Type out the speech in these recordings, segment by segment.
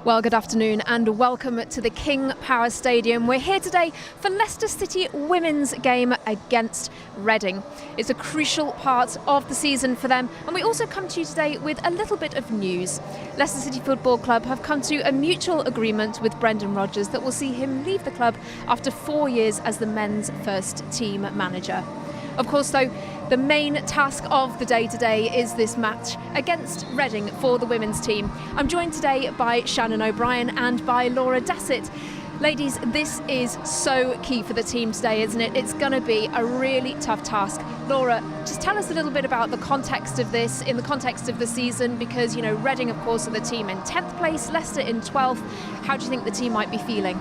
Well, good afternoon and welcome to the King Power Stadium. We're here today for Leicester City women's game against Reading. It's a crucial part of the season for them, and we also come to you today with a little bit of news. Leicester City Football Club have come to a mutual agreement with Brendan Rodgers that will see him leave the club after 4 years as the men's first team manager. Of course, though, the main task of the day today is this match against Reading for the women's team. I'm joined today by Shannon O'Brien and by Laura Bassett. Ladies, this is so key for the team today, isn't it? It's going to be a really tough task. Laura, just tell us a little bit about the context of this in the context of the season, because, you know, Reading, of course, are the team in 10th place, Leicester in 12th. How do you think the team might be feeling?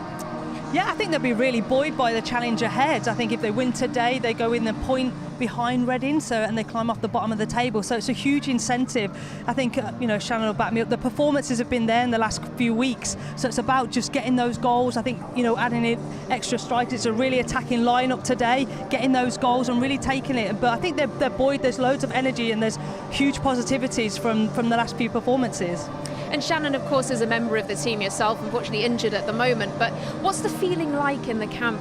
Yeah, I think they'll be really buoyed by the challenge ahead. I think if they win today, they go in the point behind Reading, and they climb off the bottom of the table. So it's a huge incentive. I think, Shannon will back me up. The performances have been there in the last few weeks. So it's about just getting those goals. I think, adding in extra strikers. It's a really attacking lineup today, getting those goals and really taking it. But I think they're buoyed. There's loads of energy and there's huge positivities from the last few performances. And Shannon, of course, is a member of the team yourself, unfortunately injured at the moment. But what's the feeling like in the camp?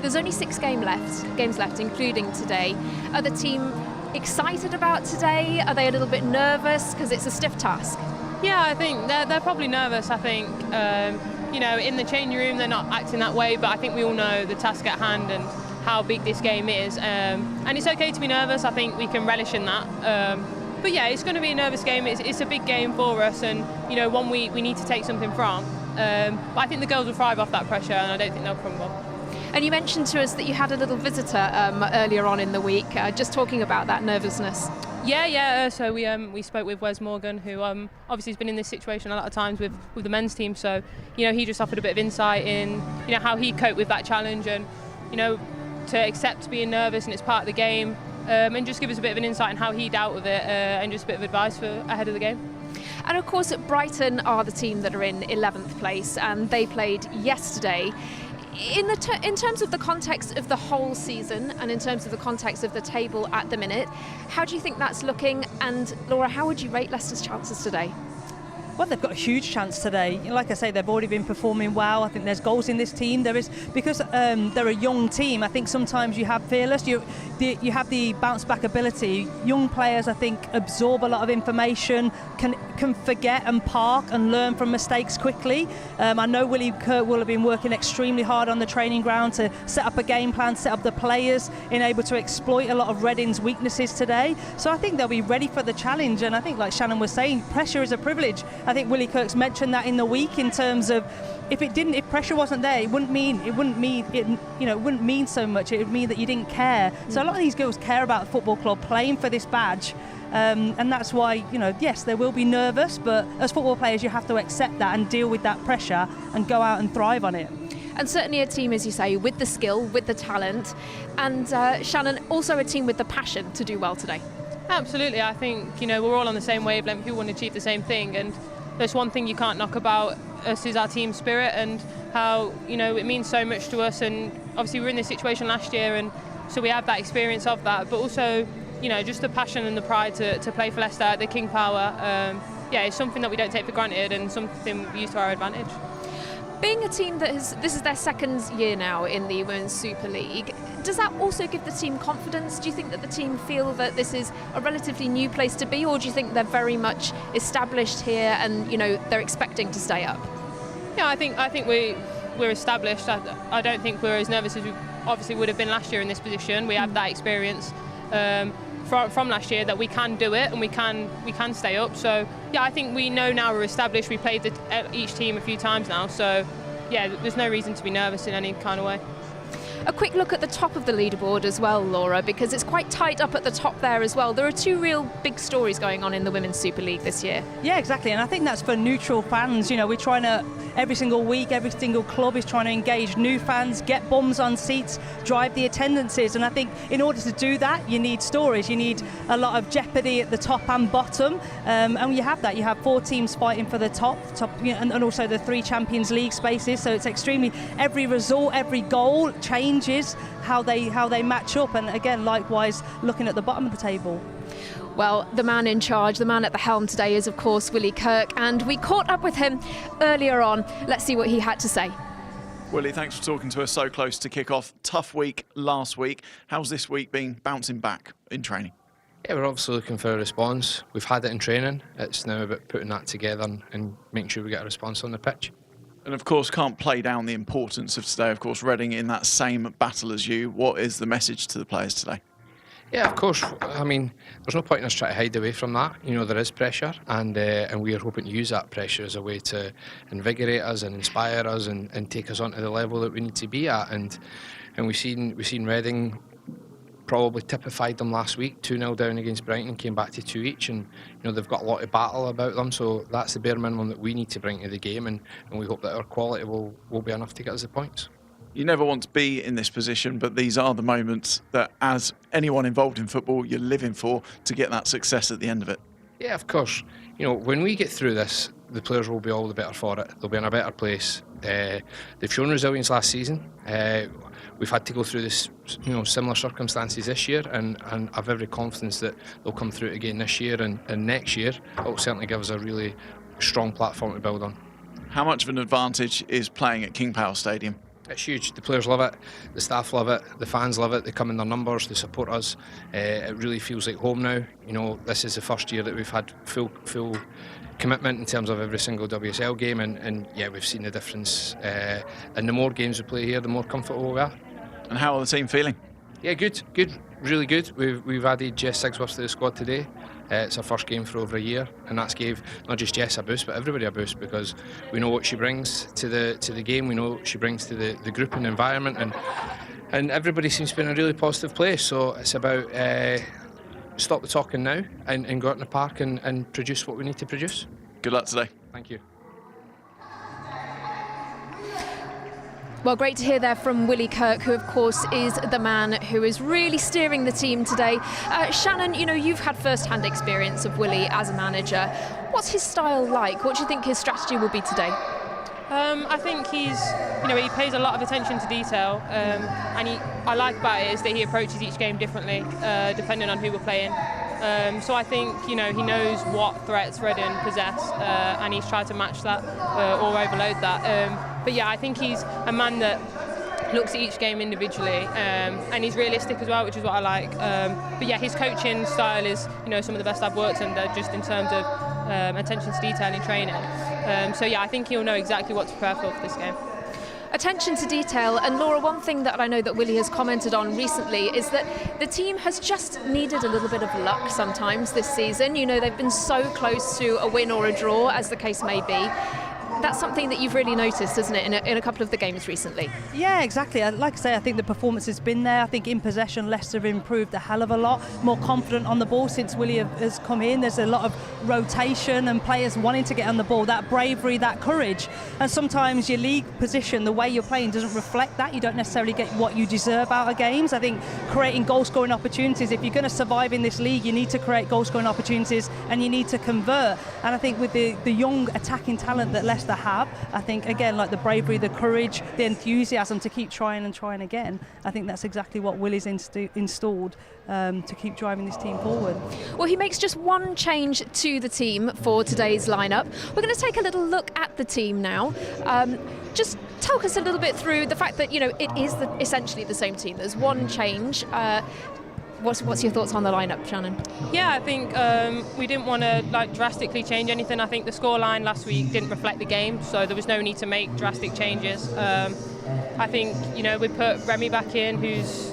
There's only 6 games left, including today. Are the team excited about today? Are they a little bit nervous because it's a stiff task? Yeah, I think they're probably nervous. I think, in the changing room, they're not acting that way. But I think we all know the task at hand and how big this game is. And it's okay to be nervous. I think we can relish in that. But yeah, it's going to be a nervous game. It's a big game for us, and one we need to take something from. But I think the girls will thrive off that pressure, and I don't think they'll crumble. And you mentioned to us that you had a little visitor earlier on in the week, just talking about that nervousness. Yeah. So we spoke with Wes Morgan, who obviously has been in this situation a lot of times with the men's team. So he just offered a bit of insight in how he coped with that challenge, and to accept being nervous, and it's part of the game. And just give us a bit of an insight on how he dealt with it, and just a bit of advice for ahead of the game. And of course, Brighton are the team that are in 11th place, and they played yesterday. In terms of the context of the whole season, and in terms of the context of the table at the minute, how do you think that's looking? And Laura, how would you rate Leicester's chances today? Well, they've got a huge chance today. Like I say, they've already been performing well. I think there's goals in this team. There is, because they're a young team, I think sometimes you have fearless. You have the bounce back ability. Young players, I think, absorb a lot of information, can forget and park and learn from mistakes quickly. I know Willie Kirk will have been working extremely hard on the training ground to set up a game plan, set up the players, and able to exploit a lot of Reading's weaknesses today. So I think they'll be ready for the challenge. And I think, like Shannon was saying, pressure is a privilege. I think Willie Kirk's mentioned that in the week, in terms of if pressure wasn't there, it wouldn't mean so much. It would mean that you didn't care. So a lot of these girls care about the football club, playing for this badge, and that's why yes, they will be nervous, but as football players you have to accept that and deal with that pressure and go out and thrive on it. And certainly a team, as you say, with the skill, with the talent, and Shannon, also a team with the passion to do well today. Absolutely. I think we're all on the same wavelength. We want to achieve the same thing, and there's one thing you can't knock about us is our team spirit, and how it means so much to us. And obviously we were in this situation last year, and so we have that experience of that, but also just the passion and the pride to play for Leicester at the King Power. It's something that we don't take for granted, and something we use to our advantage. Being a team that this is their second year now in the Women's Super League, does that also give the team confidence? Do you think that the team feel that this is a relatively new place to be, or do you think they're very much established here and they're expecting to stay up? Yeah, I think we're established. I don't think we're as nervous as we obviously would have been last year in this position. We have that experience from last year that we can do it, and we can stay up. So yeah, I think we know now we're established. We played each team a few times now, so yeah, there's no reason to be nervous in any kind of way. A quick look at the top of the leaderboard as well, Laura, because it's quite tight up at the top there as well. There are 2 real big stories going on in the Women's Super League this year. Yeah, exactly, and I think that's for neutral fans. We're trying to, every single week, every single club is trying to engage new fans, get bums on seats, drive the attendances, and I think in order to do that, you need stories. You need a lot of jeopardy at the top and bottom, and you have that. You have 4 teams fighting for the top, and also the 3 Champions League spaces, so it's extremely, every result, every goal changes how they match up, and again, likewise, looking at the bottom of the table. Well, the man in charge, the man at the helm today is, of course, Willie Kirk, and we caught up with him earlier on. Let's see what he had to say. Willie, thanks for talking to us so close to kick off. Tough week last week. How's this week been bouncing back in training? Yeah, we're obviously looking for a response. We've had it in training. It's now about putting that together and making sure we get a response on the pitch. And of course, can't play down the importance of today. Of course, Reading in that same battle as you. What is the message to the players today? Yeah, of course. I mean, there's no point in us trying to hide away from that. You know, there is pressure, and we are hoping to use that pressure as a way to invigorate us and inspire us and take us on to the level that we need to be at. And we've seen Reading probably typified them last week, 2-0 down against Brighton, came back to 2 each, and you know they've got a lot of battle about them. So that's the bare minimum that we need to bring to the game, and we hope that our quality will be enough to get us the points. You never want to be in this position, but these are the moments that, as anyone involved in football, you're living for to get that success at the end of it. Yeah, of course. You know, when we get through this, the players will be all the better for it. They'll be in a better place. They've shown resilience last season. We've had to go through this, you know, similar circumstances this year, and I've every confidence that they'll come through it again this year and next year. It will certainly give us a really strong platform to build on. How much of an advantage is playing at King Power Stadium? It's huge. The players love it, the staff love it, the fans love it. They come in their numbers, they support us. It really feels like home now. You know, this is the first year that we've had full commitment in terms of every single WSL game, and yeah, we've seen the difference. And the more games we play here, the more comfortable we are. And how are the team feeling? Yeah, good, really good. We've added Jess Sigsworth to the squad today. It's our first game for over a year, and that's gave not just Jess a boost, but everybody a boost, because we know what she brings to the game. We know what she brings to the group and environment, and everybody seems to be in a really positive place. So it's about stop the talking now and go out in the park and produce what we need to produce. Good luck today. Thank you. Well, great to hear there from Willie Kirk, who of course is the man who is really steering the team today. Shannon, you know, you've had first-hand experience of Willie as a manager. What's his style like? What do you think his strategy will be today? I think he pays a lot of attention to detail, and I like about it is that he approaches each game differently, depending on who we're playing. So I think, you know, he knows what threats Reading possess, and he's tried to match that or overload that. But yeah, I think he's a man that looks at each game individually, and he's realistic as well, which is what I like. But yeah, his coaching style is, you know, some of the best I've worked under, just in terms of attention to detail in training. So yeah, I think he'll know exactly what to prepare for this game. Attention to detail, and Laura, one thing that I know that Willie has commented on recently is that the team has just needed a little bit of luck sometimes this season. You know, they've been so close to a win or a draw, as the case may be. That's something that you've really noticed, isn't it, in a couple of the games recently? Yeah, exactly. Like I say, I think the performance has been there. I think in possession, Leicester have improved a hell of a lot, more confident on the ball since Willie has come in. There's a lot of rotation and players wanting to get on the ball, that bravery, that courage. And sometimes your league position, the way you're playing, doesn't reflect that. You don't necessarily get what you deserve out of games. I think creating goal-scoring opportunities, if you're going to survive in this league, you need to create goal-scoring opportunities and you need to convert. And I think with the young attacking talent that Leicester have, I think again, like the bravery, the courage, the enthusiasm to keep trying and trying again, I think that's exactly what Willie's installed to keep driving this team forward. Well, he makes just one change to the team for today's lineup. We're going to take a little look at the team now. Just talk us a little bit through the fact that, you know, it is essentially the same team. There's one change. What's your thoughts on the lineup, Shannon? Yeah, I think we didn't want to drastically change anything. I think the scoreline last week didn't reflect the game, so there was no need to make drastic changes. I think, you know, we put Remy back in, who's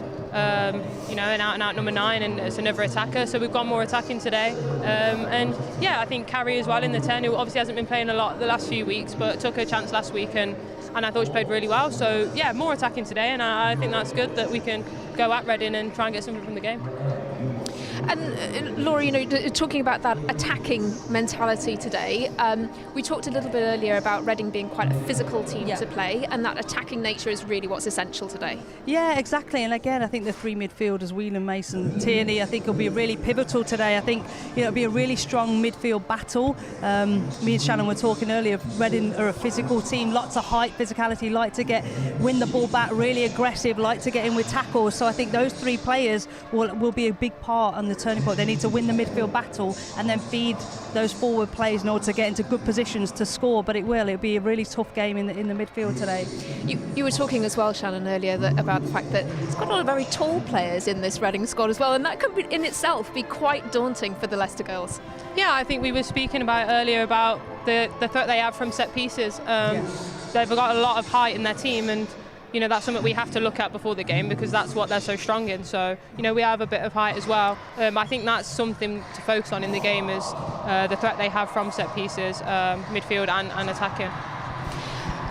you know, an out-and-out number 9, and it's another attacker, so we've gone more attacking today. And yeah, I think Carrie as well in the 10, who obviously hasn't been playing a lot the last few weeks, but took her chance last week, and I thought she played really well. So yeah, more attacking today, and I think that's good that we can go at Reading and try and get something from the game. And Laura, you know, talking about that attacking mentality today, we talked a little bit earlier about Reading being quite a physical team to play, and that attacking nature is really what's essential today. Yeah, exactly. And again, I think the three midfielders, Whelan, Mason, Tierney, I think will be really pivotal today. I think, you know, it'll be a really strong midfield battle. Me and Shannon were talking earlier, Reading are a physical team, lots of height, physicality, like to win the ball back, really aggressive, like to get in with tackles. So I think those three players will be a big part on the a turning point. They need to win the midfield battle and then feed those forward plays in order to get into good positions to score. But it'll be a really tough game in the midfield today. You were talking as well, Shannon, earlier about the fact that it's got a lot of very tall players in this Reading squad as well, and that could in itself be quite daunting for the Leicester girls. Yeah, I think we were speaking about earlier about the threat they have from set pieces. They've got a lot of height in their team, and that's something we have to look at before the game because that's what they're so strong in. So we have a bit of height as well. I think that's something to focus on in the game is the threat they have from set pieces, midfield and attacking.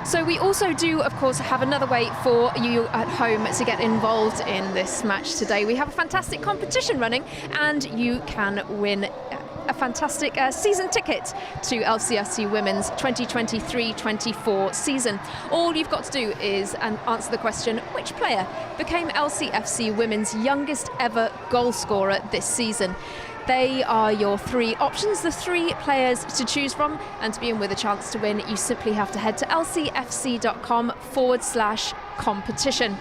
So we also do, of course, have another way for you at home to get involved in this match today. We have a fantastic competition running, and you can win a fantastic season ticket to LCFC Women's 2023-24 season. All you've got to do is answer the question, which player became LCFC Women's youngest ever goal scorer this season? They are your three options, the three players to choose from, and to be in with a chance to win, you simply have to head to lcfc.com/competition.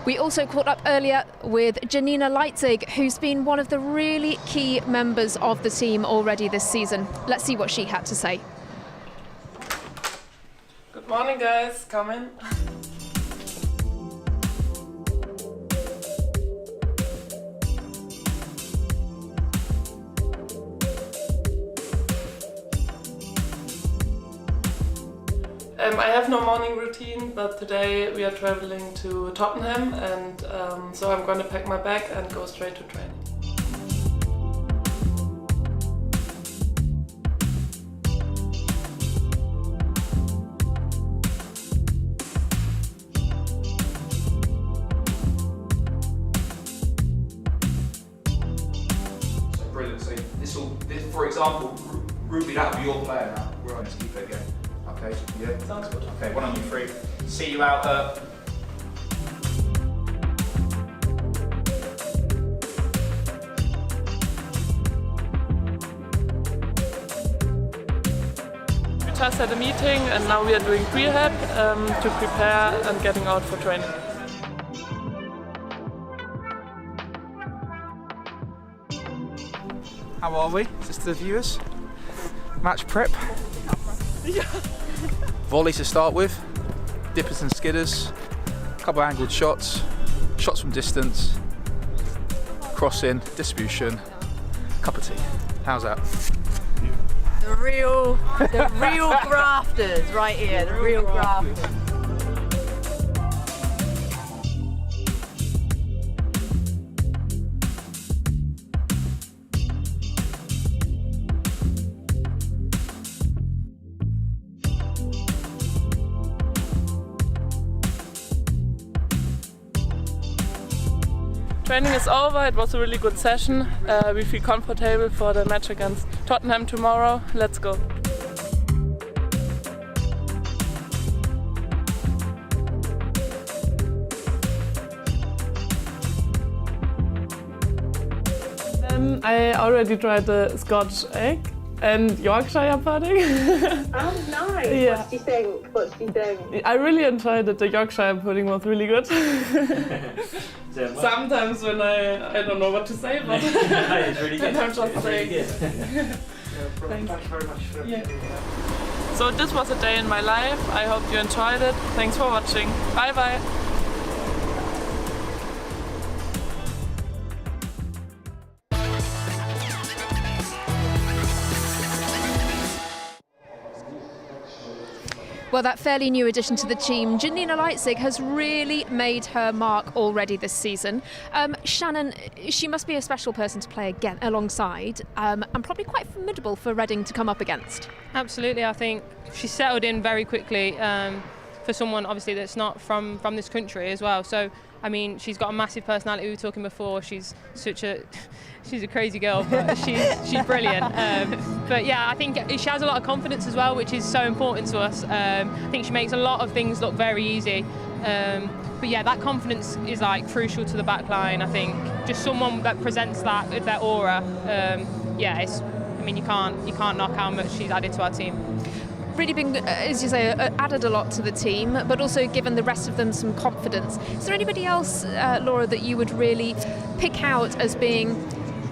We also caught up earlier with Janina Leitzig, who's been one of the really key members of the team already this season. Let's see what she had to say. Good morning, guys. Come in. I have no morning routine, but today we are traveling to Tottenham, and so I'm going to pack my bag and go straight to training. So brilliant. So this, for example, Ruby, that'll be your player now. We're on this keep it again. Okay, yeah. Sounds good. Okay, 1 on you 3. See you out. We just had a meeting, and now we are doing prehab to prepare and getting out for training. How are we? Just to the viewers. Match prep. Yeah. Volley to start with, dippers and skidders, a couple of angled shots, shots from distance, crossing, distribution, cup of tea. How's that? The real grafters right here, the real grafters. Training is over. It was a really good session. We feel comfortable for the match against Tottenham tomorrow. Let's go. I already tried the Scotch egg and Yorkshire pudding. Oh, nice. Yeah. What do you think? What do you think? I really enjoyed it. The Yorkshire pudding was really good. Sometimes when I don't know what to say, but it's really good. I'm just saying. Thank you very much for So this was a day in my life. I hope you enjoyed it. Thanks for watching. Bye bye. Well, that fairly new addition to the team, Janina Leitzig, has really made her mark already this season. Shannon, she must be a special person to play again alongside, and probably quite formidable for Reading to come up against. Absolutely, I think she settled in very quickly for someone obviously that's not from this country as well. So I mean, she's got a massive personality. We were talking before. She's a crazy girl, but she's brilliant. But yeah, I think she has a lot of confidence as well, which is so important to us. I think she makes a lot of things look very easy. But yeah, that confidence is like crucial to the back line. I think just someone that presents that with their aura. Yeah, I mean, you can't knock how much she's added to our team. really been, as you say, added a lot to the team, but also given the rest of them some confidence. Is there anybody else, Laura, that you would really pick out as being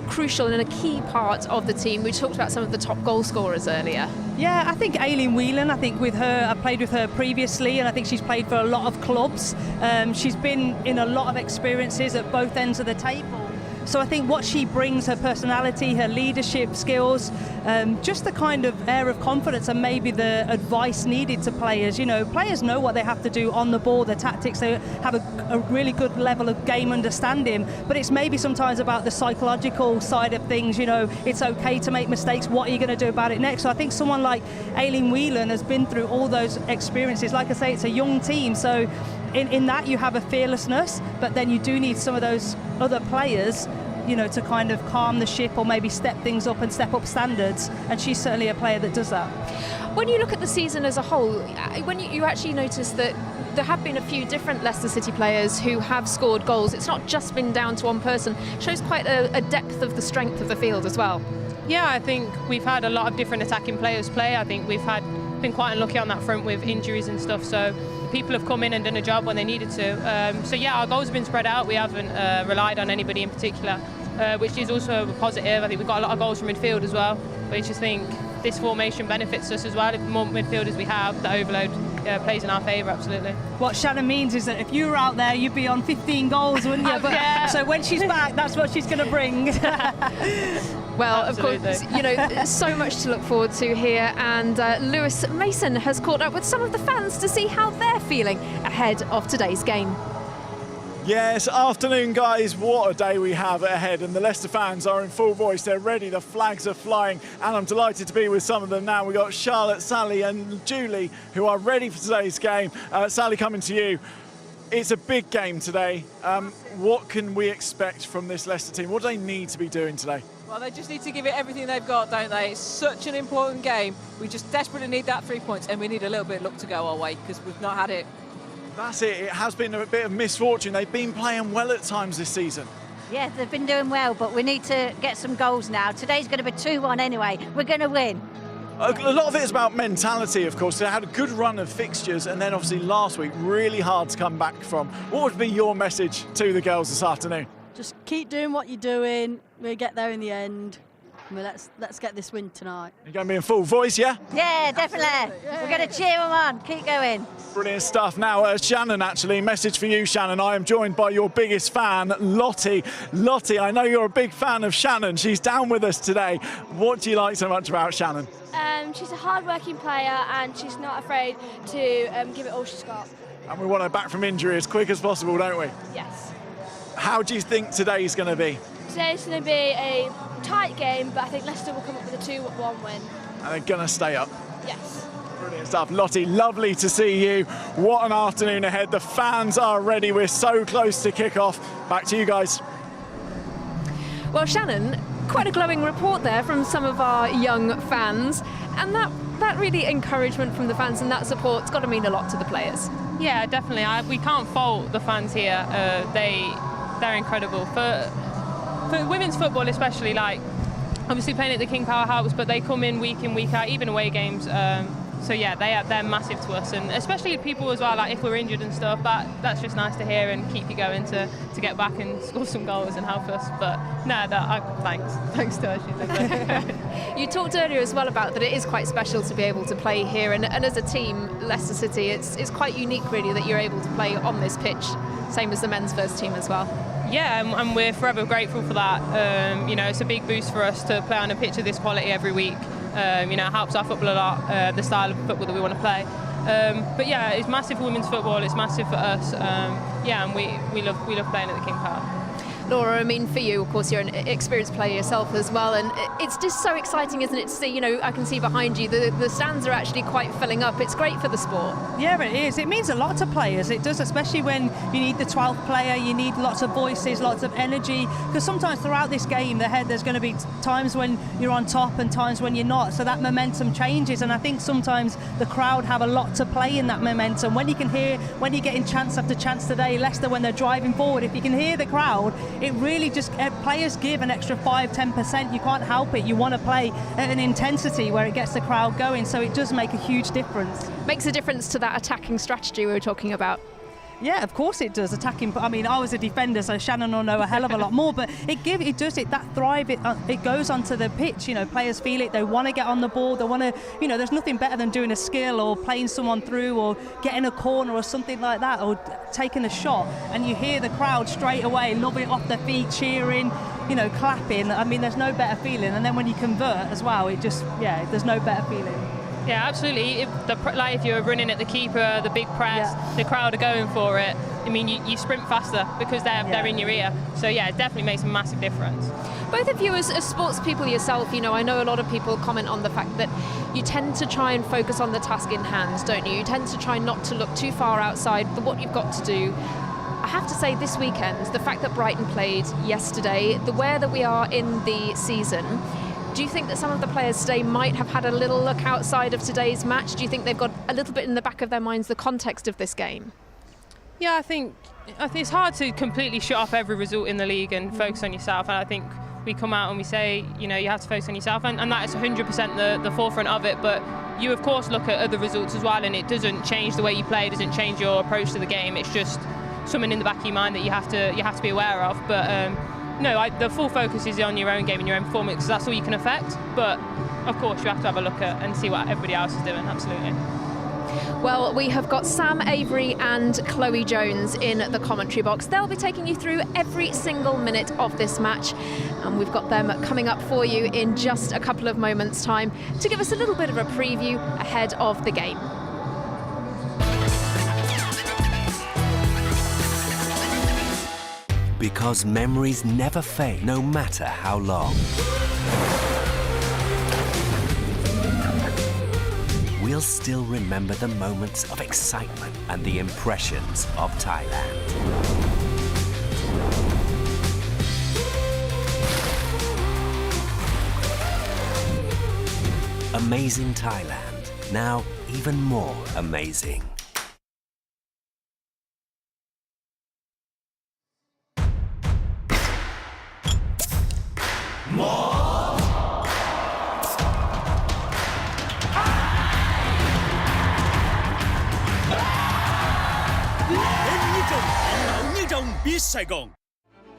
crucial and a key part of the team? We talked about some of the top goal scorers earlier. Yeah, I think Aileen Whelan, I think with her, I played with her previously, and I think she's played for a lot of clubs. She's been in a lot of experiences at both ends of the table. So I think what she brings, her personality, her leadership skills, just the kind of air of confidence and maybe the advice needed to players. You know, players know what they have to do on the ball, the tactics, they have a really good level of game understanding, but it's maybe sometimes about the psychological side of things. You know, it's okay to make mistakes, what are you going to do about it next? So I think someone like Aileen Whelan has been through all those experiences. Like I say, it's a young team, so in that you have a fearlessness, but then you do need some of those other players, you know, to kind of calm the ship or maybe step things up and step up standards, and she's certainly a player that does that. When you look at the season as a whole, when you actually notice that there have been a few different Leicester City players who have scored goals, it's not just been down to one person, shows quite a depth of the strength of the field as well. Yeah, I think we've had a lot of different attacking players play. I think we've been quite unlucky on that front with injuries and stuff, so people have come in and done a job when they needed to. So yeah, our goals have been spread out. We haven't relied on anybody in particular, which is also a positive. I think we've got a lot of goals from midfield as well, which I think this formation benefits us as well. If the more midfielders we have, the overload plays in our favour, absolutely. What Shannon means is that if you were out there, you'd be on 15 goals, wouldn't you? But, yeah. So when she's back, that's what she's going to bring. Well, Absolutely. Of course, you know, so much to look forward to here, and Lewis Mason has caught up with some of the fans to see how they're feeling ahead of today's game. Yes, afternoon guys, what a day we have ahead, and the Leicester fans are in full voice, they're ready, the flags are flying, and I'm delighted to be with some of them now. We've got Charlotte, Sally and Julie who are ready for today's game. Sally, coming to you. It's a big game today. What can we expect from this Leicester team? What do they need to be doing today? Well, they just need to give it everything they've got, don't they? It's such an important game. We just desperately need that 3 points, and we need a little bit of luck to go our way because we've not had it. That's it. It has been a bit of misfortune. They've been playing well at times this season. Yeah, they've been doing well, but we need to get some goals now. Today's going to be 2-1 anyway. We're going to win. A lot of it is about mentality, of course. They had a good run of fixtures, and then obviously last week, really hard to come back from. What would be your message to the girls this afternoon? Just keep doing what you're doing. We'll get there in the end. Let's get this win tonight. You're going to be in full voice, yeah? Yeah, definitely. We're going to cheer them on. Keep going. Brilliant stuff. Now, Shannon, actually, message for you, Shannon. I am joined by your biggest fan, Lottie. Lottie, I know you're a big fan of Shannon. She's down with us today. What do you like so much about Shannon? She's a hard-working player and she's not afraid to give it all she's got. And we want her back from injury as quick as possible, don't we? Yes. How do you think today's going to be? Today's going to be a tight game, but I think Leicester will come up with a 2-1 win. And they're going to stay up? Yes. Brilliant stuff. Lottie, lovely to see you. What an afternoon ahead. The fans are ready. We're so close to kick-off. Back to you guys. Well, Shannon, quite a glowing report there from some of our young fans, and that really encouragement from the fans and that support's got to mean a lot to the players. Yeah, definitely. We can't fault the fans here. They're incredible. For women's football especially, like obviously playing at the King Power House, but they come in, week out, even away games. So yeah, they're massive to us, and especially people as well. Like if we're injured and stuff, that's just nice to hear and keep you going to get back and score some goals and help us. But no, thanks to her. You talked earlier as well about that it is quite special to be able to play here, and as a team, Leicester City, it's quite unique really that you're able to play on this pitch, same as the men's first team as well. Yeah, and we're forever grateful for that. You know, it's a big boost for us to play on a pitch of this quality every week. You know, it helps our football a lot, the style of football that we want to play. But yeah, it's massive for women's football, it's massive for us. Yeah, and we love playing at the King Power. Laura, I mean, for you, of course, you're an experienced player yourself as well, and it's just so exciting, isn't it, to see, you know, I can see behind you, the stands are actually quite filling up. It's great for the sport. Yeah, it is. It means a lot to players. It does, especially when you need the 12th player, you need lots of voices, lots of energy, because sometimes throughout this game, there's going to be times when you're on top and times when you're not, so that momentum changes, and I think sometimes the crowd have a lot to play in that momentum. When you're getting chance after chance today, Leicester, when they're driving forward, if you can hear the crowd, it really just, players give an extra 5-10%. You can't help it. You want to play at an intensity where it gets the crowd going, so it does make a huge difference. Makes a difference to that attacking strategy we were talking about. Yeah, of course it does. Attacking. I mean, I was a defender, so Shannon will know a hell of a lot more. But that thrive. It goes onto the pitch. You know, players feel it. They want to get on the ball. They want to. You know, there's nothing better than doing a skill or playing someone through or getting a corner or something like that, or taking a shot, and you hear the crowd straight away loving it off their feet, cheering. You know, clapping. I mean, there's no better feeling. And then when you convert as well, there's no better feeling. Yeah, absolutely. If you're running at the keeper, the big press, the crowd are going for it. I mean, you sprint faster because they're in your ear. So yeah, it definitely makes a massive difference. Both of you as sports people yourself, you know, I know a lot of people comment on the fact that you tend to try and focus on the task in hand, don't you? You tend to try not to look too far outside what you've got to do. I have to say this weekend, the fact that Brighton played yesterday, where that we are in the season, do you think that some of the players today might have had a little look outside of today's match? Do you think they've got a little bit in the back of their minds the context of this game? Yeah, I think it's hard to completely shut off every result in the league and focus on yourself. And I think we come out and we say, you know, you have to focus on yourself, and that is 100% the forefront of it. But you, of course, look at other results as well, and it doesn't change the way you play, it doesn't change your approach to the game. It's just something in the back of your mind that you have to be aware of. But no, the full focus is on your own game and your own performance, because that's all you can affect. But of course, you have to have a look at and see what everybody else is doing. Absolutely. Well, we have got Sam Avery and Chloe Jones in the commentary box. They'll be taking you through every single minute of this match, and we've got them coming up for you in just a couple of moments' time to give us a little bit of a preview ahead of the game. Because memories never fade, no matter how long. We'll still remember the moments of excitement and the impressions of Thailand. Amazing Thailand, now even more amazing.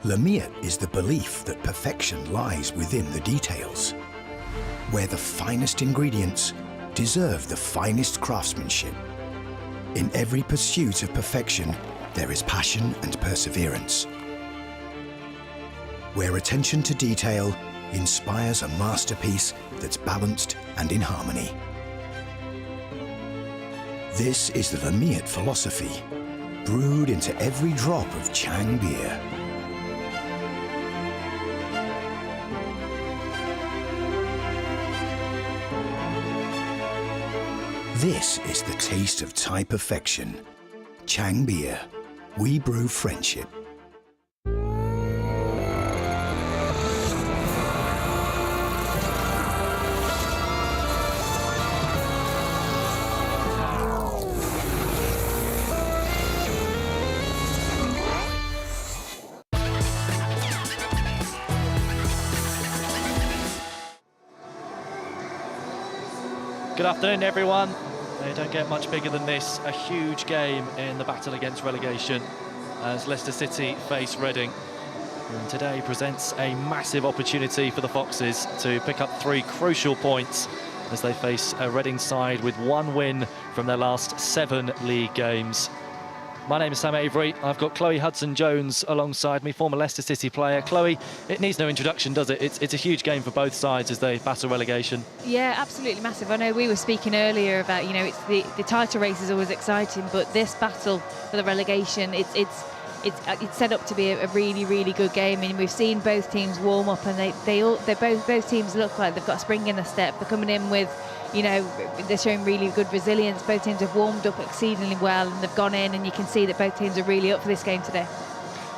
Lamiet is the belief that perfection lies within the details, where the finest ingredients deserve the finest craftsmanship. In every pursuit of perfection, there is passion and perseverance, where attention to detail inspires a masterpiece that's balanced and in harmony. This is the Lamiet philosophy, brewed into every drop of Chang beer. This is the taste of Thai perfection. Chang beer. We brew friendship. Good afternoon, everyone. They don't get much bigger than this. A huge game in the battle against relegation as Leicester City face Reading. And today presents a massive opportunity for the Foxes to pick up 3 crucial points as they face a Reading side with 1 win from their last 7 league games. My name is Sam Avery. I've got Chloe Hudson-Jones alongside me, former Leicester City player. Chloe, it needs no introduction, does it? It's a huge game for both sides as they battle relegation. Yeah, absolutely massive. I know we were speaking earlier about, you know, it's the title race is always exciting, but this battle for the relegation, it's set up to be a really, really good game. I mean, we've seen both teams warm up, and both teams look like they've got a spring in their step. They're coming in with, you know, they're showing really good resilience. Both teams have warmed up exceedingly well, and they've gone in, and you can see that both teams are really up for this game today.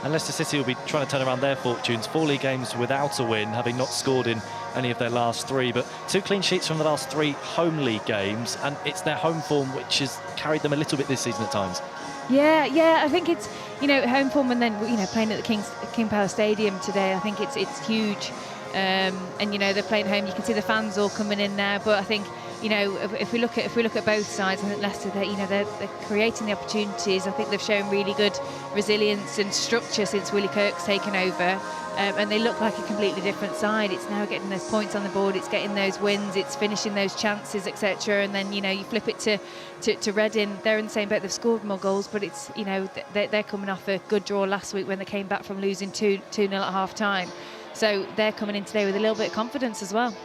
And Leicester City will be trying to turn around their fortunes. 4 league games without a win, having not scored in any of their last 3, but 2 clean sheets from the last 3 home league games, and it's their home form which has carried them a little bit this season at times. Yeah, I think it's, home form and then, playing at the King Power Stadium today, I think it's huge. And, they're playing home. You can see the fans all coming in now. But I think, if we look at both sides, I think Leicester, they're creating the opportunities. I think they've shown really good resilience and structure since Willie Kirk's taken over. And they look like a completely different side. It's now getting those points on the board, it's getting those wins, it's finishing those chances, etc. And then, you flip it to Reading. They're in the same boat. They've scored more goals, but it's, they're coming off a good draw last week when they came back from losing 2-0 at half-time. So they're coming in today with a little bit of confidence as well.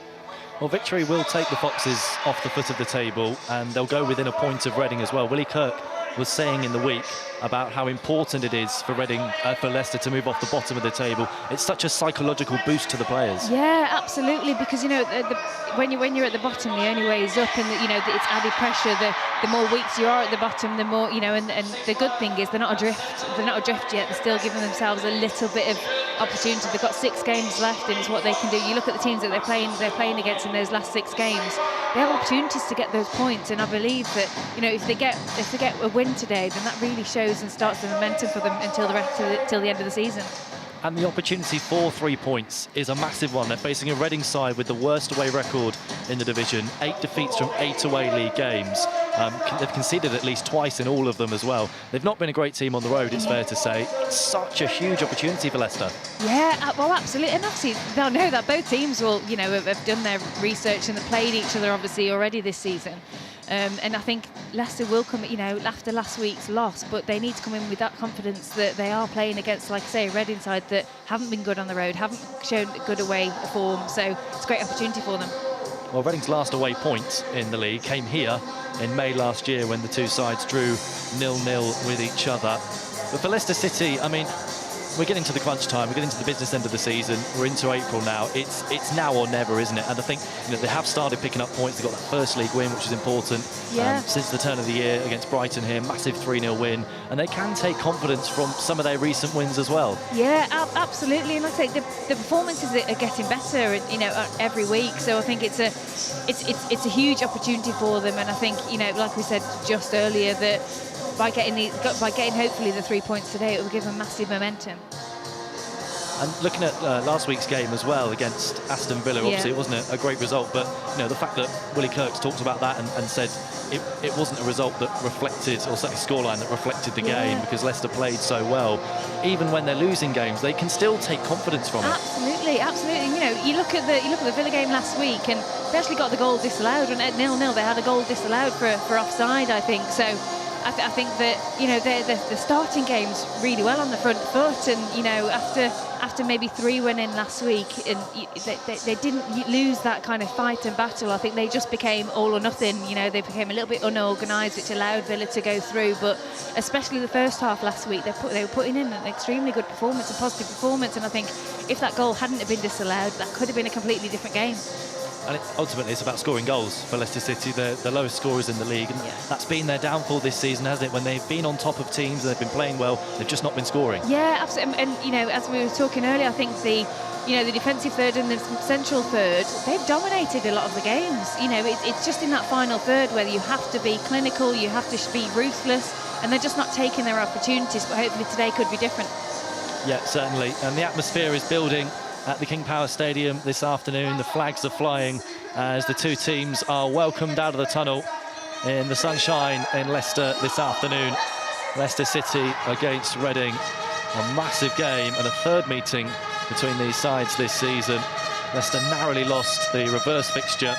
Well, victory will take the Foxes off the foot of the table, and they'll go within a point of Reading as well. Willie Kirk was saying in the week about how important it is for for Leicester to move off the bottom of the table. It's such a psychological boost to the players. Yeah, absolutely, because when you're at the bottom, the only way is up, and it's added pressure. The more weeks you are at the bottom, the more and the good thing is they're not adrift. They're not adrift yet. They're still giving themselves a little bit of opportunity. They've got 6 games left, and it's what they can do. You look at the teams that they're playing against in those last 6 games. They have opportunities to get those points, and I believe that if they get a win today, then that really shows and starts the momentum for them until the end of the season. And the opportunity for 3 points is a massive one. They're facing a Reading side with the worst away record in the division. 8 defeats from 8 away league games. They've conceded at least twice in all of them as well. They've not been a great team on the road, it's fair to say. It's such a huge opportunity for Leicester. Yeah, well, absolutely. And obviously, they'll know that both teams will, have done their research and have played each other, obviously, already this season. And I think Leicester will come, after last week's loss, but they need to come in with that confidence that they are playing against, like I say, a Reading side that haven't been good on the road, haven't shown good away form. So it's a great opportunity for them. Well, Reading's last away point in the league came here in May last year when the two sides drew 0-0 with each other. But for Leicester City, I mean, we're getting to the crunch time, we're getting to the business end of the season, we're into April now, it's now or never, isn't it? And I think they have started picking up points. They've got that first league win, which is important, since the turn of the year against Brighton here, massive 3-0 win, and they can take confidence from some of their recent wins as well. Yeah, absolutely, and like I say, the performances are getting better, every week, so I think it's a huge opportunity for them, and I think, like we said just earlier, that by getting hopefully the 3 points today, it will give them massive momentum. And looking at last week's game as well against Aston Villa, obviously it wasn't a great result, but the fact that Willie Kirk's talked about that and said it wasn't a result that reflected, or certainly scoreline that reflected the game, because Leicester played so well. Even when they're losing games, they can still take confidence from it. Absolutely. You look at the Villa game last week, and they actually got the goal disallowed, and at 0-0 they had a goal disallowed for offside, I think. So I think that they're starting games really well on the front foot, and after maybe 3 winning last week, and they didn't lose that kind of fight and battle. I think they just became all or nothing. They became a little bit unorganised, which allowed Villa to go through. But especially the first half last week, they were putting in an extremely good performance, a positive performance. And I think if that goal hadn't have been disallowed, that could have been a completely different game. And ultimately, it's about scoring goals for Leicester City, the lowest scorers in the league. And that's been their downfall this season, hasn't it? When they've been on top of teams and they've been playing well, they've just not been scoring. Yeah, absolutely. And as we were talking earlier, I think the defensive third and the central third, they've dominated a lot of the games. It's just in that final third where you have to be clinical, you have to be ruthless, and they're just not taking their opportunities. But hopefully today could be different. Yeah, certainly. And the atmosphere is building at the King Power Stadium this afternoon. The flags are flying as the two teams are welcomed out of the tunnel in the sunshine in Leicester this afternoon. Leicester City against Reading, a massive game and a third meeting between these sides this season. Leicester narrowly lost the reverse fixture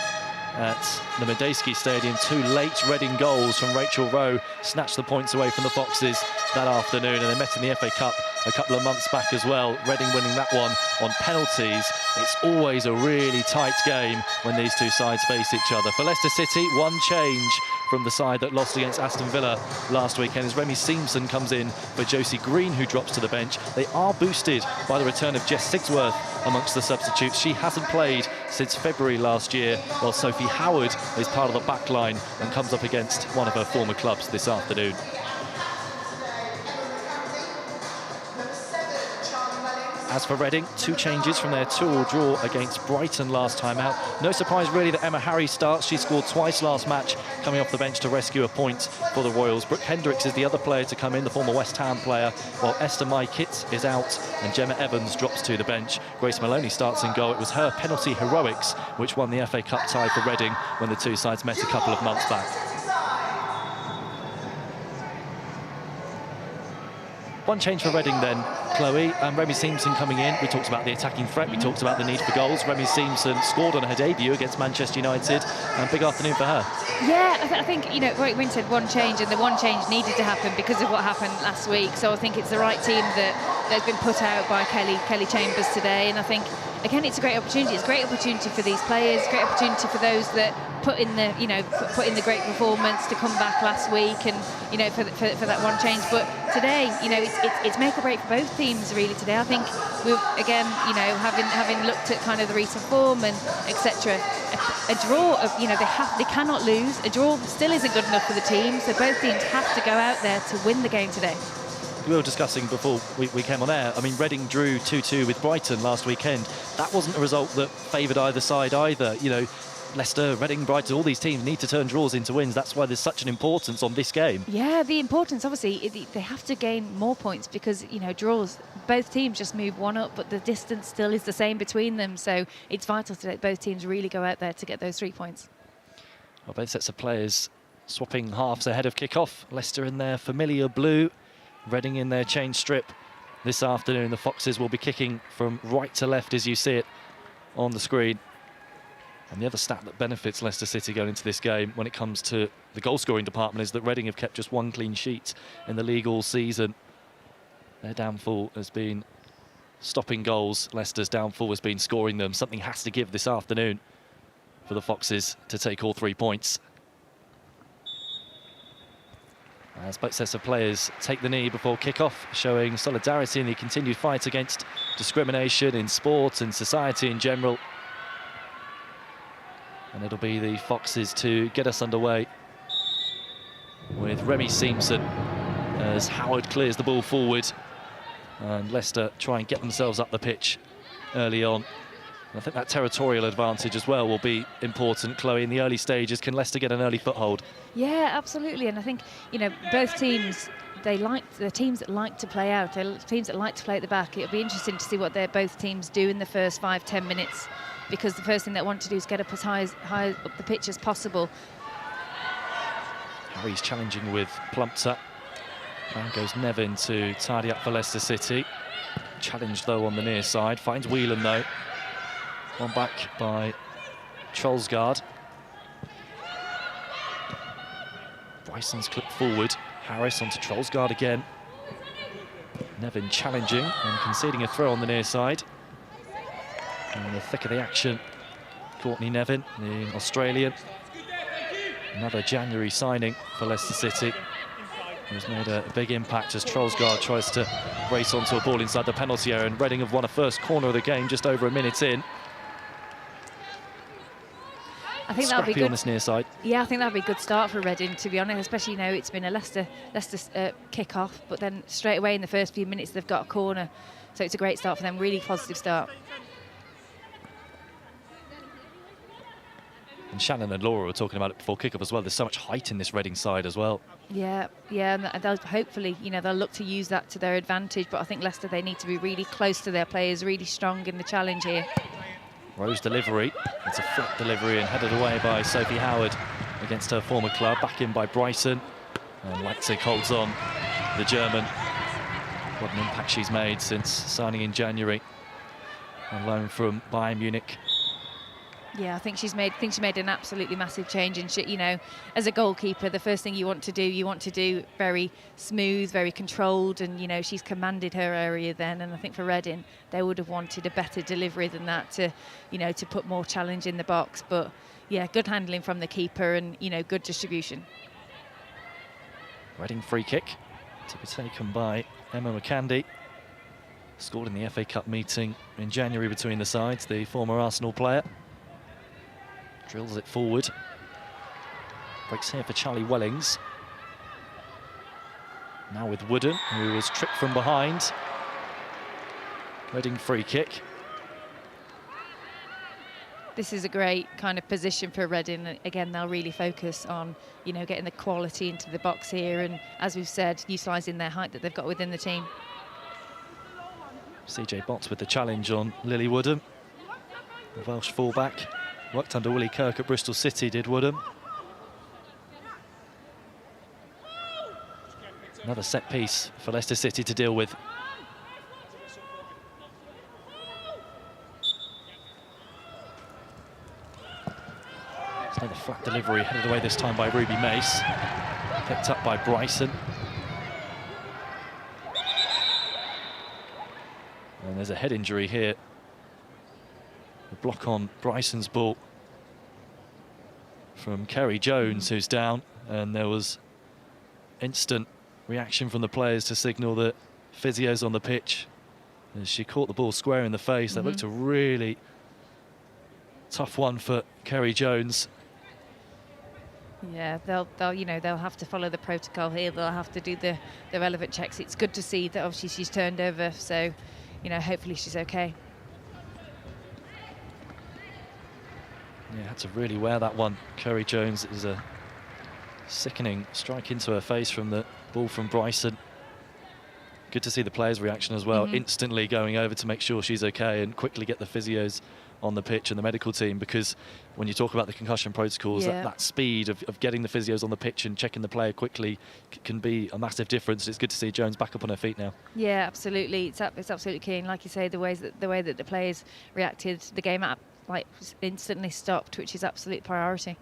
at the Medeski Stadium. 2 late Reading goals from Rachel Rowe snatched the points away from the Foxes that afternoon, and they met in the FA Cup a couple of months back as well. Reading winning that one on penalties. It's always a really tight game when these two sides face each other. For Leicester City, one change from the side that lost against Aston Villa last weekend as Remy Simpson comes in for Josie Green, who drops to the bench. They are boosted by the return of Jess Sigsworth amongst the substitutes. She hasn't played since February last year, while Sophie Howard is part of the back line and comes up against one of her former clubs this afternoon. As for Reading, 2 changes from their 2-2 draw against Brighton last time out. No surprise really that Emma Harry starts. She scored twice last match, coming off the bench to rescue a point for the Royals. Brooke Hendricks is the other player to come in, the former West Ham player, while Esther Mai-Kitts is out and Gemma Evans drops to the bench. Grace Maloney starts in goal. It was her penalty heroics which won the FA Cup tie for Reading when the two sides met a couple of months back. One change for Reading then, Chloe, and Remy Simpson coming in. We talked about the attacking threat, we talked about the need for goals. Remy Simpson scored on her debut against Manchester United, and big afternoon for her. Yeah, I think, you know, Roy Wynne said one change, and the one change needed to happen because of what happened last week. So I think it's the right team that's been put out by Kelly Chambers today, and I think, again, it's a great opportunity. It's a great opportunity for these players, great opportunity for those that put in the, you know, put in the great performance to come back last week, and, you know, for that one change. But today, you know, it's make or break for both teams really today. I think we've, again, you know, having looked at kind of the recent form and etc. A draw of, you know, they cannot lose. A draw still isn't good enough for the team, so both teams have to go out there to win the game today. We were discussing before we came on air. I mean, Reading drew 2-2 with Brighton last weekend. That wasn't a result that favoured either side either. You know, Leicester, Reading, Brighton, all these teams need to turn draws into wins. That's why there's such an importance on this game. Yeah, the importance, obviously, they have to gain more points because, you know, draws, both teams just move one up, but the distance still is the same between them. So it's vital that both teams really go out there to get those 3 points. Well, both sets of players swapping halves ahead of kick-off. Leicester in their familiar blue, Reading in their change strip. This afternoon, the Foxes will be kicking from right to left as you see it on the screen. And the other stat that benefits Leicester City going into this game when it comes to the goal-scoring department is that Reading have kept just 1 clean sheet in the league all season. Their downfall has been stopping goals. Leicester's downfall has been scoring them. Something has to give this afternoon for the Foxes to take all 3 points. As both sets of players take the knee before kick-off, showing solidarity in the continued fight against discrimination in sport and society in general. And it'll be the Foxes to get us underway with Remy Simpson as Howard clears the ball forward and Leicester try and get themselves up the pitch early on. And I think that territorial advantage as well will be important, Chloe, in the early stages. Can Leicester get an early foothold? Yeah, absolutely. And I think, you know, both teams, they're teams that like to play out. They're teams that like to play at the back. It'll be interesting to see what both teams do in the first 5-10 minutes, because the first thing they want to do is get up as high up the pitch as possible. Harry's challenging with Plumpter. Now goes Nevin to tidy up for Leicester City. Challenged, though, on the near side. Finds Whelan, though. One back by Trollsgaard. Bryson's clipped forward. Harris onto Trollsgaard again. Nevin challenging and conceding a throw on the near side. In the thick of the action, Courtney Nevin, the Australian. Another January signing for Leicester City. He's made a big impact as Trollsgaard tries to race onto a ball inside the penalty area, and Reading have won a first corner of the game just over a minute in. I think that'll be good on this near side. Yeah, I think that'll be a good start for Reading, to be honest, especially, you know, it's been a Leicester kick-off, but then straight away in the first few minutes they've got a corner. So it's a great start for them, really positive start. And Shannon and Laura were talking about it before kick-off as well. There's so much height in this Reading side as well. Yeah, and they'll hopefully, you know, they'll look to use that to their advantage, but I think Leicester, they need to be really close to their players, really strong in the challenge here. Rose delivery, it's a flat delivery and headed away by Sophie Howard against her former club, back in by Bryson. And Leipzig holds on, the German. What an impact she's made since signing in January on loan from Bayern Munich. Yeah, I think she made an absolutely massive change. And you know, as a goalkeeper, the first thing you want to do very smooth, very controlled, and you know, she's commanded her area then. And I think for Reading, they would have wanted a better delivery than that to, you know, to put more challenge in the box. But yeah, good handling from the keeper, and you know, good distribution. Reading free kick to be taken by Emma McCandy. Scored in the FA Cup meeting in January between the sides, the former Arsenal player. Drills it forward. Breaks here for Charlie Wellings. Now with Wooden, who was tripped from behind. Reading free kick. This is a great kind of position for Reading. Again, they'll really focus on, you know, getting the quality into the box here, and as we've said, utilising their height that they've got within the team. CJ Botts with the challenge on Lily Woodham. The Welsh fullback. Worked under Willie Kirk at Bristol City, did Woodham. Another set piece for Leicester City to deal with. The flat delivery headed away this time by Ruby Mace. Picked up by Bryson. And there's a head injury here. A block on Bryson's ball from Kerry Jones, who's down. And there was instant reaction from the players to signal that physio's on the pitch. As she caught the ball square in the face. That looked a really tough one for Kerry Jones. Yeah, they'll have to follow the protocol here. They'll have to do the relevant checks. It's good to see that obviously she's turned over, so, you know, hopefully she's okay. Yeah, had to really wear that one. Kerry Jones. Is a sickening strike into her face from the ball from Bryson. Good to see the players' reaction as well, instantly going over to make sure she's okay and quickly get the physios on the pitch and the medical team, because when you talk about the concussion protocols, that speed of getting the physios on the pitch and checking the player quickly can be a massive difference. It's good to see Jones back up on her feet now. Yeah, absolutely. It's absolutely key. And like you say, the way that the players reacted, the game instantly stopped, which is absolute priority.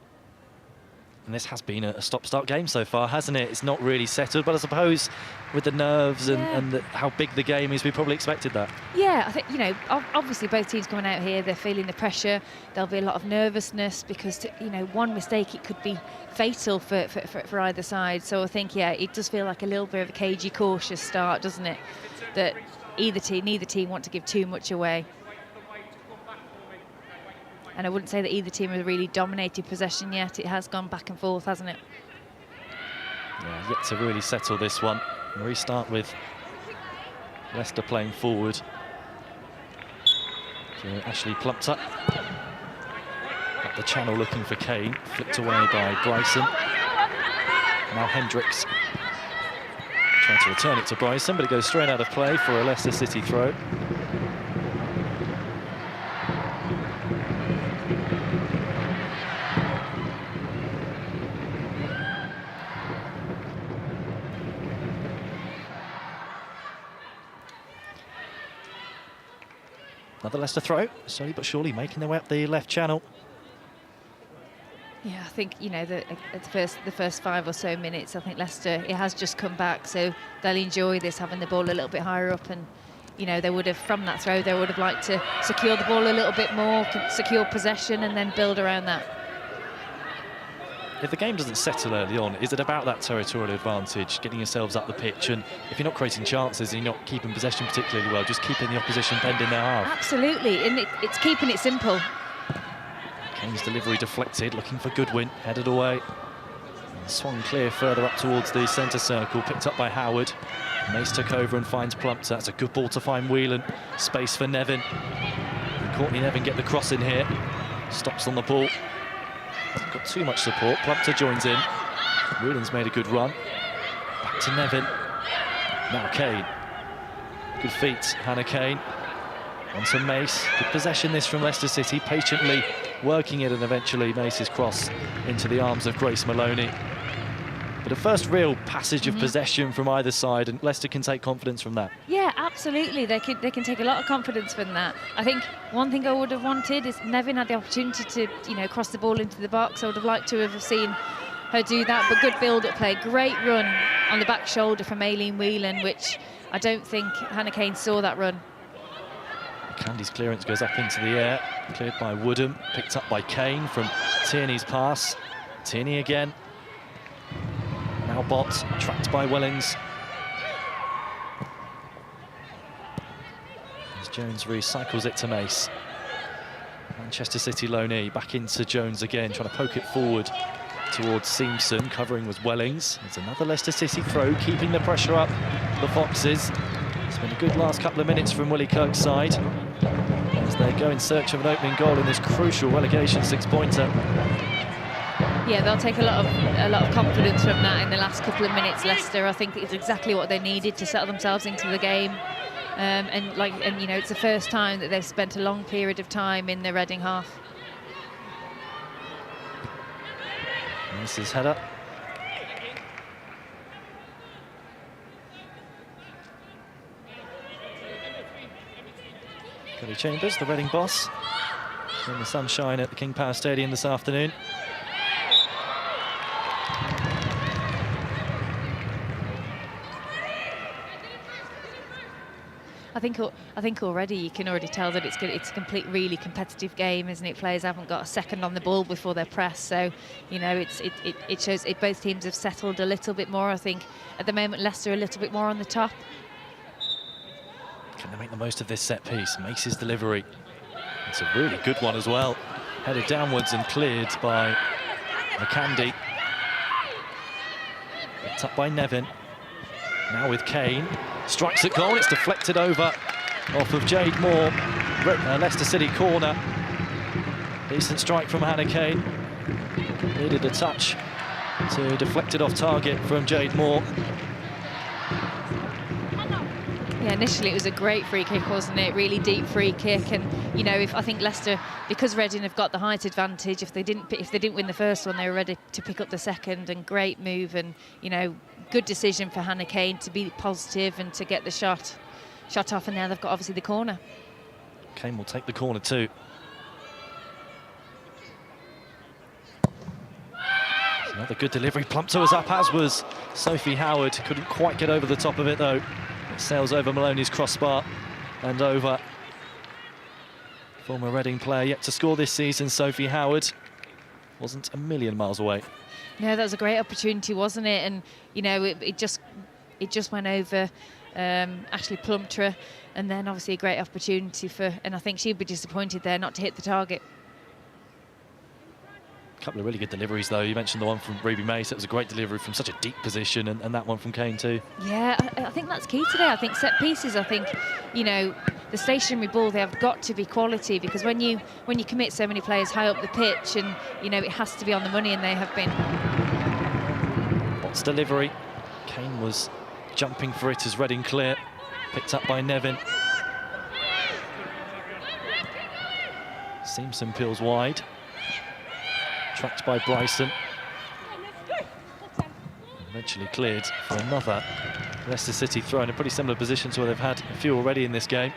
And this has been a stop-start game so far, hasn't it? It's not really settled, but I suppose with the nerves and how big the game is, we probably expected that. Yeah, I think, you know, obviously both teams coming out here, they're feeling the pressure. There'll be a lot of nervousness because, you know, one mistake, it could be fatal for either side. So I think, yeah, it does feel like a little bit of a cagey, cautious start, doesn't it? That neither team want to give too much away. And I wouldn't say that either team has really dominated possession yet. It has gone back and forth, hasn't it? Yeah, yet to really settle this one. And restart with Leicester playing forward. So Ashley Plumpter up the channel looking for Kane. Flicked away by Bryson. Now Hendricks trying to return it to Bryson, but it goes straight out of play for a Leicester City throw. Another Leicester throw, slowly but surely making their way up the left channel. Yeah, I think, you know, the first 5 or so minutes, I think Leicester, it has just come back, so they'll enjoy this, having the ball a little bit higher up, and, you know, they would have, from that throw, they would have liked to secure the ball a little bit more, secure possession, and then build around that. If the game doesn't settle early on, is it about that territorial advantage, getting yourselves up the pitch, and if you're not creating chances and you're not keeping possession particularly well, just keeping the opposition penned in their half? Absolutely, and it's keeping it simple. Kane's delivery deflected, looking for Goodwin, headed away. And swung clear further up towards the centre circle, picked up by Howard. Mace took over and finds Plumpter. That's a good ball to find Whelan. Space for Nevin. And Courtney Nevin get the cross in here. Stops on the ball. Hasn't got too much support. Plumpter joins in. Whelan's made a good run. Back to Nevin. Now Kane. Good feet, Hannah Kane. On to Mace. Good possession this from Leicester City. Patiently working it, and eventually Mace's cross into the arms of Grace Maloney. But a first real passage of possession from either side, and Leicester can take confidence from that. Yeah, absolutely. They can take a lot of confidence from that. I think one thing I would have wanted is Nevin had the opportunity to, you know, cross the ball into the box. I would have liked to have seen her do that, but good build-up play. Great run on the back shoulder from Aileen Whelan, which I don't think Hannah Kane saw that run. Candy's clearance goes up into the air, cleared by Woodham, picked up by Kane from Tierney's pass. Tierney again. Now Bott, tracked by Wellings. As Jones recycles it to Mace. Manchester City loanee back into Jones again, trying to poke it forward towards Simpson. Covering was Wellings. It's another Leicester City throw, keeping the pressure up. The Foxes. It's been a good last couple of minutes from Willie Kirk's side as they go in search of an opening goal in this crucial relegation six-pointer. Yeah, they'll take a lot of confidence from that in the last couple of minutes. Leicester, I think, it's exactly what they needed to settle themselves into the game. And you know, it's the first time that they've spent a long period of time in the Reading half. And this is header. Gary Chambers, the Reading boss, in the sunshine at the King Power Stadium this afternoon. I think already you can already tell that it's a complete, really competitive game, isn't it? Players haven't got a second on the ball before they're pressed, so you know it shows both teams have settled a little bit more. I think at the moment Leicester a little bit more on the top. Can they make the most of this set piece? Mace's delivery. It's a really good one as well. Headed downwards and cleared by McCandy. Picked up by Nevin. Now with Kane. Strikes at goal. It's deflected over off of Jade Moore. Leicester City corner. Decent strike from Hannah Kane. Needed a touch to deflect it off target from Jade Moore. Yeah, initially it was a great free kick, wasn't it? Really deep free kick, and you know, I think Leicester, because Reading have got the height advantage, if they didn't win the first one, they were ready to pick up the second. And great move, and you know, good decision for Hannah Kane to be positive and to get the shot off. And now they've got obviously the corner. Kane will take the corner too. Another good delivery. Plumped was up, as was Sophie Howard. Couldn't quite get over the top of it though. Sails over Maloney's crossbar and over. Former Reading player yet to score this season, Sophie Howard. Wasn't a million miles away. No, that was a great opportunity, wasn't it? And you know, it just went over Ashley Plumptre, and then obviously a great opportunity and I think she'd be disappointed there not to hit the target. A couple of really good deliveries though. You mentioned the one from Ruby Mace. That was a great delivery from such a deep position, and that one from Kane too. Yeah, I think that's key today. I think set pieces, I think, you know, the stationary ball, they have got to be quality, because when you commit so many players high up the pitch, and you know, it has to be on the money, and they have been. What's delivery? Kane was jumping for it as Reading clear. Picked up by Nevin. Simpson peels wide. Tracked by Bryson. Eventually cleared for another Leicester City throw in a pretty similar position to where they've had a few already in this game.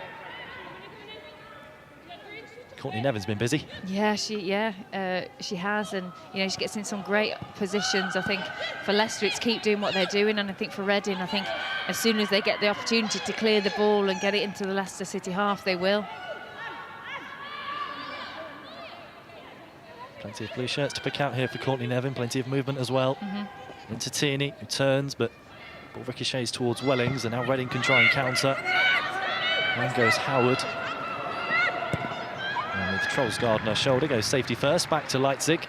Courtney Nevin's been busy. Yeah, she has, and you know, she gets in some great positions. I think for Leicester it's keep doing what they're doing, and I think for Reading, I think as soon as they get the opportunity to clear the ball and get it into the Leicester City half, they will. Plenty of blue shirts to pick out here for Courtney Nevin. Plenty of movement as well. Into Tierney, who turns, but ball ricochets towards Wellings, and now Reading can try and counter. And goes Howard. And with Trollsgaard on her shoulder, goes safety first, back to Leipzig.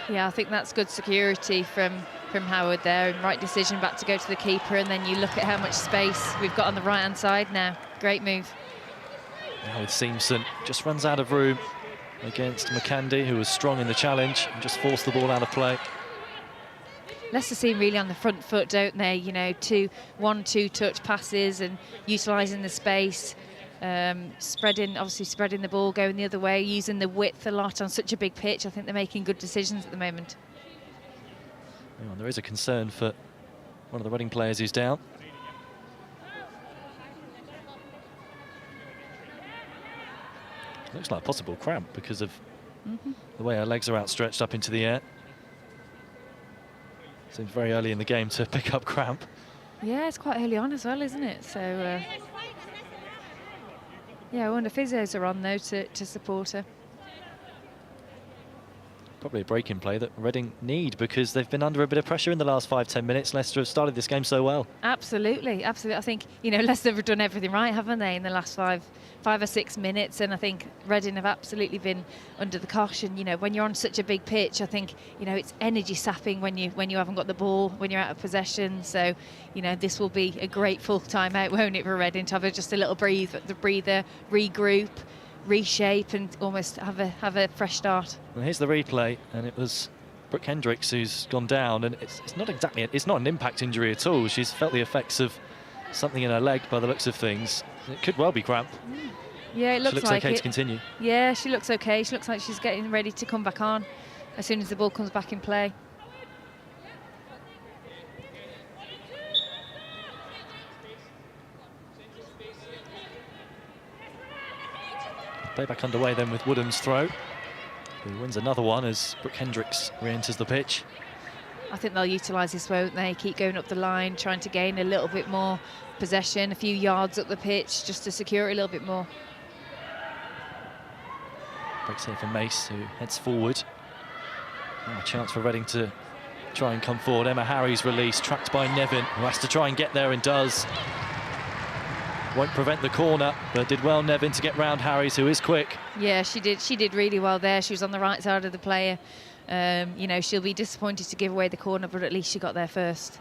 Yeah, I think that's good security from Howard there, and right decision back to go to the keeper, and then you look at how much space we've got on the right-hand side now. Great move. Now with Simpson, just runs out of room against McCandy, who was strong in the challenge, and just forced the ball out of play. Leicester seem really on the front foot, don't they? You know, 1-2 touch passes and utilising the space, spreading the ball, going the other way, using the width a lot on such a big pitch. I think they're making good decisions at the moment. Oh, there is a concern for one of the Reading players who's down. Looks like a possible cramp because of the way her legs are outstretched up into the air. Seems very early in the game to pick up cramp. Yeah, it's quite early on as well, isn't it? So, yeah, I wonder if physios are on, though, to support her. probably a break in play that Reading need, because they've been under a bit of pressure in the last 5-10 minutes. Leicester have started this game so well. Absolutely, absolutely. I think, you know, Leicester have done everything right, haven't they, in the last five or 6 minutes, and I think Reading have absolutely been under the cosh. And, you know, when you're on such a big pitch, I think, you know, it's energy sapping when you haven't got the ball, when you're out of possession. So, you know, this will be a great full time out, won't it, for Reading, to have just a little breather, regroup, reshape, and almost have a fresh start. Well, here's the replay, and it was Brooke Hendricks who's gone down, and it's not an impact injury at all. She's felt the effects of something in her leg by the looks of things. It could well be cramp. Yeah, it looks she looks like okay it. to continue. Yeah, she looks okay. She looks like she's getting ready to come back on as soon as the ball comes back in play. Play back underway then with Woodham's throw, who wins another one as Brooke Hendricks re-enters the pitch. I think they'll utilise this, won't they? Keep going up the line, trying to gain a little bit more possession, a few yards up the pitch, just to secure it a little bit more. Breaks here for Mace, who heads forward. Now a chance for Reading to try and come forward. Emma Harry's release, tracked by Nevin, who has to try and get there and does. Won't prevent the corner, but did well, Nevin, to get round Harries, who is quick. Yeah, she did really well there. She was on the right side of the player. You know, she'll be disappointed to give away the corner, but at least she got there first.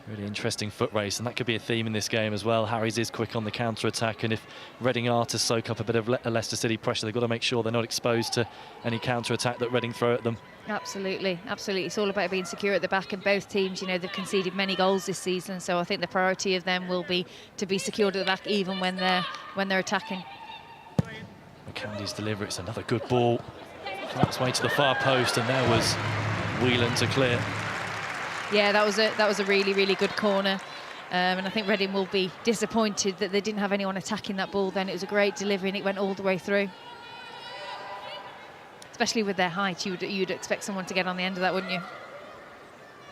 Really interesting foot race, and that could be a theme in this game as well. Harries is quick on the counter-attack, and if Reading are to soak up a bit of Leicester City pressure, they've got to make sure they're not exposed to any counter-attack that Reading throw at them. Absolutely, absolutely. It's all about being secure at the back, and both teams, you know, they've conceded many goals this season, so I think the priority of them will be to be secured at the back even when they're attacking. McCandy's delivery, it's another good ball. Found its way to the far post, and there was Whelan to clear. Yeah, that was a really, really good corner. And I think Reading will be disappointed that they didn't have anyone attacking that ball then. It was a great delivery and it went all the way through. Especially with their height, you'd expect someone to get on the end of that, wouldn't you?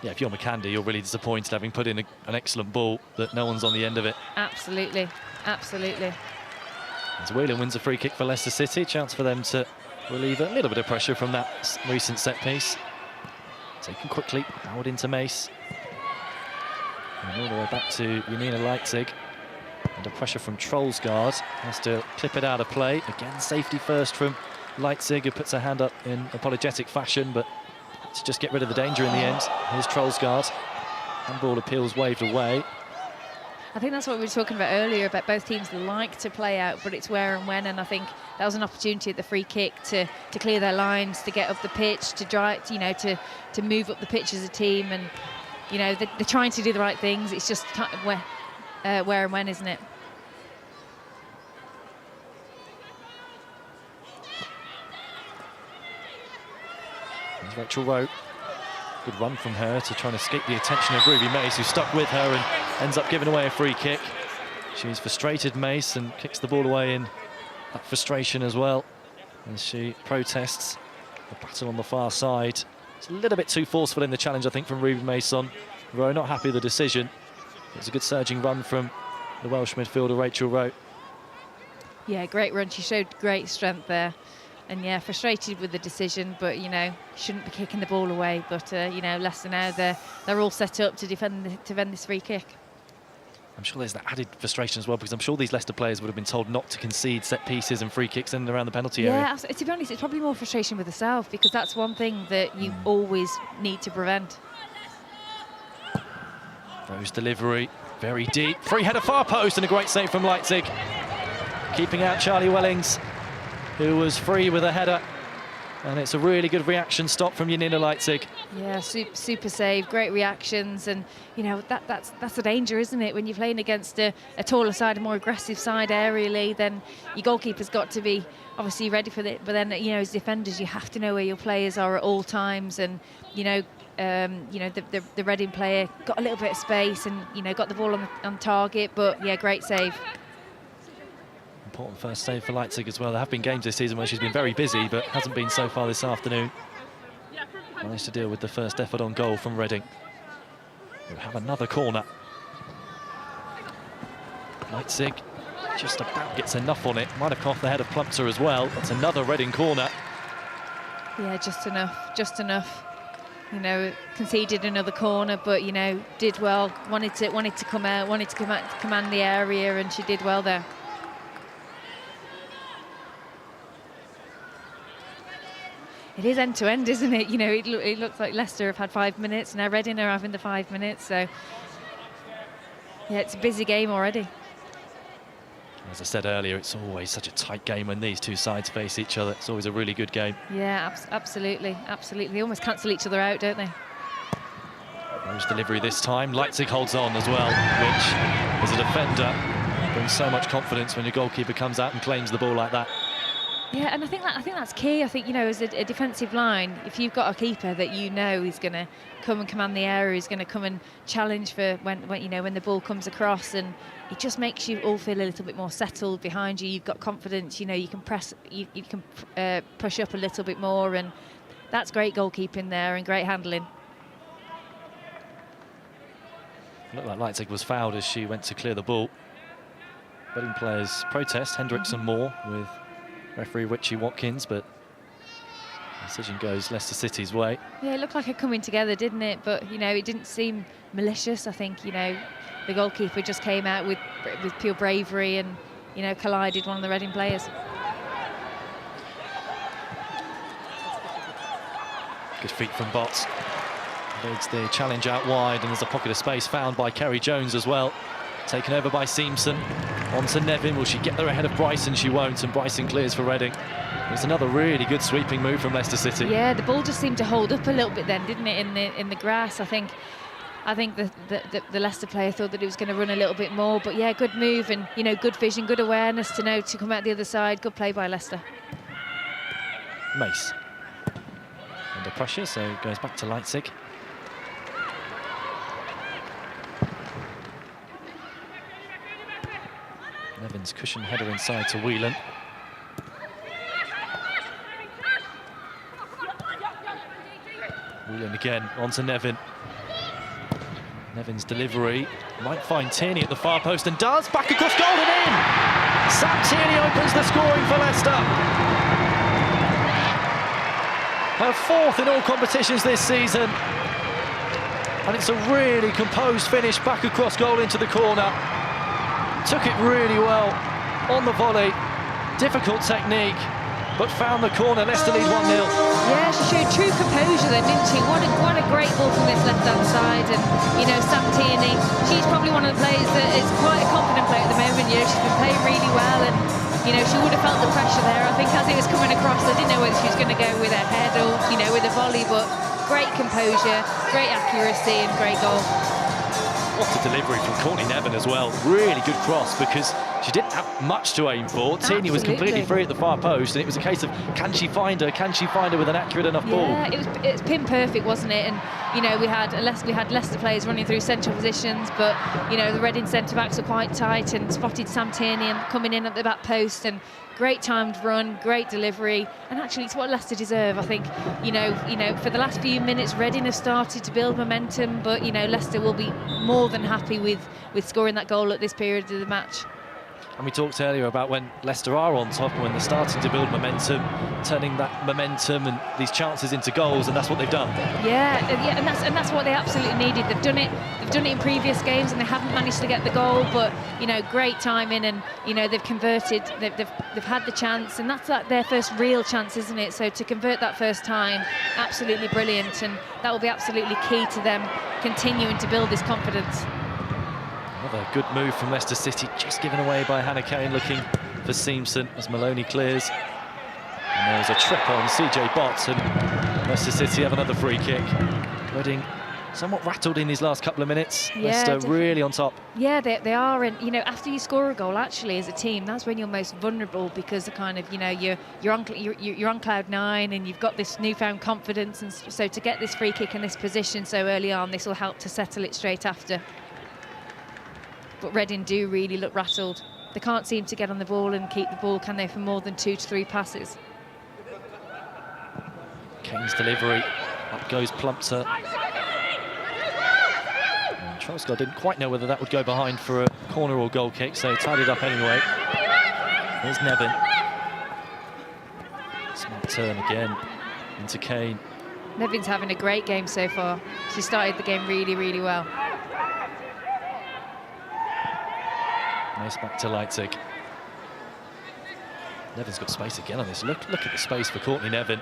Yeah, if you're McCandy, you're really disappointed, having put in an excellent ball, that no one's on the end of it. Absolutely, absolutely. As Whelan wins a free kick for Leicester City, chance for them to relieve a little bit of pressure from that recent set piece. Taken quickly, forward into Mace. And all the way back to Janina Leitzig. Under pressure from Trollsgaard. Has to clip it out of play. Again, safety first from Leitzig, who puts her hand up in apologetic fashion, but to just get rid of the danger in the end. Here's Trollsgaard. Handball appeals waved away. I think that's what we were talking about earlier, about both teams like to play out, but it's where and when, and I think that was an opportunity at the free kick to clear their lines, to get up the pitch, to drive, you know, to move up the pitch as a team, and, you know, they're trying to do the right things. It's just where and when, isn't it? There's Rachel Rowe. Good run from her to try and escape the attention of Ruby Mace, who stuck with her and ends up giving away a free kick. She's frustrated, Mace, and kicks the ball away in that frustration as well, as she protests the battle on the far side. It's a little bit too forceful in the challenge, I think, from Ruby Mason. Rowe not happy with the decision. It was a good surging run from the Welsh midfielder, Rachel Rowe. Yeah, great run. She showed great strength there. And yeah, frustrated with the decision, but, you know, shouldn't be kicking the ball away. But, you know, Leicester now, they're all set up to defend this free kick. I'm sure there's that added frustration as well, because I'm sure these Leicester players would have been told not to concede set pieces and free kicks in and around the penalty area. Yeah, to be honest, it's probably more frustration with herself, because that's one thing that you always need to prevent. Rowe's delivery, very deep. Free header far post, and a great save from Leitzig. Keeping out Charlie Wellings, who was free with a header. And it's a really good reaction stop from Janina Leitzig. Yeah, super save, great reactions, and, you know, that's the danger, isn't it? When you're playing against a taller side, a more aggressive side aerially, then your goalkeeper's got to be obviously ready for it. But then, you know, as defenders, you have to know where your players are at all times, and, you know, the Reading player got a little bit of space and, you know, got the ball on target. But yeah, great save. Important first save for Leitzig as well. There have been games this season where she's been very busy, but hasn't been so far this afternoon. Managed to deal with the first effort on goal from Reading. We'll have another corner. Leitzig just about gets enough on it. Might have come off the head of Plumpter as well. That's another Reading corner. Yeah, just enough, just enough. You know, conceded another corner, but you know, did well. Wanted to come out, wanted to command the area, and she did well there. It is end to end, isn't it? You know, it looks like Leicester have had 5 minutes, now Reading are having the 5 minutes. So yeah, it's a busy game already. As I said earlier, it's always such a tight game when these two sides face each other. It's always a really good game. Yeah, absolutely, absolutely. They almost cancel each other out, don't they? Rose delivery this time. Leipzig holds on as well, which, as a defender, brings so much confidence when your goalkeeper comes out and claims the ball like that. Yeah, and I think that's key. I think, you know, as a defensive line, if you've got a keeper that you know is going to come and command the area, is going to come and challenge for when you know, when the ball comes across, and it just makes you all feel a little bit more settled behind you. You've got confidence. You know, you can press, you can push up a little bit more, and that's great goalkeeping there and great handling. Looked like Leipzig was fouled as she went to clear the ball. Reading players protest. Hendricks and Moore with referee Richie Watkins, but the decision goes Leicester City's way. Yeah, it looked like it coming together, didn't it? But, you know, it didn't seem malicious. I think, you know, the goalkeeper just came out with pure bravery and, you know, collided one of the Reading players. Good feet from Botts. Leads the challenge out wide, and there's a pocket of space found by Kerry Jones as well. Taken over by Seamson. On to Nevin. Will she get there ahead of Bryson? She won't, and Bryson clears for Reading. There's another really good sweeping move from Leicester City. Yeah, the ball just seemed to hold up a little bit then, didn't it, in the grass? I think the Leicester player thought that it was going to run a little bit more, but yeah, good move and, you know, good vision, good awareness to know to come out the other side. Good play by Leicester. Mace under pressure, so it goes back to Leipzig. Nevin's cushion header inside to Whelan. Whelan again, on to Nevin. Nevin's delivery might find Tierney at the far post, and does. Back across goal and in! Sam Tierney opens the scoring for Leicester. Her fourth in all competitions this season. And it's a really composed finish back across goal into the corner. Took it really well on the volley. Difficult technique, but found the corner. Leicester lead 1-0. Yeah, she showed true composure then, didn't she? What a great ball from this left-hand side. And, you know, Sam Tierney, she's probably one of the players that is quite a confident player at the moment. You know, she's been playing really well, and, you know, she would have felt the pressure there. I think as it was coming across, I didn't know whether she was going to go with her head or, you know, with a volley, but great composure, great accuracy, and great goal. What a delivery from Courtney Nevin as well. Really good cross, because she didn't have much to aim for. Tierney was completely free at the far post, and it was a case of, can she find her? Can she find her with an accurate enough ball? Yeah, it was pin perfect, wasn't it? And, you know, we had Leicester players running through central positions, but, you know, the Reading centre backs are quite tight and spotted Sam Tierney and coming in at the back post, and great timed run, great delivery, and actually it's what Leicester deserve. I think, you know, for the last few minutes, Reading have started to build momentum, but, you know, Leicester will be more than happy with scoring that goal at this period of the match. And we talked earlier about when Leicester are on top and when they're starting to build momentum, turning that momentum and these chances into goals, and that's what they've done. Yeah, and that's what they absolutely needed. They've done it in previous games, and they haven't managed to get the goal. But, you know, great timing, and, you know, they've converted. They've had the chance, and that's like their first real chance, isn't it? So to convert that first time, absolutely brilliant, and that will be absolutely key to them continuing to build this confidence. Another good move from Leicester City, just given away by Hannah Kane, looking for Seamson as Maloney clears. And there's a trip on CJ Botts, and Leicester City have another free kick. Reading somewhat rattled in these last couple of minutes. Yeah, Leicester really on top. Yeah, they are, and, you know, after you score a goal, actually, as a team, that's when you're most vulnerable, because the kind of, you know, you're on cloud nine, and you've got this newfound confidence, and so to get this free kick in this position so early on, this will help to settle it straight after. But Reading do really look rattled. They can't seem to get on the ball and keep the ball, can they, for more than 2 to 3 passes. Kane's delivery, up goes Plumpter. Troscott didn't quite know whether that would go behind for corner or goal kick, so tied it up anyway. There's Nevin. Smart turn again into Kane. Nevin's having a great game so far. She started the game really, really well. Nice back to Leipzig. Nevin's got space again on this. Look at the space for Courtney Nevin.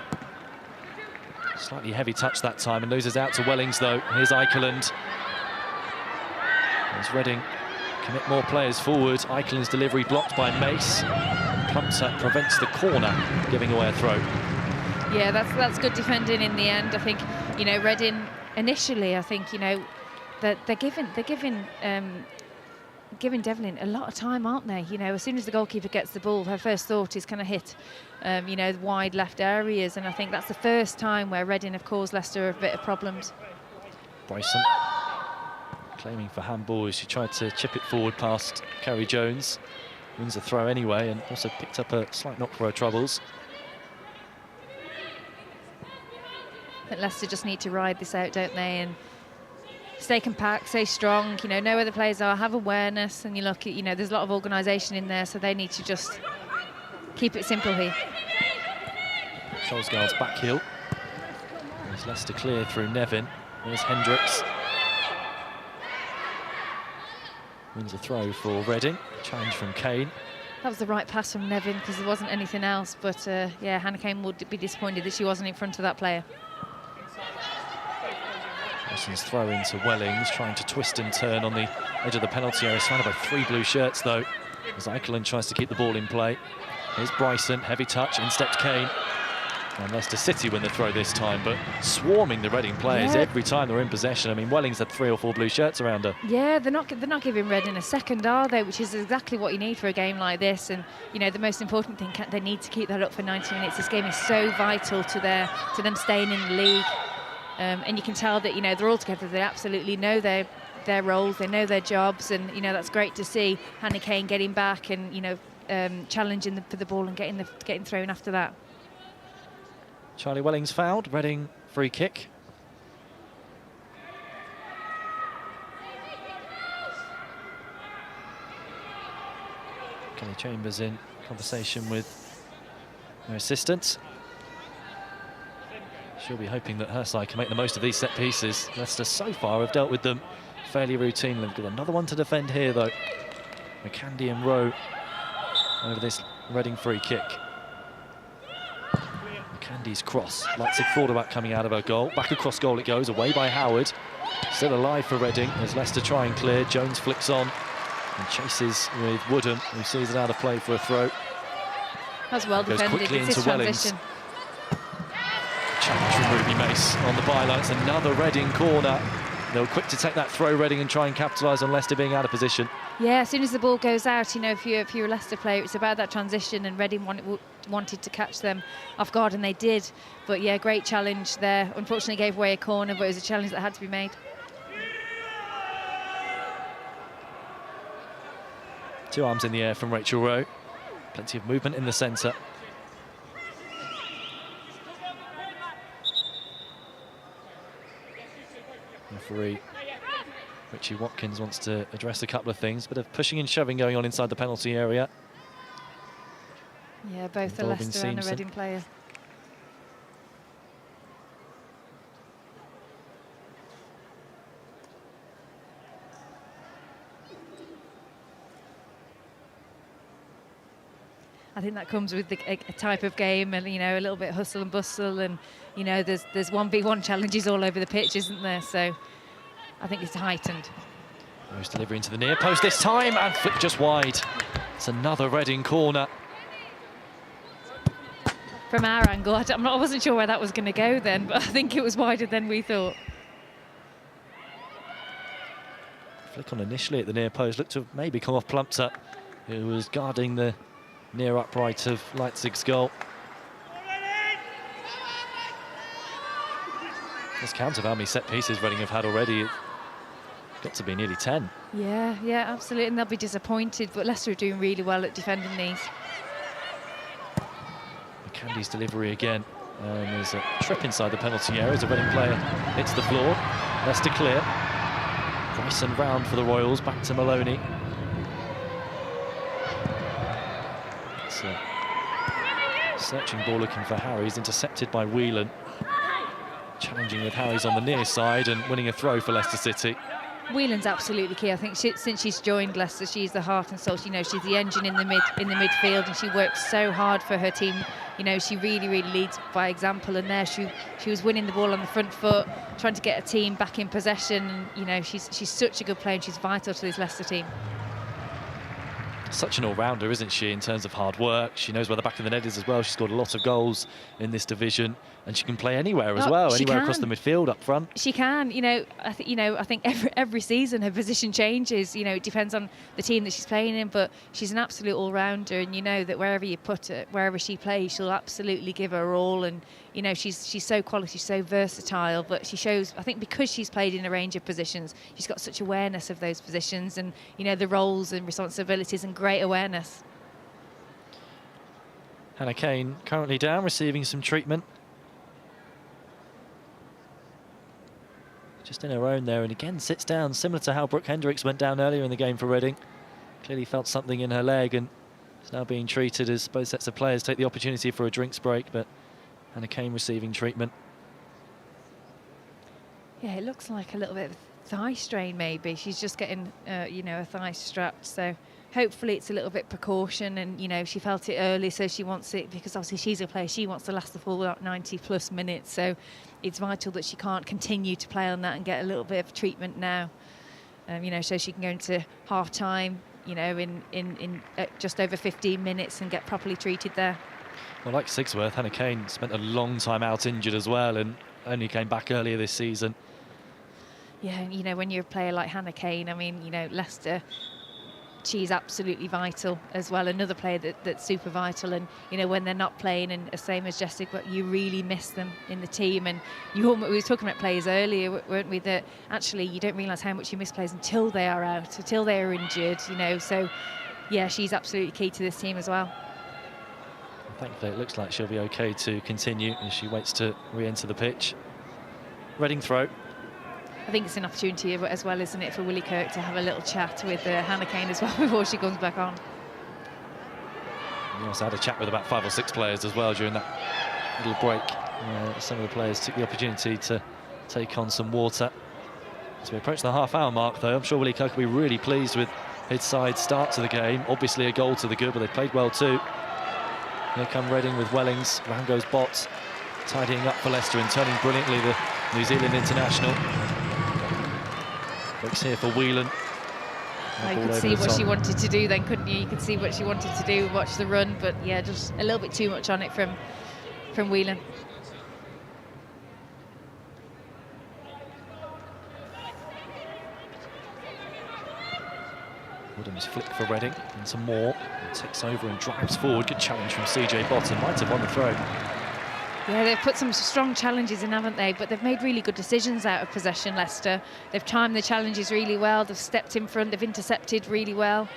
Slightly heavy touch that time and loses out to Wellings though. Here's Eikeland. As Reading commit more players forward. Eikeland's delivery blocked by Mace. Plumpter prevents the corner, giving away a throw. Yeah, that's good defending in the end. I think, you know, Reading initially, I think, you know, they're giving Devlin a lot of time, aren't they? You know, as soon as the goalkeeper gets the ball, her first thought is kind of hit, you know, wide left areas, and I think that's the first time where Reading have caused Leicester a bit of problems. Bryson claiming for handball as she tried to chip it forward past Kerry Jones. Wins a throw anyway, and also picked up a slight knock for her troubles. I think Leicester just need to ride this out, don't they? And stay compact, stay strong, you know where the players are, have awareness, and you look at, you know, there's a lot of organisation in there, so they need to just keep it simple here. Scholzgaard's back heel. There's Leicester clear through Nevin. There's Hendricks. Wins a throw for Reading. Challenge from Kane. That was the right pass from Nevin because there wasn't anything else, but yeah, Hannah Kane would be disappointed that she wasn't in front of that player. Wilson's throw into Wellings, trying to twist and turn on the edge of the penalty area. Surrounded by 3 blue shirts, though, as Eikeland tries to keep the ball in play. Here's Bryson, heavy touch, in steps Kane. And Leicester City win the throw this time, but swarming the Reading players every time they're in possession. I mean, Wellings had 3 or 4 blue shirts around her. Yeah, they're not giving Reading a second, are they? Which is exactly what you need for a game like this. And you know, the most important thing, they need to keep that up for 90 minutes. This game is so vital to them staying in the league. And you can tell that, you know, they're all together. They absolutely know their roles, they know their jobs, and you know that's great to see. Hannah Kane getting back and, you know, challenging for the ball and getting thrown after that. Charlie Wellings fouled. Reading free kick. Kelly Chambers in conversation with her assistant. She'll be hoping that her side can make the most of these set pieces. Leicester so far have dealt with them fairly routinely. We've got another one to defend here though. McCandy and Rowe over this Reading free kick. McCandy's cross. Leipzig thought about coming out of her goal. Back across goal it goes, away by Howard. Still alive for Reading as Leicester try and clear. Jones flicks on and chases with Woodham, who sees it out of play for a throw. That's well defended. Quickly it's into Wellings. Challenge from Ruby Mace on the byline. It's another Reading corner. They were quick to take that throw, Reading, and try and capitalise on Leicester being out of position. Yeah, as soon as the ball goes out, you know, if you're a Leicester player, it's about that transition, and Reading wanted to catch them off guard, and they did. But yeah, great challenge there. Unfortunately gave away a corner, but it was a challenge that had to be made. Two arms in the air from Rachel Rowe. Plenty of movement in the centre. Referee Richie Watkins wants to address a couple of things. Bit of pushing and shoving going on inside the penalty area. Yeah, both a Leicester and a Reading player. I think that comes with a type of game, and you know, a little bit of hustle and bustle, and you know, there's 1v1 challenges all over the pitch, isn't there? So I think it's heightened. Rose delivery into the near post this time, and flicked just wide. It's another Reading corner. From our angle, I wasn't sure where that was going to go then, but I think it was wider than we thought. Flick on initially at the near post, looked to have maybe come off Plumpter, who was guarding the near upright of Leipzig's goal. Let's count of how many set pieces Reading have had already. It's got to be nearly 10. Yeah, absolutely, and they'll be disappointed, but Leicester are doing really well at defending these. McCandy's delivery again, and there's a trip inside the penalty area as a Reading player hits the floor. Leicester clear. Bryson round for the Royals, back to Maloney. It's searching ball looking for Harry's, intercepted by Whelan. Challenging with Harry's on the near side and winning a throw for Leicester City. Whelan's absolutely key. I think since she's joined Leicester, she's the heart and soul. You know, she's the engine in the midfield, and she works so hard for her team. You know, she really leads by example. And there, she was winning the ball on the front foot, trying to get a team back in possession. And, you know, she's such a good player, and she's vital to this Leicester team. Such an all-rounder, isn't she, in terms of hard work? She knows where the back of the net is as well. She's scored a lot of goals in this division, and she can play anywhere as well, anywhere across the midfield up front. She can. You know, I think every season her position changes. You know, it depends on the team that she's playing in, but she's an absolute all-rounder, and you know that wherever you put her, wherever she plays, she'll absolutely give her all. And you know, she's so quality, so versatile, but she shows, I think, because she's played in a range of positions, she's got such awareness of those positions and, you know, the roles and responsibilities, and great awareness. Hannah Kane currently down, receiving some treatment. Just in her own there, and again sits down, similar to how Brooke Hendricks went down earlier in the game for Reading. Clearly felt something in her leg and is now being treated as both sets of players take the opportunity for a drinks break, but Hannah Kane receiving treatment. Yeah, it looks like a little bit of thigh strain maybe. She's just getting, you know, a thigh strapped, so hopefully it's a little bit precaution, and, you know, she felt it early, so she wants it, because obviously she's a player, she wants to last the full 90+ minutes, so it's vital that she can't continue to play on that and get a little bit of treatment now, you know, so she can go into half-time, you know, in just over 15 minutes and get properly treated there. Well, like Sigsworth, Hannah Kane spent a long time out injured as well and only came back earlier this season. Yeah, and, you know, when you're a player like Hannah Kane, I mean, you know, Leicester, she's absolutely vital as well. Another player that's super vital, and, you know, when they're not playing, and the same as Jessica, but you really miss them in the team. And we were talking about players earlier, weren't we, that actually you don't realise how much you miss players until they are out, until they are injured, you know. So, yeah, she's absolutely key to this team as well. Thankfully, it looks like she'll be okay to continue as she waits to re-enter the pitch. Reading throw. I think it's an opportunity as well, isn't it, for Willie Kirk to have a little chat with Hannah Kane as well before she comes back on. We also had a chat with about 5 or 6 players as well during that little break. Some of the players took the opportunity to take on some water. As we approach the half-hour mark, though, I'm sure Willie Kirk will be really pleased with his side start to the game. Obviously a goal to the good, but they played well too. Here come Reading with Wellings. Round goes Bott, tidying up for Leicester and turning brilliantly the New Zealand international. Breaks here for Whelan. You could see what she wanted to do then, couldn't you? You could see what she wanted to do, watch the run, but yeah, just a little bit too much on it from Whelan. Woodham's flick for Reading, and some more. And takes over and drives forward. Good challenge from CJ Bottom. Might have won the throw. Yeah, they've put some strong challenges in, haven't they? But they've made really good decisions out of possession, Leicester. They've timed the challenges really well. They've stepped in front. They've intercepted really well.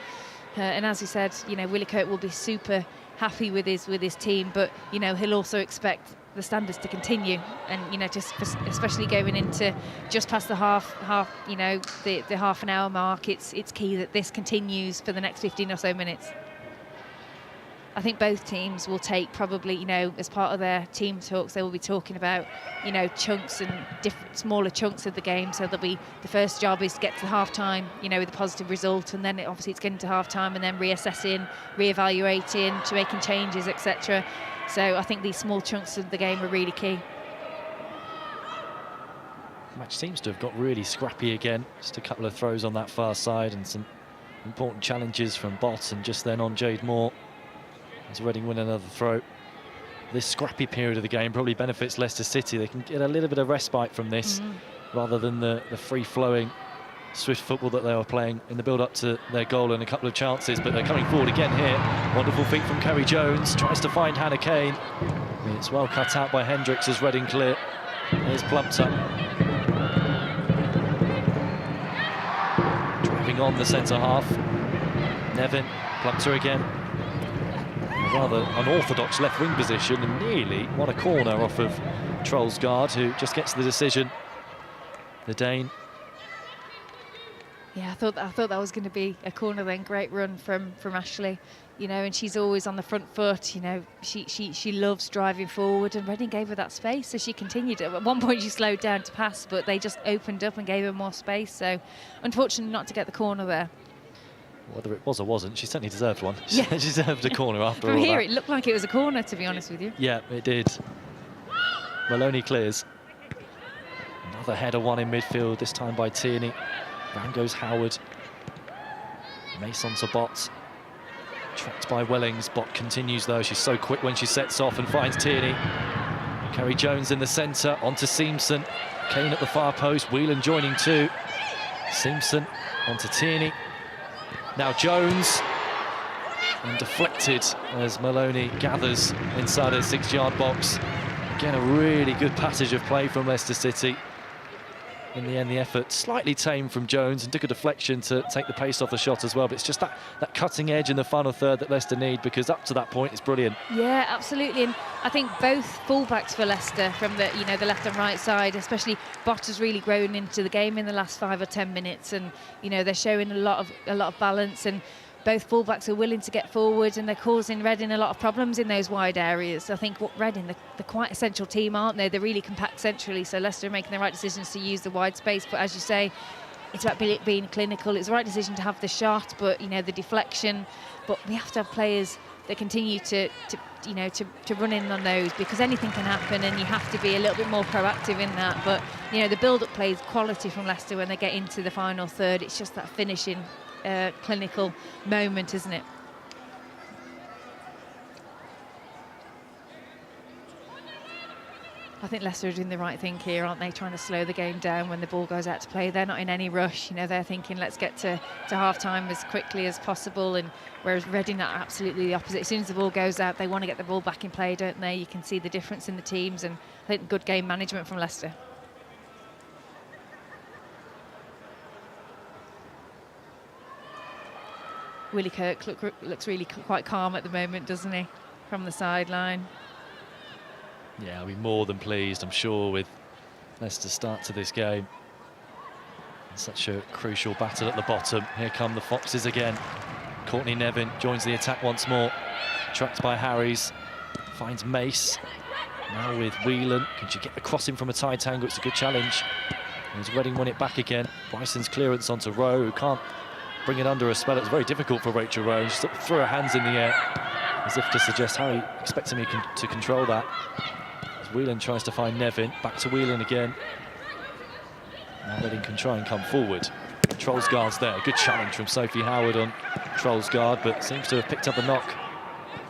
And as you said, you know, Willie Kirk will be super happy with his team, but, you know, he'll also expect the standards to continue, and, you know, just especially going into just past the half, you know, the half an hour mark, it's key that this continues for the next 15 or so minutes. I think both teams will take probably, you know, as part of their team talks, they will be talking about, you know, chunks and different smaller chunks of the game. So the first job is to get to half time, you know, with a positive result, and then obviously it's getting to half time and then reassessing, reevaluating, to making changes, etc. So I think these small chunks of the game are really key. The match seems to have got really scrappy again. Just a couple of throws on that far side and some important challenges from Bott, and just then on Jade Moore. As Reading win another throw. This scrappy period of the game probably benefits Leicester City. They can get a little bit of respite from this, rather than the free-flowing, swift football that they were playing in the build-up to their goal and a couple of chances. But they're coming forward again here. Wonderful feat from Kerry Jones. Tries to find Hannah Kane. It's well cut out by Hendricks as Reading clear. Here's Plumpter. Driving on the centre-half. Nevin, Plumpter again. Rather unorthodox left-wing position, and nearly won a corner off of Trollsgaard, who just gets the decision. The Dane. Yeah, I thought that was going to be a corner then. Great run from Ashley, you know, and she's always on the front foot. You know, she loves driving forward, and Reading gave her that space, so she continued. At one point, she slowed down to pass, but they just opened up and gave her more space. So, unfortunately, not to get the corner there. Whether it was or wasn't, she certainly deserved one. Yeah. She deserved a corner after all From here, that. it looked like it was a corner, to be honest with you. Yeah, it did. Maloney clears. Another header, one in midfield, this time by Tierney. Round goes Howard. Mason to Bott. Tracked by Wellings. Bott continues though. She's so quick when she sets off and finds Tierney. Kerry Jones in the centre. Onto Simpson. Kane at the far post. Whelan joining too. Simpson onto Tierney. Now Jones. And deflected as Maloney gathers inside her 6-yard box. Again, a really good passage of play from Leicester City. In the end, the effort slightly tame from Jones and took a deflection to take the pace off the shot as well. But it's just that cutting edge in the final third that Leicester need, because up to that point, it's brilliant. Yeah, absolutely. And I think both fullbacks for Leicester from the the left and right side, especially Bott has really grown into the game in the last 5 or 10 minutes, and they're showing a lot of balance, and both fullbacks are willing to get forward, and they're causing Reading a lot of problems in those wide areas. I think what Reading, they're quite a central team, aren't they? They're really compact centrally, so Leicester are making the right decisions to use the wide space. But as you say, it's about being clinical. It's the right decision to have the shot, but the deflection. But we have to have players that continue to run in on those, because anything can happen, and you have to be a little bit more proactive in that. But the build-up play is quality from Leicester when they get into the final third. It's just that finishing. Clinical moment, isn't it? I think Leicester are doing the right thing here, aren't they? Trying to slow the game down when the ball goes out to play. They're not in any rush. They're thinking, let's get to half-time as quickly as possible. And whereas Reading are absolutely the opposite. As soon as the ball goes out, they want to get the ball back in play, don't they? You can see the difference in the teams, and I think good game management from Leicester. Willie Kirk looks really quite calm at the moment, doesn't he, from the sideline? Yeah, I'll be more than pleased, I'm sure, with Leicester's start to this game. Such a crucial battle at the bottom. Here come the Foxes again. Courtney Nevin joins the attack once more. Tracked by Harries. Finds Mace. Now with Whelan. Can she get the crossing from a tight tangle? It's a good challenge. As Reading won it back again. Bryson's clearance onto Rowe, who can't bring it under a spell. It was very difficult for Rachel Rowe. She sort of threw her hands in the air as if to suggest, how are you expecting me to control that? As Whelan tries to find Nevin. Back to Whelan again. Now Reading can try and come forward. Trollsgaard's there. Good challenge from Sophie Howard on Trollsgaard, but seems to have picked up a knock.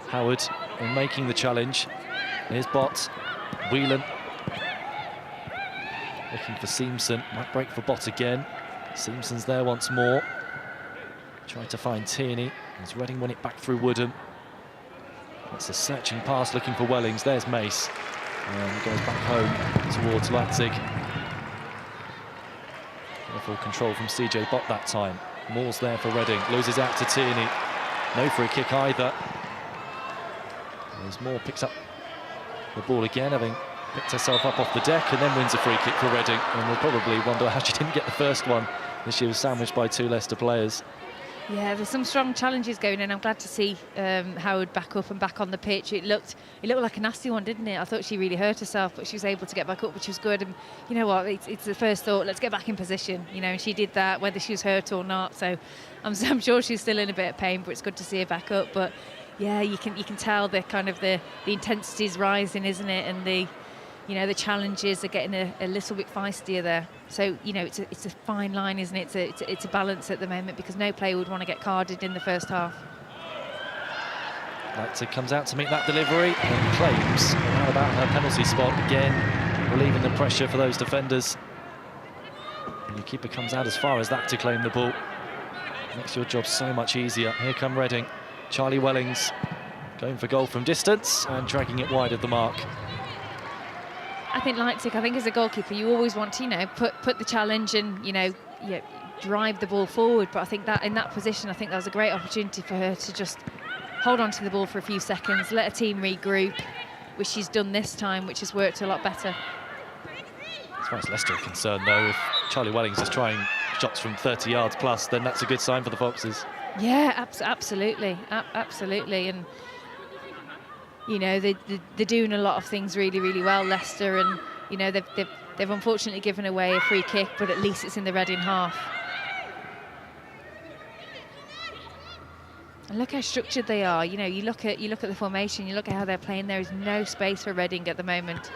Howard in making the challenge. Here's Bott. Whelan. Looking for Simpson. Might break for Bott again. Simpson's there once more. Tried to find Tierney. As Reading won it back through Woodham. That's a searching pass looking for Wellings. There's Mace. And goes back home towards Leipzig. Careful control from CJ Bott that time. Moore's there for Reading. Loses out to Tierney. No free kick either. As Moore picks up the ball again, having picked herself up off the deck, and then wins a free kick for Reading. And we'll probably wonder how she didn't get the first one, as she was sandwiched by 2 Leicester players. Yeah, there's some strong challenges going in. I'm glad to see Howard back up and back on the pitch. It looked like a nasty one, didn't it? I thought she really hurt herself, but she was able to get back up, which was good. And you know what? It's the first thought. Let's get back in position. And she did that, whether she was hurt or not. So I'm sure she's still in a bit of pain, but it's good to see her back up. But yeah, you can tell the kind of the intensity is rising, isn't it? And the challenges are getting a little bit feistier there. So, it's a fine line, isn't it? It's a balance at the moment, because no player would want to get carded in the first half. Leipzig comes out to meet that delivery and claims around about her penalty spot again, relieving the pressure for those defenders. And the keeper comes out as far as that to claim the ball. Makes your job so much easier. Here come Reading. Charlie Wellings going for goal from distance and dragging it wide of the mark. I think Leipzig, as a goalkeeper, you always want to, put the challenge and, drive the ball forward. But I think that in that position, that was a great opportunity for her to just hold on to the ball for a few seconds, let her team regroup, which she's done this time, which has worked a lot better. As far as Leicester are concerned, though, if Charlie Wellings is trying shots from 30 yards plus, then that's a good sign for the Foxes. Yeah, absolutely, absolutely. And you know, they're doing a lot of things really, really well, Leicester, and you know, they've unfortunately given away a free kick, but at least it's in the Reading half. And look how structured they are. You know, you look at the formation, you look at how they're playing. There is no space for Reading at the moment.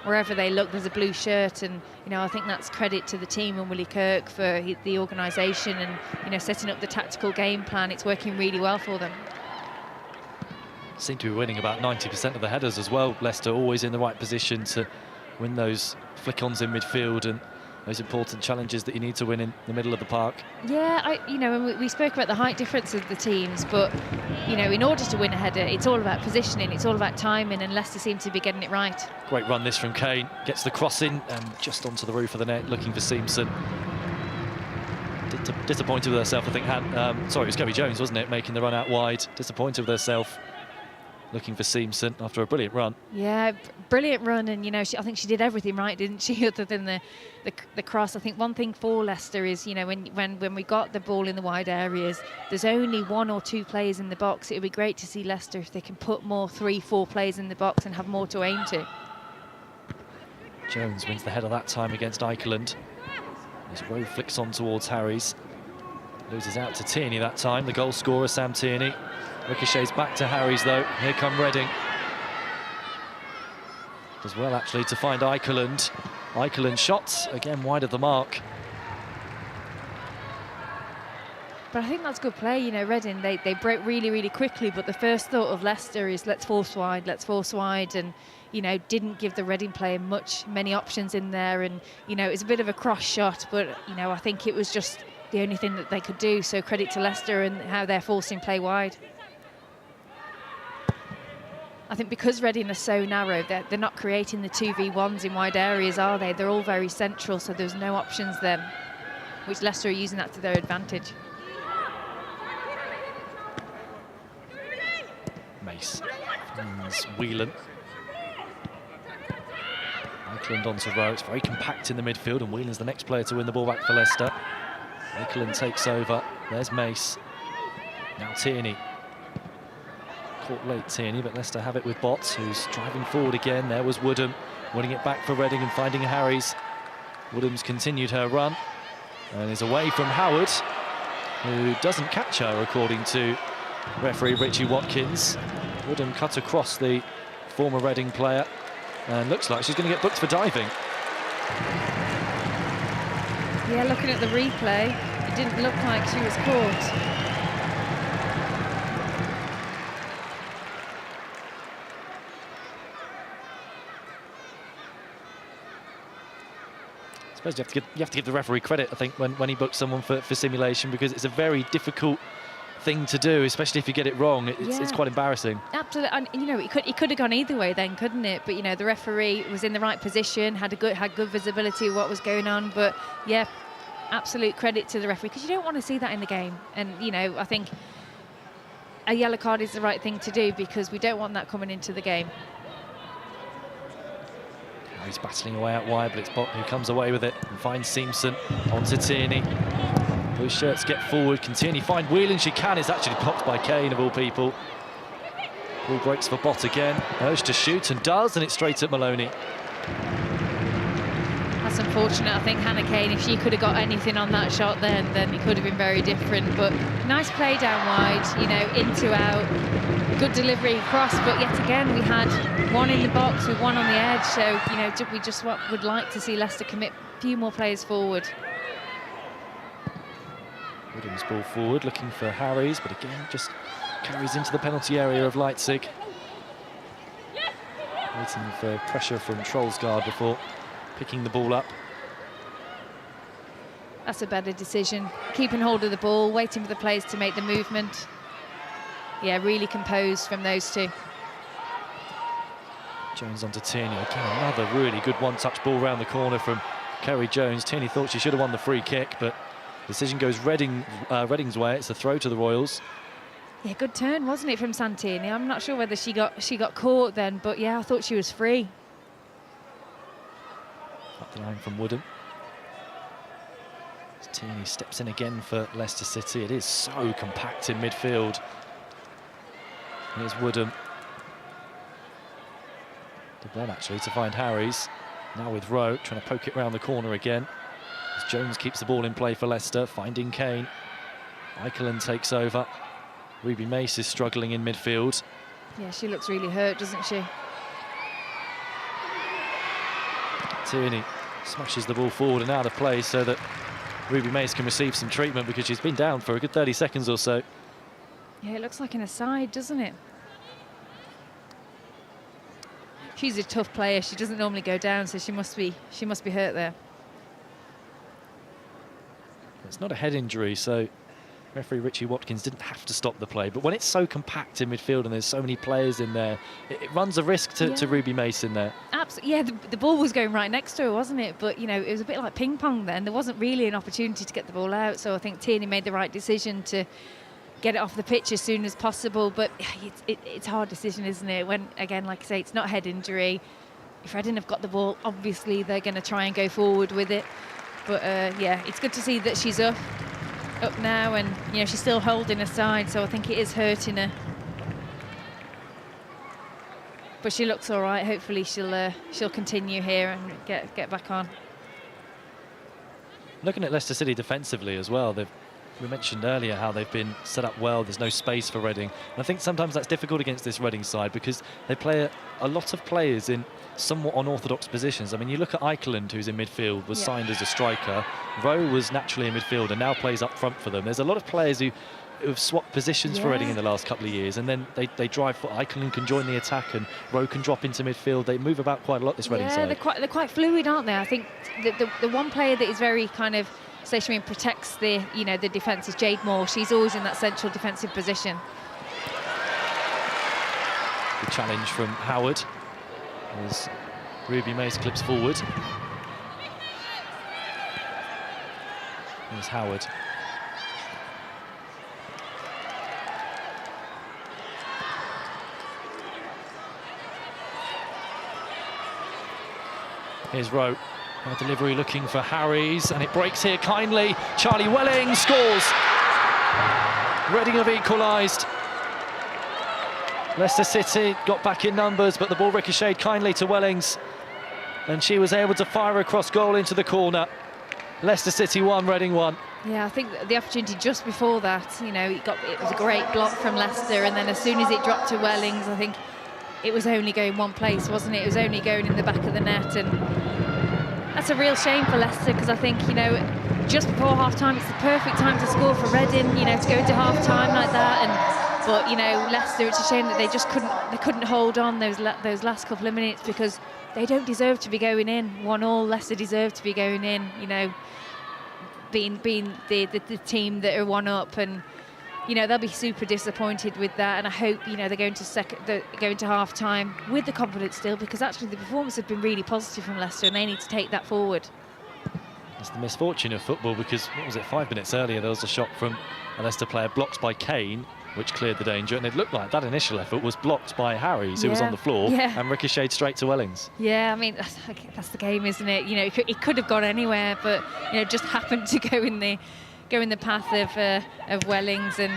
Wherever they look, there's a blue shirt, and you know, I think that's credit to the team and Willie Kirk for the organisation and you know, setting up the tactical game plan. It's working really well for them. Seem to be winning about 90% of the headers as well. Leicester always in the right position to win those flick-ons in midfield and those important challenges that you need to win in the middle of the park. Yeah, you know, we spoke about the height difference of the teams, but you know, in order to win a header, it's all about positioning, it's all about timing, and Leicester seem to be getting it right. Great run this from Kane, gets the cross in and just onto the roof of the net, looking for Simpson. Disappointed with herself, I think. Sorry, it was Kerry Jones, wasn't it, making the run out wide. Disappointed with herself, looking for Simpson after a brilliant run. Yeah, brilliant run, and you know, I think she did everything right, didn't she? Other than the cross. I think one thing for Leicester is, you know, when we got the ball in the wide areas, there's only 1 or 2 players in the box. It would be great to see Leicester if they can put more 3-4 players in the box and have more to aim to. Jones wins the header that time against Eikeland. As Rowe flicks on towards Harries. Loses out to Tierney that time, the goal scorer Sam Tierney. Ricochets back to Harries though. Here come Reading. Does well actually to find Eikeland. Eikeland shots again wide of the mark. But I think that's good play, you know. Reading, they broke really, really quickly, but the first thought of Leicester is let's force wide, and you know, didn't give the Reading player many options in there, and you know, it's a bit of a cross shot, but you know, I think it was just the only thing that they could do. So credit to Leicester and how they're forcing play wide. I think because Reading are so narrow, they're not creating the 2v1s in wide areas, are they? They're all very central, so there's no options then, which Leicester are using that to their advantage. Mace finds Whelan. Eikeland onto Rowe. It's very compact in the midfield, and Whelan's the next player to win the ball back for Leicester. Eikeland takes over. There's Mace. Now Tierney. Caught late Tierney, but Leicester have it with Botts, who's driving forward again. There was Woodham, winning it back for Reading and finding Harries. Woodham's continued her run and is away from Howard, who doesn't catch her, according to referee Richie Watkins. Woodham cut across the former Reading player and looks like she's going to get booked for diving. Yeah, looking at the replay, it didn't look like she was caught. I suppose you have to give the referee credit, I think, when he books someone for simulation, because it's a very difficult thing to do, especially if you get it wrong. It's quite embarrassing. Absolutely, and you know, it could have gone either way then, couldn't it? But you know, the referee was in the right position, had good visibility of what was going on. But yeah, absolute credit to the referee, because you don't want to see that in the game. And you know, I think a yellow card is the right thing to do, because we don't want that coming into the game. He's battling away out wide, but it's Bott who comes away with it and finds Simpson onto Tierney. Blue shirts get forward. Can Tierney find Whelan? She can. It's actually blocked by Kane, of all people. Ball breaks for Bott again. Urged to shoot, and does, and it's straight at Maloney. That's unfortunate. I think Hannah Kane, if she could have got anything on that shot then it could have been very different. But nice play down wide, you know, into out. Good delivery across, but yet again we had one in the box with one on the edge. So, you know, we just would like to see Leicester commit a few more players forward. Williams ball forward, looking for Harries, but again just carries into the penalty area of Leipzig. Waiting for pressure from Trollsgaard before picking the ball up. That's a better decision. Keeping hold of the ball, waiting for the players to make the movement. Yeah, really composed from those two. Jones onto Tierney. Again, another really good one-touch ball round the corner from Kerry Jones. Tierney thought she should have won the free kick, but the decision goes Reading's way. It's a throw to the Royals. Yeah, good turn, wasn't it, from Santini? I'm not sure whether she got caught then, but yeah, I thought she was free. Up the line from Woodham. Tierney steps in again for Leicester City. It is so compact in midfield. Here's Woodham. Did well actually to find Harries. Now with Rowe trying to poke it round the corner again. As Jones keeps the ball in play for Leicester, finding Kane. Eikeland takes over. Ruby Mace is struggling in midfield. Yeah, she looks really hurt, doesn't she? Tierney smashes the ball forward and out of play so that Ruby Mace can receive some treatment because she's been down for a good 30 seconds or so. Yeah, it looks like an aside, doesn't it? She's a tough player. She doesn't normally go down, so she must be hurt there. It's not a head injury, so referee Richie Watkins didn't have to stop the play. But when it's so compact in midfield and there's so many players in there, it runs a risk to Ruby Mace in there. Absolutely. Yeah, the ball was going right next to her, wasn't it? But, you know, it was a bit like ping pong then. There wasn't really an opportunity to get the ball out, so I think Tierney made the right decision to get it off the pitch as soon as possible. But it's a hard decision, isn't it? When, again, like I say, it's not a head injury. If Reading have got the ball, obviously they're going to try and go forward with it. But, yeah, it's good to see that she's up now, and, you know, she's still holding her side, so I think it is hurting her. But she looks all right. Hopefully she'll continue here and get back on. Looking at Leicester City defensively as well, we mentioned earlier how they've been set up well. There's no space for Reading. And I think sometimes that's difficult against this Reading side because they play a lot of players in somewhat unorthodox positions. I mean, you look at Eikeland, who's in midfield, was signed as a striker. Rowe was naturally in midfield and now plays up front for them. There's a lot of players who have swapped positions for Reading in the last couple of years, and then they drive for Eikeland can join the attack and Rowe can drop into midfield. They move about quite a lot, this Reading side. They're quite fluid, aren't they? I think the one player that is very kind of stationary and protects the defence is Jade Moore. She's always in that central defensive position. The challenge from Howard as Ruby Mace clips forward. Here's Howard. Here's Rowe. A delivery looking for Harries, and it breaks here kindly. Charlie Welling scores. Reading have equalised. Leicester City got back in numbers, but the ball ricocheted kindly to Wellings, and she was able to fire across goal into the corner. Leicester City 1, Reading 1. Yeah, I think the opportunity just before that, you know, it was a great block from Leicester, and then as soon as it dropped to Wellings, I think it was only going one place, wasn't it? It was only going in the back of the net, and that's a real shame for Leicester, because I think, you know, just before half-time, it's the perfect time to score for Reading, you know, to go into half-time like that. But, you know, Leicester, it's a shame that they just couldn't hold on those last couple of minutes, because they don't deserve to be going in 1-1. Leicester deserve to be going in, you know, being the team that are 1-up, and, you know, they'll be super disappointed with that. And I hope, you know, they're going to half-time with the confidence still, because actually the performance has been really positive from Leicester, and they need to take that forward. It's the misfortune of football, because, what was it, 5 minutes earlier, there was a shot from a Leicester player blocked by Kane, which cleared the danger, and it looked like that initial effort was blocked by Harries, who was on the floor, and ricocheted straight to Wellings. Yeah, I mean, that's the game, isn't it? You know, it could have gone anywhere, but, you know, just happened to go in the path of Wellings. And,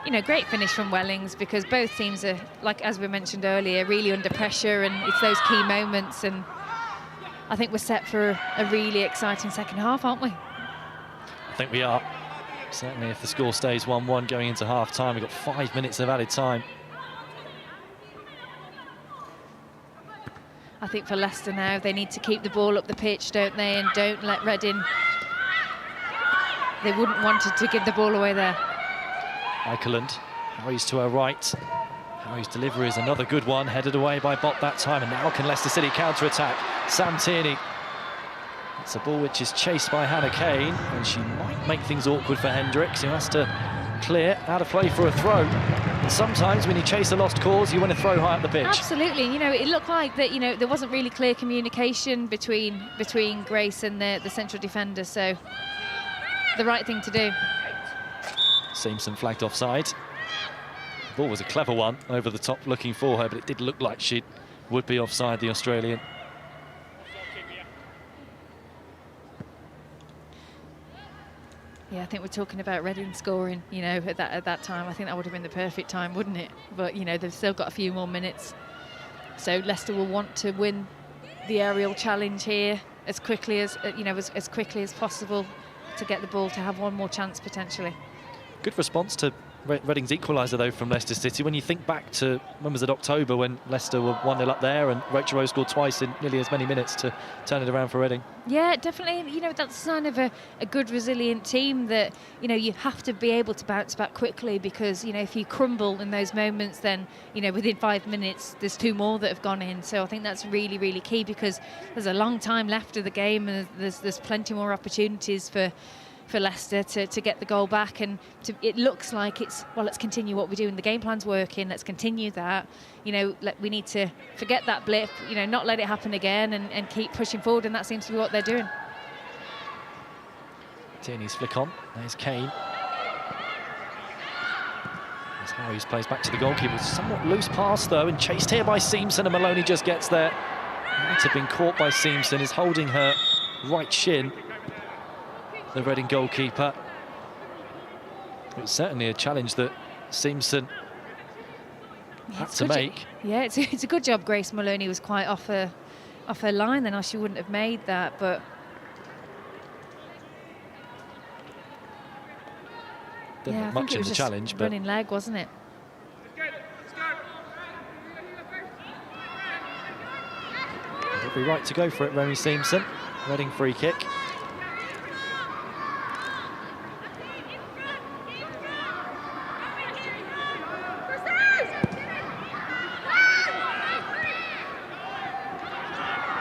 you know, great finish from Wellings, because both teams are, like as we mentioned earlier, really under pressure, and it's those key moments. And I think we're set for a really exciting second half, aren't we? I think we are. Certainly, if the score stays 1-1 going into half-time, we've got 5 minutes of added time. I think for Leicester now, they need to keep the ball up the pitch, don't they? And don't let Reading... They wouldn't want to give the ball away there. Eikeland, Harries to her right. Harries' delivery is another good one, headed away by Bott that time. And now can Leicester City counter-attack? Sam Tierney. It's a ball which is chased by Hannah Kane, and she might make things awkward for Hendricks, who has to clear out of play for a throw. And sometimes when you chase a lost cause, you want to throw high up the pitch. Absolutely. You know, it looked like that, you know, there wasn't really clear communication between Grace and the central defender, so the right thing to do. Simpson flagged offside. The ball was a clever one over the top looking for her, but it did look like she would be offside, the Australian. Yeah, I think we're talking about Reading scoring, you know, at that time. I think that would have been the perfect time, wouldn't it? But, you know, they've still got a few more minutes. So Leicester will want to win the aerial challenge here as quickly as, you know, as quickly as possible to get the ball to have one more chance potentially. Good response to Reading's equaliser, though, from Leicester City. When you think back to, when was it, October, when Leicester were 1-0 up there and Rachel Rowe scored twice in nearly as many minutes to turn it around for Reading. Yeah, definitely. You know, that's a sign of a good, resilient team that, you know, you have to be able to bounce back quickly because, you know, if you crumble in those moments, then, you know, within 5 minutes, there's 2 more that have gone in. So I think that's really, really key because there's a long time left of the game and there's plenty more opportunities for Leicester to get the goal back, and it looks like it's, well, let's continue what we're doing. The game plan's working, let's continue that. You know, we need to forget that blip, you know, not let it happen again and keep pushing forward, and that seems to be what they're doing. Tierney's flick on, there's Kane. As Harries plays back to the goalkeeper. Somewhat loose pass though, and chased here by Seamson, and Maloney just gets there. Might have been caught by Seamson, is holding her right shin. The Reading goalkeeper. It's certainly a challenge that Seamson had to make. Yeah, it's a good job. Grace Maloney was quite off her line, then, or she wouldn't have made that. But didn't have much in the challenge, but running leg, wasn't it? Every right to go for it, Romy Seamson. Reading free kick.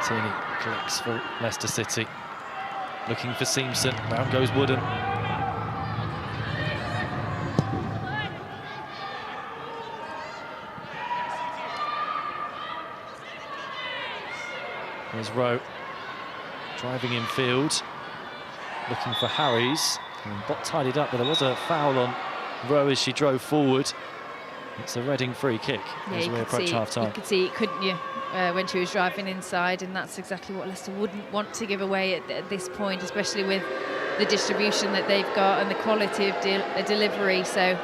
Tierney collects for Leicester City. Looking for Seamson. Round goes Wooden. There's Rowe driving in field. Looking for Harries. And Bott tidied up, but there was a foul on Rowe as she drove forward. It's a Reading free kick as we approach half-time. You could see it, couldn't you, when she was driving inside, and that's exactly what Leicester wouldn't want to give away at this point, especially with the distribution that they've got and the quality of delivery. So,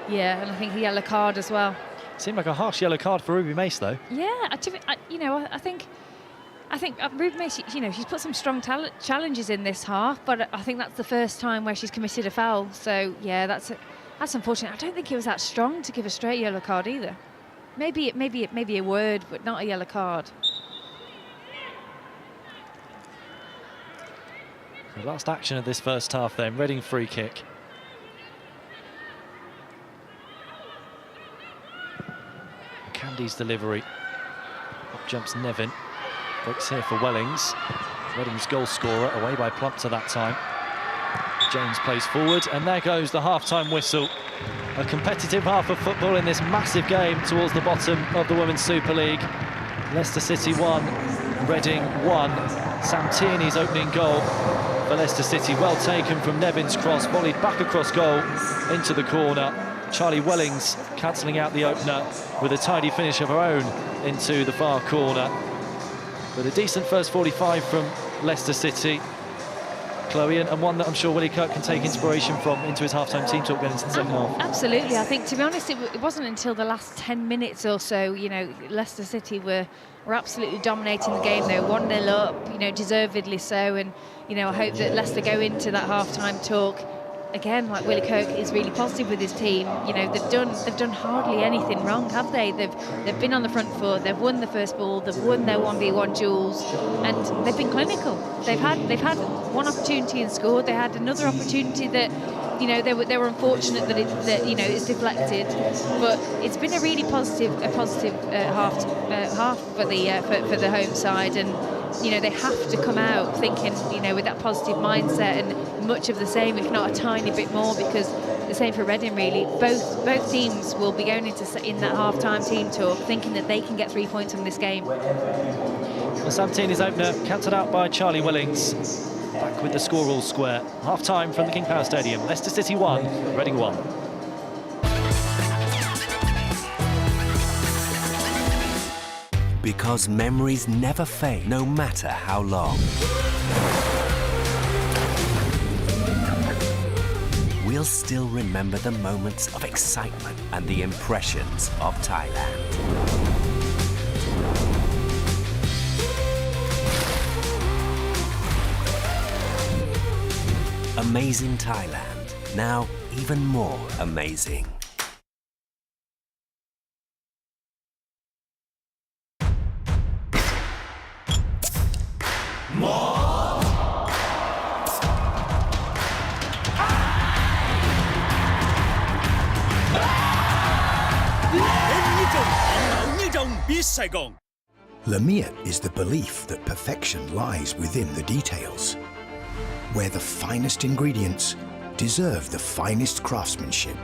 yeah, and I think a yellow card as well. Seemed like a harsh yellow card for Ruby Mace, though. Yeah, you know, I think Ruby Mace, you know, she's put some strong challenges in this half, but I think that's the first time where she's committed a foul. So, yeah, that's unfortunate. I don't think it was that strong to give a straight yellow card either. Maybe a word, but not a yellow card. The last action of this first half then, Reading free kick. Candy's delivery. Up jumps Nevin. Breaks here for Wellings. Reading's goal scorer, away by Plumpton that time. James plays forward, and there goes the half-time whistle. A competitive half of football in this massive game towards the bottom of the Women's Super League. Leicester City 1, Reading 1. Sam Tierney's opening goal for Leicester City, well taken from Nevin's cross, volleyed back across goal into the corner. Charlie Wellings cancelling out the opener with a tidy finish of her own into the far corner. But a decent first 45 from Leicester City, Chloe, and one that I'm sure Willie Kirk can take inspiration from into his half-time team talk going into the second half. Absolutely. I think, to be honest, it wasn't until the last 10 minutes or so, you know, Leicester City were absolutely dominating the game. They were 1-0 up, you know, deservedly so. And, you know, I hope that Leicester go into that half-time talk again, like Willie Kirk is really positive with his team. You know, they've done hardly anything wrong, have they? They've been on the front foot. They've won the first ball. They've won their 1v1 duels, and they've been clinical. They've had one opportunity and scored. They had another opportunity that, you know, they were unfortunate that you know, it's deflected. But it's been a really positive half for the home side, and you know, they have to come out thinking, you know, with that positive mindset, and much of the same, if not a tiny bit more, because the same for Reading really. Both teams will be going in that half-time team talk thinking that they can get 3 points from this game. Well, Sam Tierney's opener cancelled out by Charlie Wellings. Back with the score all square. Half-time from the King Power Stadium. Leicester City 1, Reading 1. Because memories never fade, no matter how long. we'll still remember the moments of excitement and the impressions of Thailand. Amazing Thailand, now even more amazing. Lamiet is the belief that perfection lies within the details, where the finest ingredients deserve the finest craftsmanship.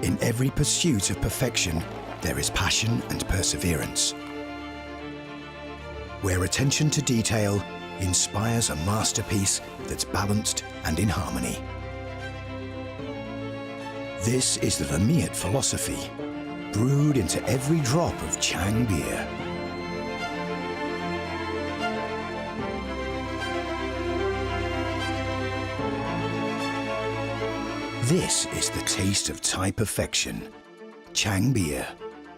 In every pursuit of perfection, there is passion and perseverance, where attention to detail inspires a masterpiece that's balanced and in harmony. This is the Lamiet philosophy, brewed into every drop of Chang beer. This is the taste of Thai perfection. Chang beer.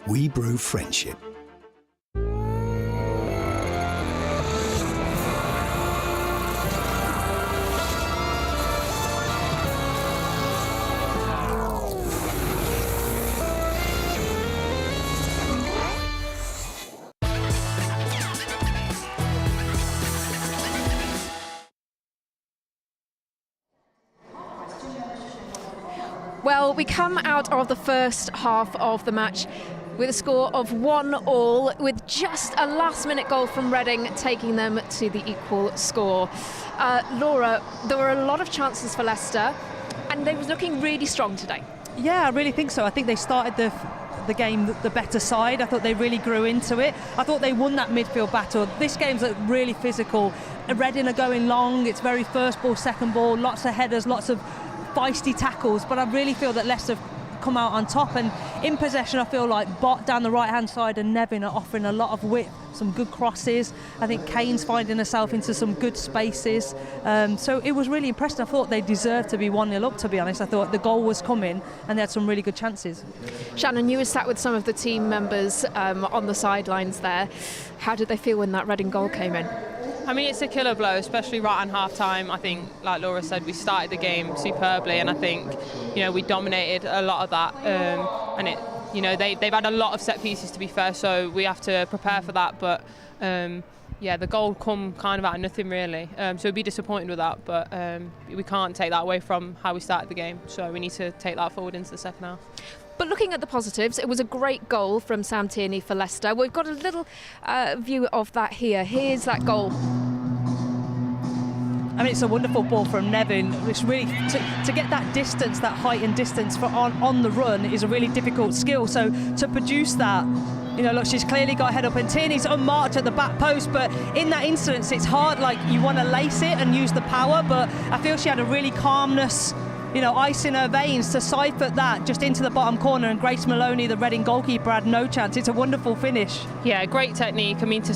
We brew friendship. Well, we come out of the first half of the match with a score of 1-1, with just a last-minute goal from Reading taking them to the equal score. Laura, there were a lot of chances for Leicester, and they was looking really strong today. Yeah, I really think so. I think they started the game the better side. I thought they really grew into it. I thought they won that midfield battle. This game's really physical. Reading are going long. It's very first ball, second ball, lots of headers, lots of feisty tackles, but I really feel that Leicester have come out on top, and in possession I feel like Bott down the right hand side and Nevin are offering a lot of width, some good crosses. I think Kane's finding herself into some good spaces, so it was really impressive. I thought they deserved to be 1-0 up, to be honest. I thought the goal was coming and they had some really good chances. Shannon, you were sat with some of the team members on the sidelines there. How did they feel when that Reading goal came in? I mean, it's a killer blow, especially right on half-time. I think, like Laura said, we started the game superbly, and I think, we dominated a lot of that. And they've had a lot of set pieces, to be fair, so we have to prepare for that. But the goal come kind of out of nothing, really. So we'd be disappointed with that, but we can't take that away from how we started the game. So we need to take that forward into the second half. But looking at the positives, it was a great goal from Sam Tierney for Leicester. We've got a little view of that here. Here's that goal. I mean, it's a wonderful ball from Nevin. It's really to get that distance, that height and distance for on the run is a really difficult skill. So to produce that, look, she's clearly got a head up, and Tierney's unmarked at the back post. But in that instance, it's hard. Like, you want to lace it and use the power, but I feel she had a really calmness, ice in her veins to side foot that just into the bottom corner, and Grace Maloney, the Reading goalkeeper, had no chance. It's a wonderful finish. Yeah, great technique. I mean, to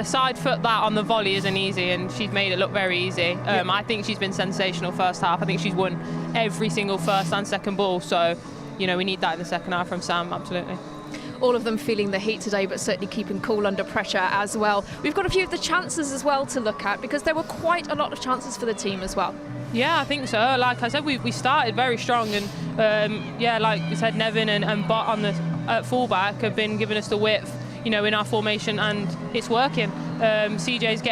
side foot that on the volley isn't easy, and she's made it look very easy. I think she's been sensational first half. I think she's won every single first and second ball, so we need that in the second half from Sam, absolutely. All of them feeling the heat today, but certainly keeping cool under pressure as well. We've got a few of the chances as well to look at, because there were quite a lot of chances for the team as well. Yeah, I think so. Like I said, we started very strong, and like we said, Nevin and Bott at fullback have been giving us the width, in our formation, and it's working. CJ's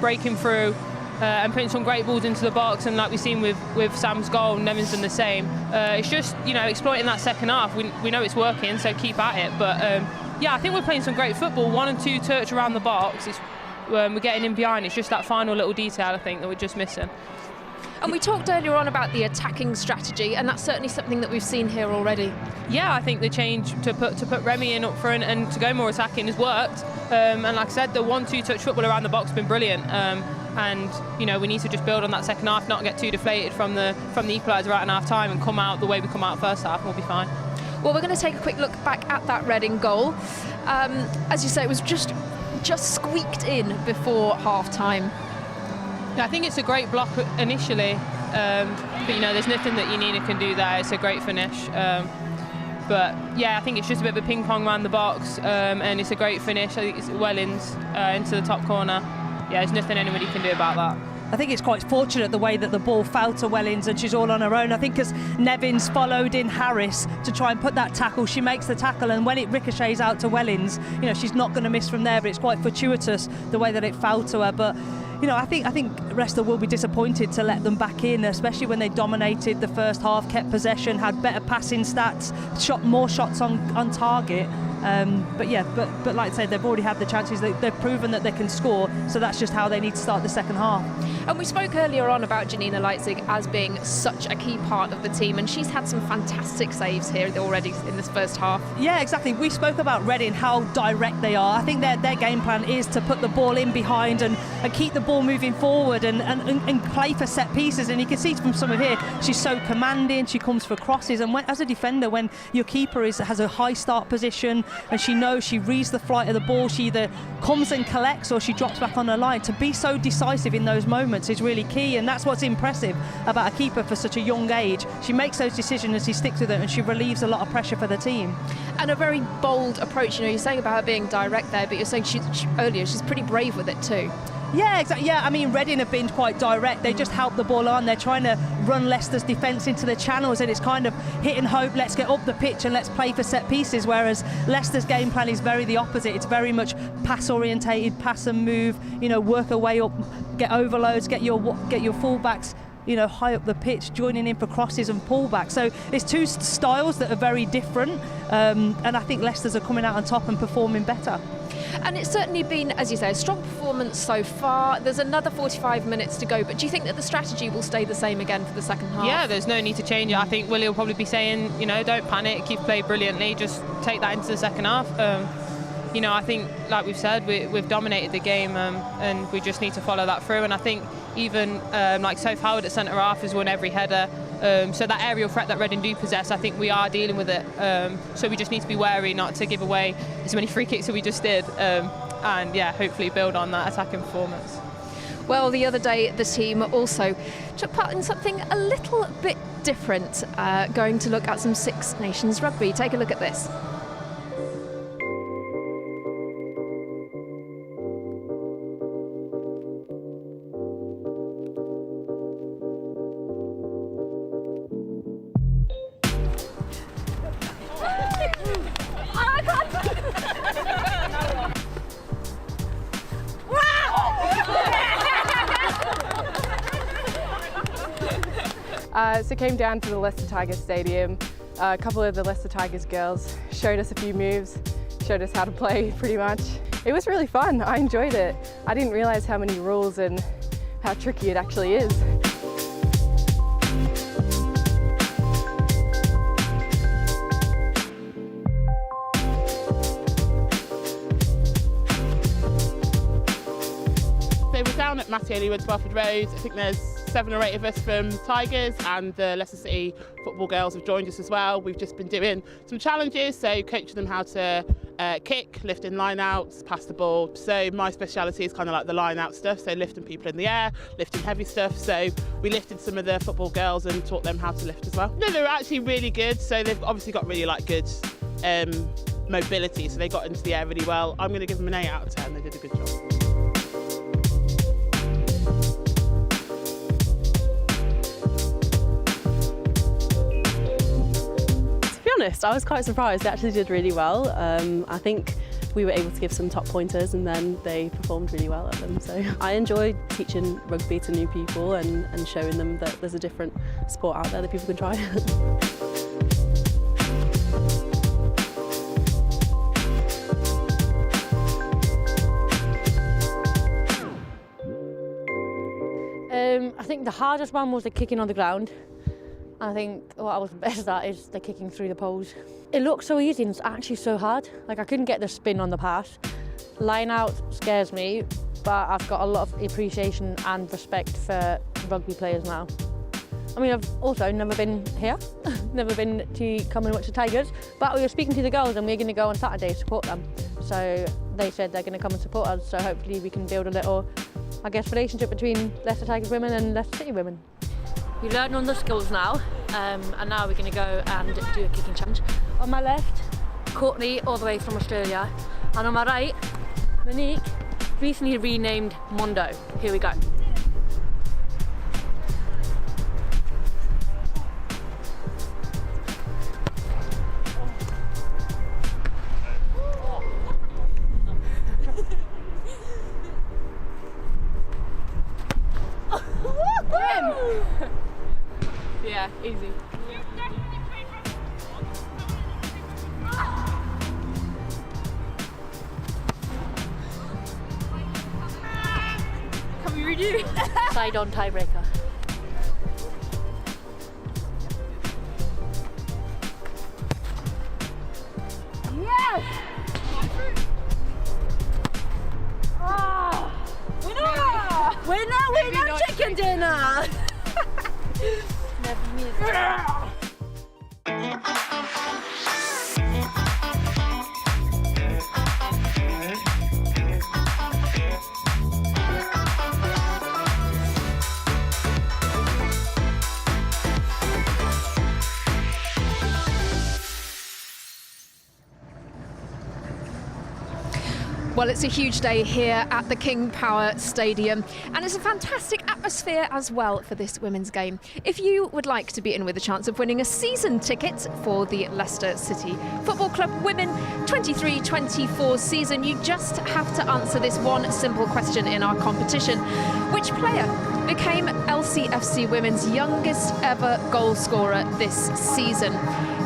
breaking through and putting some great balls into the box, and like we've seen with Sam's goal, Nevin's done the same. It's just exploiting that second half. We know it's working, so keep at it. But I think we're playing some great football. 1 and 2 touch around the box. We're getting in behind. It's just that final little detail, I think, that we're just missing. And we talked earlier on about the attacking strategy, and that's certainly something that we've seen here already. Yeah, I think the change to put Remy in up front and to go more attacking has worked. And like I said, the 1-2 touch football around the box has been brilliant. And we need to just build on that second half, not get too deflated from the equaliser right in half time, and come out the way we come out first half, and we'll be fine. Well, we're going to take a quick look back at that Reading goal. As you say, it was just squeaked in before half time. I think it's a great block initially. But you know, there's nothing that Yanina can do there. It's a great finish. But yeah, I think it's just a bit of a ping pong around the box, and it's a great finish. I think it's Wellens into the top corner. Yeah, there's nothing anybody can do about that. I think it's quite fortunate the way that the ball fell to Wellens and she's all on her own. I think as Nevins followed in Harris to try and put that tackle, she makes the tackle, and when it ricochets out to Wellens, you know, she's not going to miss from there, but it's quite fortuitous the way that it fell to her. But you know, I think Leicester will be disappointed to let them back in, especially when they dominated the first half, kept possession, had better passing stats, shot more shots on target. But like I said, they've already had the chances. They've proven that they can score, so that's just how they need to start the second half. And we spoke earlier on about Janina Leitzig as being such a key part of the team, and she's had some fantastic saves here already in this first half. Yeah, exactly. We spoke about Reading, how direct they are. I think their game plan is to put the ball in behind and keep the ball moving forward and play for set pieces. And you can see from some of here, she's so commanding. She comes for crosses, and as a defender, when your keeper has a high start position and she reads the flight of the ball, she either comes and collects or she drops back on her line. To be so decisive in those moments is really key, and that's what's impressive about a keeper for such a young age. She makes those decisions and she sticks with it, and she relieves a lot of pressure for the team. And a very bold approach. You know, you're saying about her being direct there, but you're saying earlier she's pretty brave with it too. Yeah, exactly. Yeah, I mean, Reading have been quite direct. They just help the ball on. They're trying to run Leicester's defence into the channels, and it's kind of hit and hope, let's get up the pitch and let's play for set pieces, whereas Leicester's game plan is very the opposite. It's very much pass orientated, pass and move, you know, work our way up, get overloads, get your fullbacks, you know, high up the pitch, joining in for crosses and pullbacks. So it's two styles that are very different, and I think Leicester's are coming out on top and performing better. And it's certainly been, as you say, a strong performance so far. There's another 45 minutes to go, but do you think that the strategy will stay the same again for the second half? Yeah, there's no need to change it. I think Willie will probably be saying, you know, don't panic, you've played brilliantly, just take that into the second half. You know, I think, like we've said, we've dominated the game, and we just need to follow that through. And I think even like Soph Howard at centre half has won every header. So that aerial threat that Reading do possess, I think we are dealing with it. So we just need to be wary not to give away as many free kicks as we just did. And yeah, hopefully build on that attacking performance. Well, the other day the team also took part in something a little bit different, going to look at some Six Nations rugby. Take a look at this. So it came down to the Leicester Tigers Stadium. A couple of the Leicester Tigers girls showed us a few moves, showed us how to play pretty much. It was really fun, I enjoyed it. I didn't realise how many rules and how tricky it actually is. So we're down at Matty Elliott's Welford Road. I think there's 7 or 8 of us from Tigers, and the Leicester City football girls have joined us as well. We've just been doing some challenges, so coaching them how to kick, lifting line outs, pass the ball. So my speciality is kind of like the line out stuff, so lifting people in the air, lifting heavy stuff. So we lifted some of the football girls and taught them how to lift as well. No, they were actually really good. So they've obviously got really good mobility, so they got into the air really well. I'm going to give them an 8 out of 10. They did a good job. I was quite surprised. They actually did really well. I think we were able to give some top pointers, and then they performed really well at them. So I enjoyed teaching rugby to new people and showing them that there's a different sport out there that people can try. I think the hardest one was the kicking on the ground. I think what I was best at is the kicking through the poles. It looks so easy and it's actually so hard. Like, I couldn't get the spin on the pass. Line out scares me, but I've got a lot of appreciation and respect for rugby players now. I mean, I've also never been here, never been to come and watch the Tigers, but we were speaking to the girls and we're going to go on Saturday to support them. So they said they're going to come and support us, so hopefully we can build a little, I guess, relationship between Leicester Tigers women and Leicester City women. You learn on the skills now, and now we're going to go and do a kicking challenge. On my left, Courtney, all the way from Australia, and on my right, Monique, recently renamed Mondo. Here we go. Yeah, easy. Can we redo? Side on tiebreaker. Yes! Winner, chicken dinner! Well, it's a huge day here at the King Power Stadium, and it's a fantastic atmosphere as well for this women's game. If you would like to be in with a chance of winning a season ticket for the Leicester City Football Club Women 23-24 season, you just have to answer this one simple question in our competition. Which player became LCFC Women's youngest ever goal scorer this season?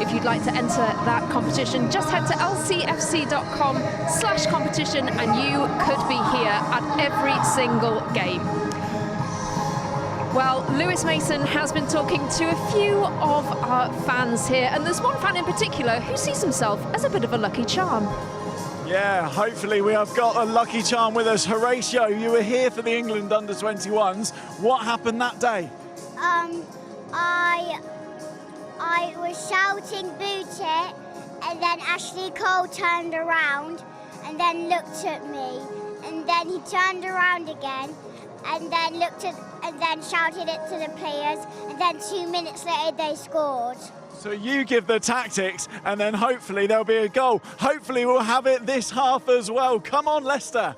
If you'd like to enter that competition, just head to lcfc.com/competition and you could be here at every single game. Well, Lewis Mason has been talking to a few of our fans here, and there's one fan in particular who sees himself as a bit of a lucky charm. Yeah, hopefully we have got a lucky charm with us. Horatio, you were here for the England under-21s. What happened that day? I was shouting boot it, and then Ashley Cole turned around and then looked at me, and then he turned around again and then shouted it to the players, and then 2 minutes later they scored. So you give the tactics, and then hopefully there'll be a goal. Hopefully we'll have it this half as well. Come on, Leicester.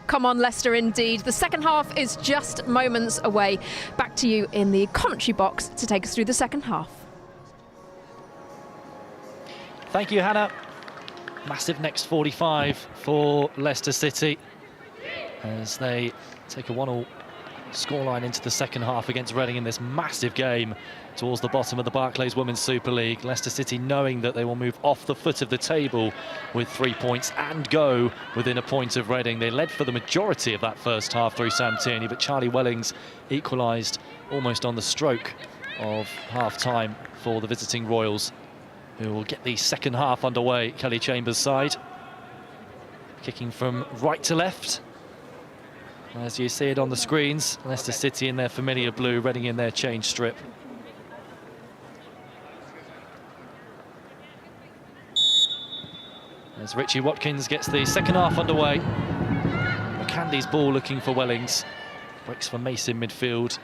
Come on, Leicester, indeed. The second half is just moments away. Back to you in the commentary box to take us through the second half. Thank you, Hannah. Massive next 45 for Leicester City as they take a 1-1 scoreline into the second half against Reading in this massive game towards the bottom of the Barclays Women's Super League. Leicester City knowing that they will move off the foot of the table with 3 points and go within a point of Reading. They led for the majority of that first half through Sam Tierney, but Charlie Wellings equalised almost on the stroke of half-time for the visiting Royals, who will get the second half underway. Kelly Chambers' side, kicking from right to left. As you see it on the screens, Leicester City in their familiar blue, Reading in their change strip. As Richie Watkins gets the second half underway. McCandy's ball looking for Wellings. Breaks for Mason midfield.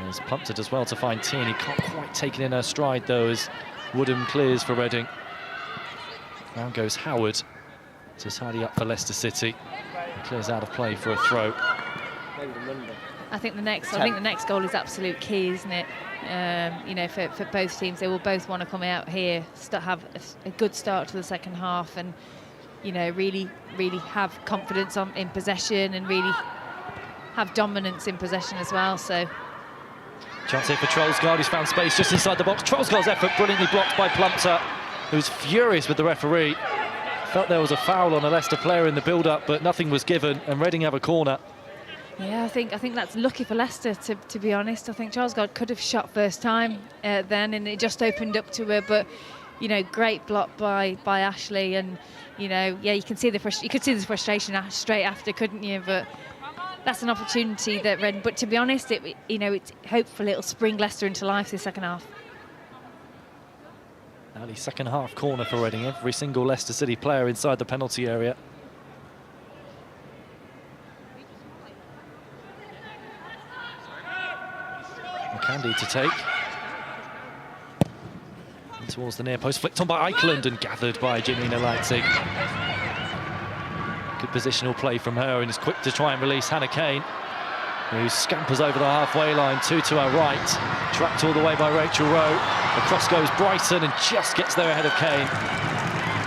There's Plumpton as well to find Tierney. Can't quite take it in her stride though as Woodham clears for Reading. Now goes Howard to tidy up for Leicester City. He clears out of play for a throw. I think the next goal is absolute key, isn't it? You know, for both teams, they will both want to come out here, have a good start to the second half, and you know, really have confidence in possession and really have dominance in possession as well. So. Chance here for Trollsgaard, who's found space just inside the box. Trollsgaard's effort brilliantly blocked by Plumpton, who's furious with the referee. Felt there was a foul on a Leicester player in the build-up, but nothing was given, and Reading have a corner. Yeah, I think that's lucky for Leicester, to be honest. I think Trollsgaard could have shot first time then, and it just opened up to her. But you know, great block by Ashley, and you know, yeah, you could see the frustration straight after, couldn't you? But that's an opportunity that Reading. But to be honest, hopefully it'll spring Leicester into life this second half. Early second half corner for Reading. Every single Leicester City player inside the penalty area. McCandy to take. And towards the near post, flicked on by Eikeland and gathered by Janina Leitzig. Good positional play from her, and is quick to try and release Hannah Kane, who scampers over the halfway line, 2 to her right, tracked all the way by Rachel Rowe. Across goes Bryson and just gets there ahead of Kane.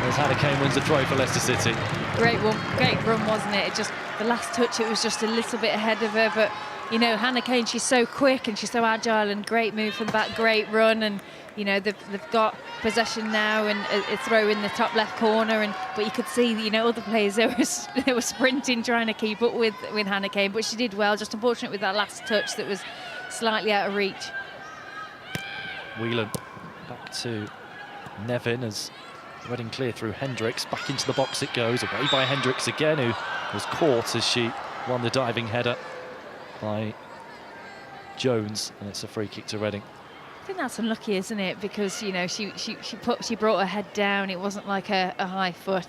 As Hannah Kane wins the throw for Leicester City. Great run, wasn't it? Just the last touch, it was just a little bit ahead of her, but you know, Hannah Kane, she's so quick and she's so agile, and great move from the back, great run, and you know, they've got possession now and a throw in the top left corner, and but you could see, you know, other players they were sprinting trying to keep up with Hannah Kane, but she did well. Just unfortunate with that last touch that was slightly out of reach. Whelan back to Nevin as Reading clear through Hendricks. Back into the box it goes, away by Hendricks again, who was caught as she won the diving header by Jones, and it's a free kick to Reading. I think that's unlucky, isn't it? Because you know she brought her head down. It wasn't like a high foot.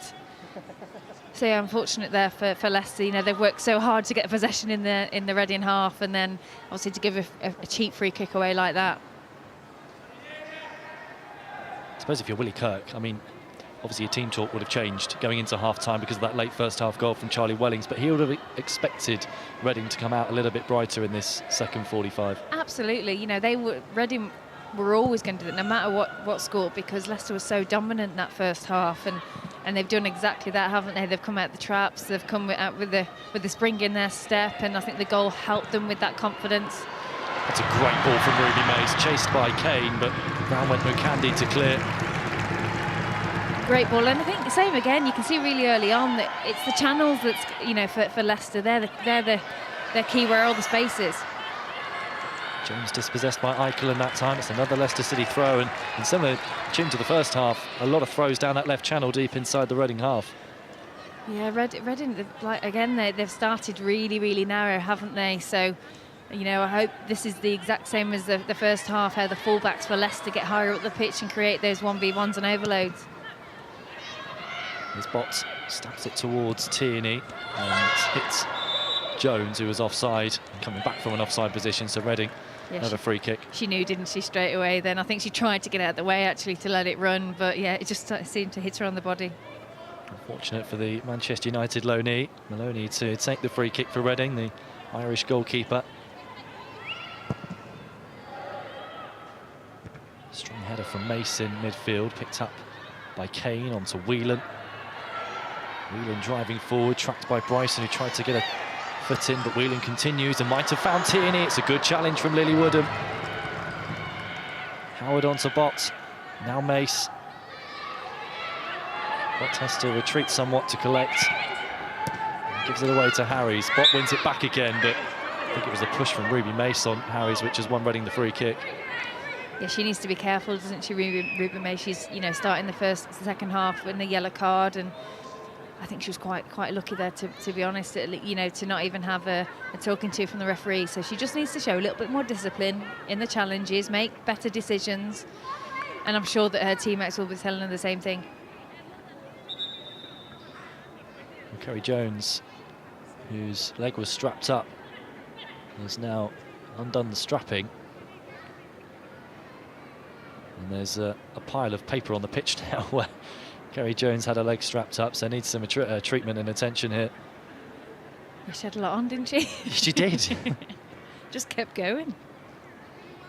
So yeah, unfortunate there for Leicester. You know, they've worked so hard to get possession in the Reading half, and then obviously to give a cheap free kick away like that. I suppose if you're Willie Kirk, I mean, obviously your team talk would have changed going into half-time because of that late first-half goal from Charlie Wellings, but he would have expected Reading to come out a little bit brighter in this second 45. Absolutely. You know, Reading were always going to do it, no matter what score, because Leicester was so dominant in that first half, and they've done exactly that, haven't they? They've come out the traps, they've come out with the spring in their step, and I think the goal helped them with that confidence. That's a great ball from Ruby Mays, chased by Kane, but round went McCandy to clear. Great ball, and I think the same again. You can see really early on that it's the channels that's, you know, for Leicester. They're the key where all the space is. Jones dispossessed by Eikeland that time. It's another Leicester City throw, and similar to the first half, a lot of throws down that left channel deep inside the Reading half. Yeah, Reading, like again, they've started really, really narrow, haven't they? So, you know, I hope this is the exact same as the first half, how the fullbacks for Leicester get higher up the pitch and create those 1v1s and overloads. His bot stabs it towards Tierney and hits Jones, who was offside, coming back from an offside position, so Reading another free kick. She knew, didn't she, straight away then? I think she tried to get out of the way, actually, to let it run, but yeah, it just seemed to hit her on the body. Unfortunate for the Manchester United loanee. Maloney to take the free kick for Reading, the Irish goalkeeper. Strong header from Mason midfield, picked up by Kane onto Whelan. Whelan driving forward, tracked by Bryson, who tried to get a foot in, but Whelan continues and might have found Tierney. It's a good challenge from Lily Woodham. Howard onto Bott, now Mace. Bott has to retreat somewhat to collect. Gives it away to Harries. Bott wins it back again, but I think it was a push from Ruby Mace on Harries, which has won Reading the free kick. Yeah, she needs to be careful, doesn't she, Ruby Mace? She's, you know, starting the second half with the yellow card, and I think she was quite lucky there, to be honest, you know, to not even have a talking to from the referee. So she just needs to show a little bit more discipline in the challenges, make better decisions, and I'm sure that her teammates will be telling her the same thing. Kerry Jones, whose leg was strapped up, has now undone the strapping. And there's a pile of paper on the pitch now where Kerry Jones had her leg strapped up, so needs some treatment and attention here. She had a lot on, didn't she? She did. Just kept going.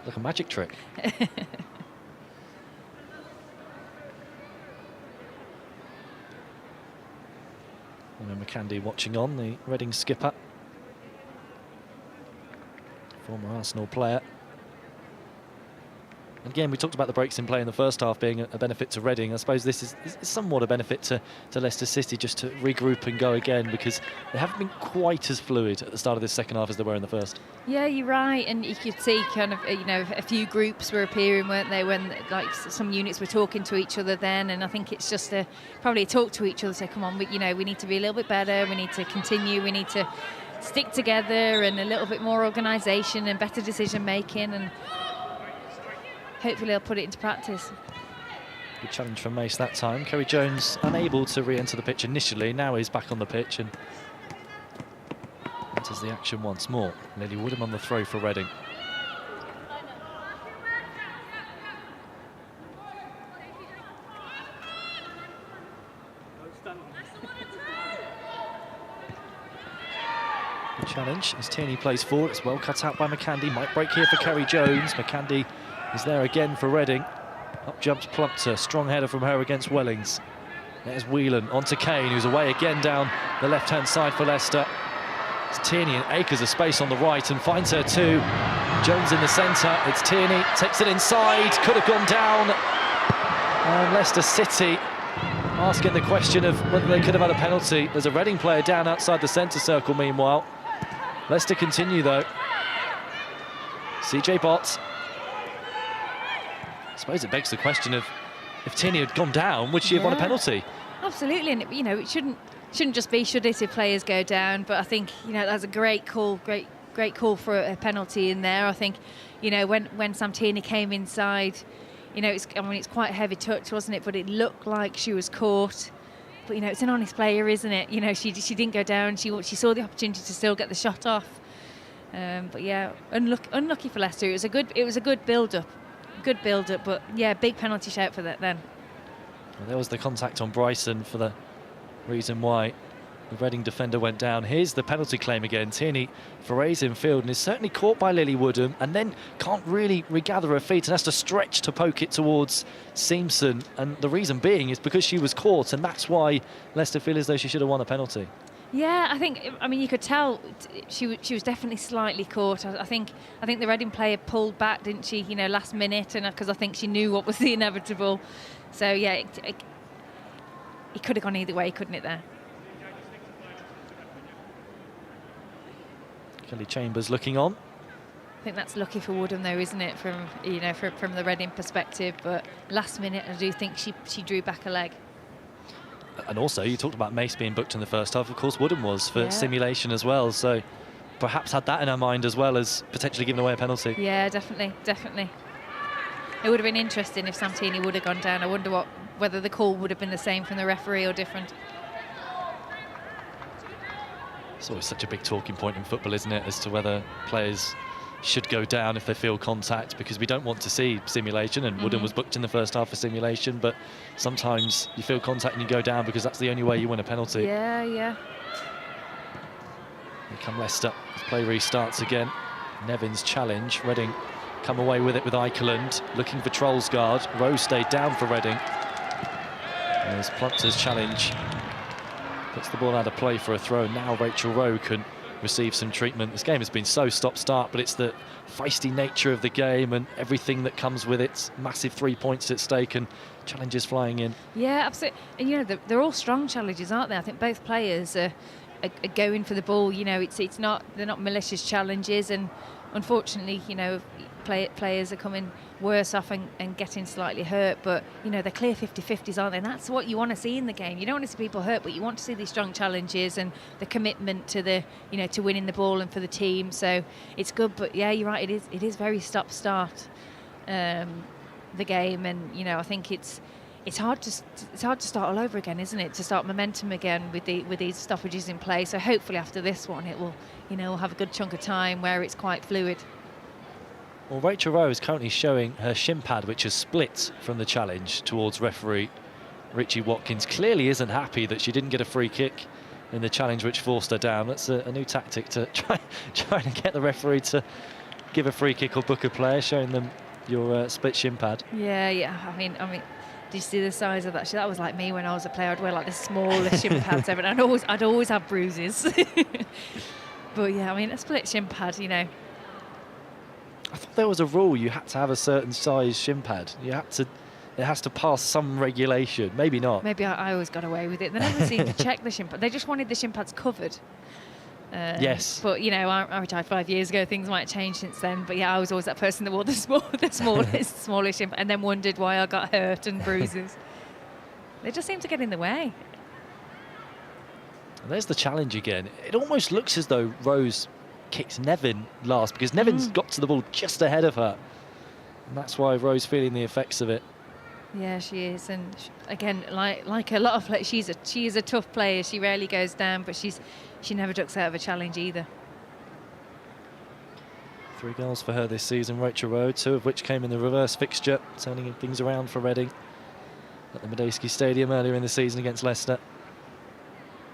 Like a magic trick. And McCandy watching on, the Reading skipper. Former Arsenal player. Again, we talked about the breaks in play in the first half being a benefit to Reading. I suppose this is somewhat a benefit to Leicester City, just to regroup and go again, because they haven't been quite as fluid at the start of this second half as they were in the first. Yeah, you're right, and you could see kind of, you know, a few groups were appearing, weren't they, when like some units were talking to each other then, and I think it's just probably a talk to each other, say, come on, we need to be a little bit better, we need to continue, we need to stick together, and a little bit more organisation and better decision making, and hopefully they'll put it into practice. Good challenge from Mace that time. Kerry Jones unable to re-enter the pitch initially. Now he's back on the pitch and enters the action once more. Lily Woodham on the throw for Reading. challenge as Tierney plays forward. It's well cut out by McCandy. Might break here for Kerry Jones. McCandy is there again for Reading. Up jumps Plumpter. Strong header from her against Wellings. There's Whelan onto Kane, who's away again down the left-hand side for Leicester. It's Tierney and acres of space on the right and finds her too. Jones in the centre. It's Tierney. Takes it inside. Could have gone down. And Leicester City asking the question of whether they could have had a penalty. There's a Reading player down outside the centre circle meanwhile. Leicester continue though. CJ Bott. I suppose it begs the question of if Tierney had gone down, would she have won a penalty? Absolutely, and you know, it shouldn't just be should it if players go down, but I think, you know, that's a great call for a penalty in there. I think, you know, when Sam Tierney came inside, you know, it's quite a heavy touch, wasn't it? But it looked like she was caught. But, you know, it's an honest player, isn't it? You know, she didn't go down. She saw the opportunity to still get the shot off. But yeah, unlucky for Leicester. It was a good build-up. Good build-up, but yeah, big penalty shout for that then. Well, there was the contact on Bryson for the reason why the Reading defender went down. Here's the penalty claim again. Tierney forays in field and is certainly caught by Lily Woodham and then can't really regather her feet and has to stretch to poke it towards Simpson. And the reason being is because she was caught, and that's why Leicester feel as though she should have won a penalty. Yeah, I mean, you could tell she was definitely slightly caught. I think the Reading player pulled back, didn't she? You know, last minute, and because I think she knew what was the inevitable. So yeah, it could have gone either way, couldn't it? There. Kelly Chambers looking on. I think that's lucky for Woodham, though, isn't it? From the Reading perspective, but last minute, I do think she drew back a leg. And also, you talked about Mace being booked in the first half. Of course, Woodham was for simulation as well. So perhaps had that in her mind as well as potentially giving away a penalty. Yeah, definitely. It would have been interesting if Sam Tierney would have gone down. I wonder whether the call would have been the same from the referee or different. It's always such a big talking point in football, isn't it, as to whether players should go down if they feel contact, because we don't want to see simulation, and Woodham was booked in the first half for simulation, but sometimes you feel contact and you go down because that's the only way you win a penalty. Yeah. Here come Leicester as play restarts again. Nevin's challenge. Reading come away with it with Eikeland, looking for Trollsgaard. Rose stayed down for Reading. There's Plumpter's challenge. Puts the ball out of play for a throw. Now Rachel Rowe can receive some treatment. This game has been so stop-start, but it's the feisty nature of the game and everything that comes with it. Massive 3 points at stake and challenges flying in. Yeah, absolutely. And you know, they're all strong challenges, aren't they? I think both players are going for the ball. You know, they're not malicious challenges, and unfortunately, you know, players are coming worse off and getting slightly hurt, but you know, they're clear 50-50s, aren't they? And that's what you want to see in the game. You don't want to see people hurt, but you want to see these strong challenges and the commitment to to winning the ball and for the team. So it's good, but yeah, you're right, it is very stop-start, the game, and you know, I think it's hard to start all over again, isn't it? To start momentum again with these stoppages in play. So hopefully after this one, it will, you know, we'll have a good chunk of time where it's quite fluid. Well, Rachel Rowe is currently showing her shin pad, which has split from the challenge towards referee Richie Watkins. Clearly isn't happy that she didn't get a free kick in the challenge which forced her down. That's a new tactic to try to get the referee to give a free kick or book a player, showing them your split shin pad. Yeah. I mean, did you see the size of that? That was like me when I was a player. I'd wear like the smallest shin pads ever, and I'd always have bruises. But yeah, I mean, a split shin pad, you know. I thought there was a rule you had to have a certain size shin pad. It has to pass some regulation. Maybe not. Maybe I always got away with it. They never seemed to check the shin pad. They just wanted the shin pads covered. Yes. But you know, I retired 5 years ago. Things might change since then. But yeah, I was always that person that wore the smallest shin pad, and then wondered why I got hurt and bruises. They just seem to get in the way. There's the challenge again. It almost looks as though Rose kicked Nevin last, because Nevin's got to the ball just ahead of her, and that's why Rose feeling the effects of it. Yeah, she is, and again, like a lot of players, she is a tough player. She rarely goes down, but she never ducks out of a challenge either. 3 goals for her this season, Rachel Rowe, 2 of which came in the reverse fixture, turning things around for Reading at the Medeski Stadium earlier in the season against Leicester.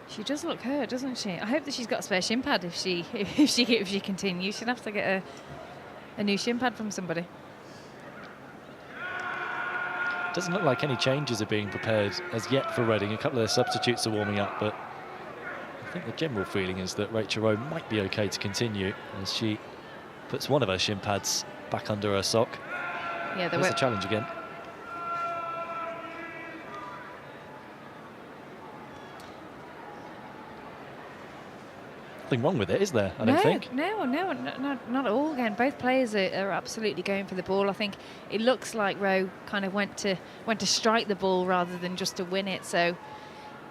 She does look hurt, doesn't she? I hope that she's got a spare shin pad if she continues. She'll have to get a new shin pad from somebody. Doesn't look like any changes are being prepared as yet for Reading. A couple of their substitutes are warming up, but I think the general feeling is that Rachel Rowe might be okay to continue as she puts one of her shin pads back under her sock. Yeah, there's a challenge again. Nothing wrong with it, is there? I don't think. No, not at all. Again, both players are absolutely going for the ball. I think it looks like Rowe kind of went to strike the ball rather than just to win it. So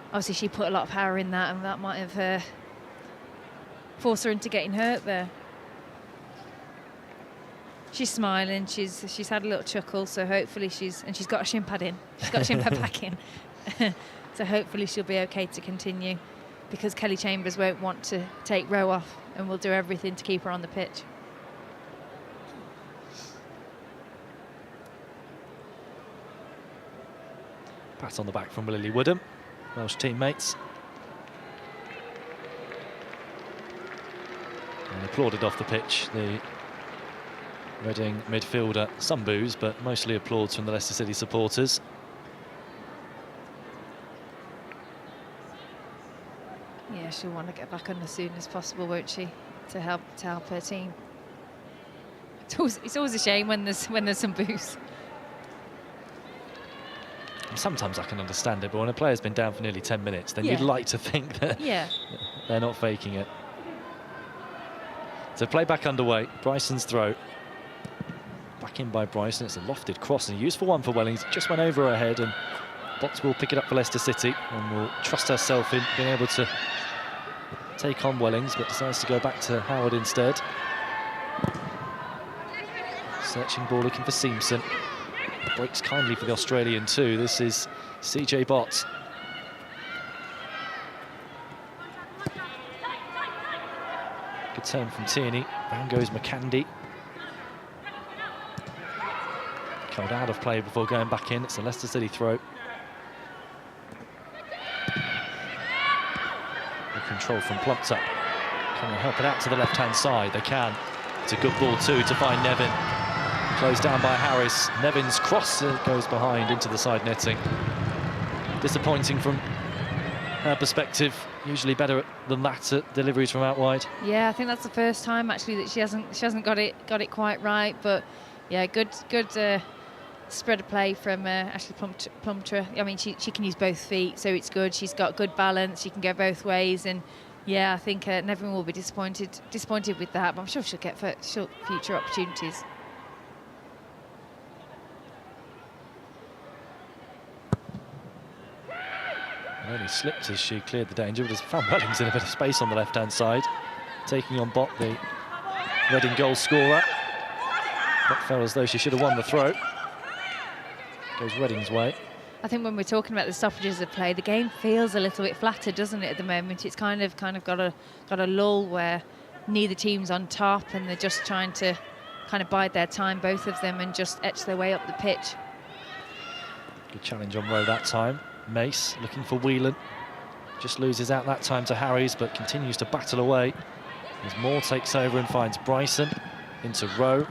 obviously she put a lot of power in that, and that might have forced her into getting hurt there. She's smiling. She's had a little chuckle. So hopefully she's got a shin pad in. She's got a shin pad back in. So hopefully she'll be okay to continue, because Kelly Chambers won't want to take Rowe off and will do everything to keep her on the pitch. Pat on the back from Lily Woodham, Welsh teammates. And applauded off the pitch, the Reading midfielder. Some boos, but mostly applauds from the Leicester City supporters. Yeah, she'll want to get back on as soon as possible, won't she, to help her team. It's always a shame when there's some boos. Sometimes I can understand it, but when a player's been down for nearly 10 minutes, then you'd like to think that they're not faking it. So play back underway. Bryson's throw. Back in by Bryson. It's a lofted cross and a useful one for Wellings. Just went over her head, and Box will pick it up for Leicester City and will trust herself in being able to take on Wellings, but decides to go back to Howard instead. Searching ball, looking for Simpson. Breaks kindly for the Australian too. This is CJ Bott. Good turn from Tierney. Round goes McCandy. Coming out of play before going back in. It's a Leicester City throw. Good control from Plumpton. Can they help it out to the left-hand side? They can. It's a good ball too to find Nevin. Closed down by Harris. Nevin's cross goes behind into the side netting. Disappointing from her perspective. Usually better than that at deliveries from out wide. Yeah, I think that's the first time actually that she hasn't got it quite right. But yeah, good spread of play from Ashley Plumptre. I mean, she can use both feet, so it's good. She's got good balance. She can go both ways, and yeah, I think Nevin will be disappointed with that. But I'm sure she'll get future opportunities. Only slipped as she cleared the danger, but has found Wellings in a bit of space on the left-hand side. Taking on Bott, the Reading goal scorer. Bott felt as though she should have won the throw. Goes Reading's way. I think when we're talking about the stoppages of play, the game feels a little bit flatter, doesn't it, at the moment? It's kind of got a lull where neither team's on top and they're just trying to kind of bide their time, both of them, and just etch their way up the pitch. Good challenge on Rowe that time. Mace looking for Whelan. Just loses out that time to Harries, but continues to battle away as Moore takes over and finds Bryson into Rowe.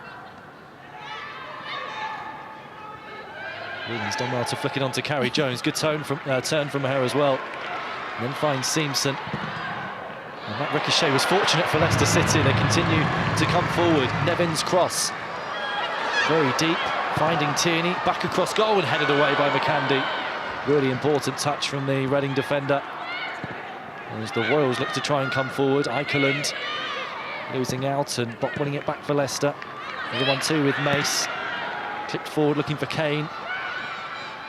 Whelan's done well to flick it on to Carrie Jones. Good turn from her as well. And then finds Simpson. And that ricochet was fortunate for Leicester City. They continue to come forward. Nevin's cross. Very deep, finding Tierney. Back across goal and headed away by McCandy. Really important touch from the Reading defender. As the Royals look to try and come forward, Eikeland losing out and Bott winning it back for Leicester. Another 1-2 with Mace. Clipped forward looking for Kane.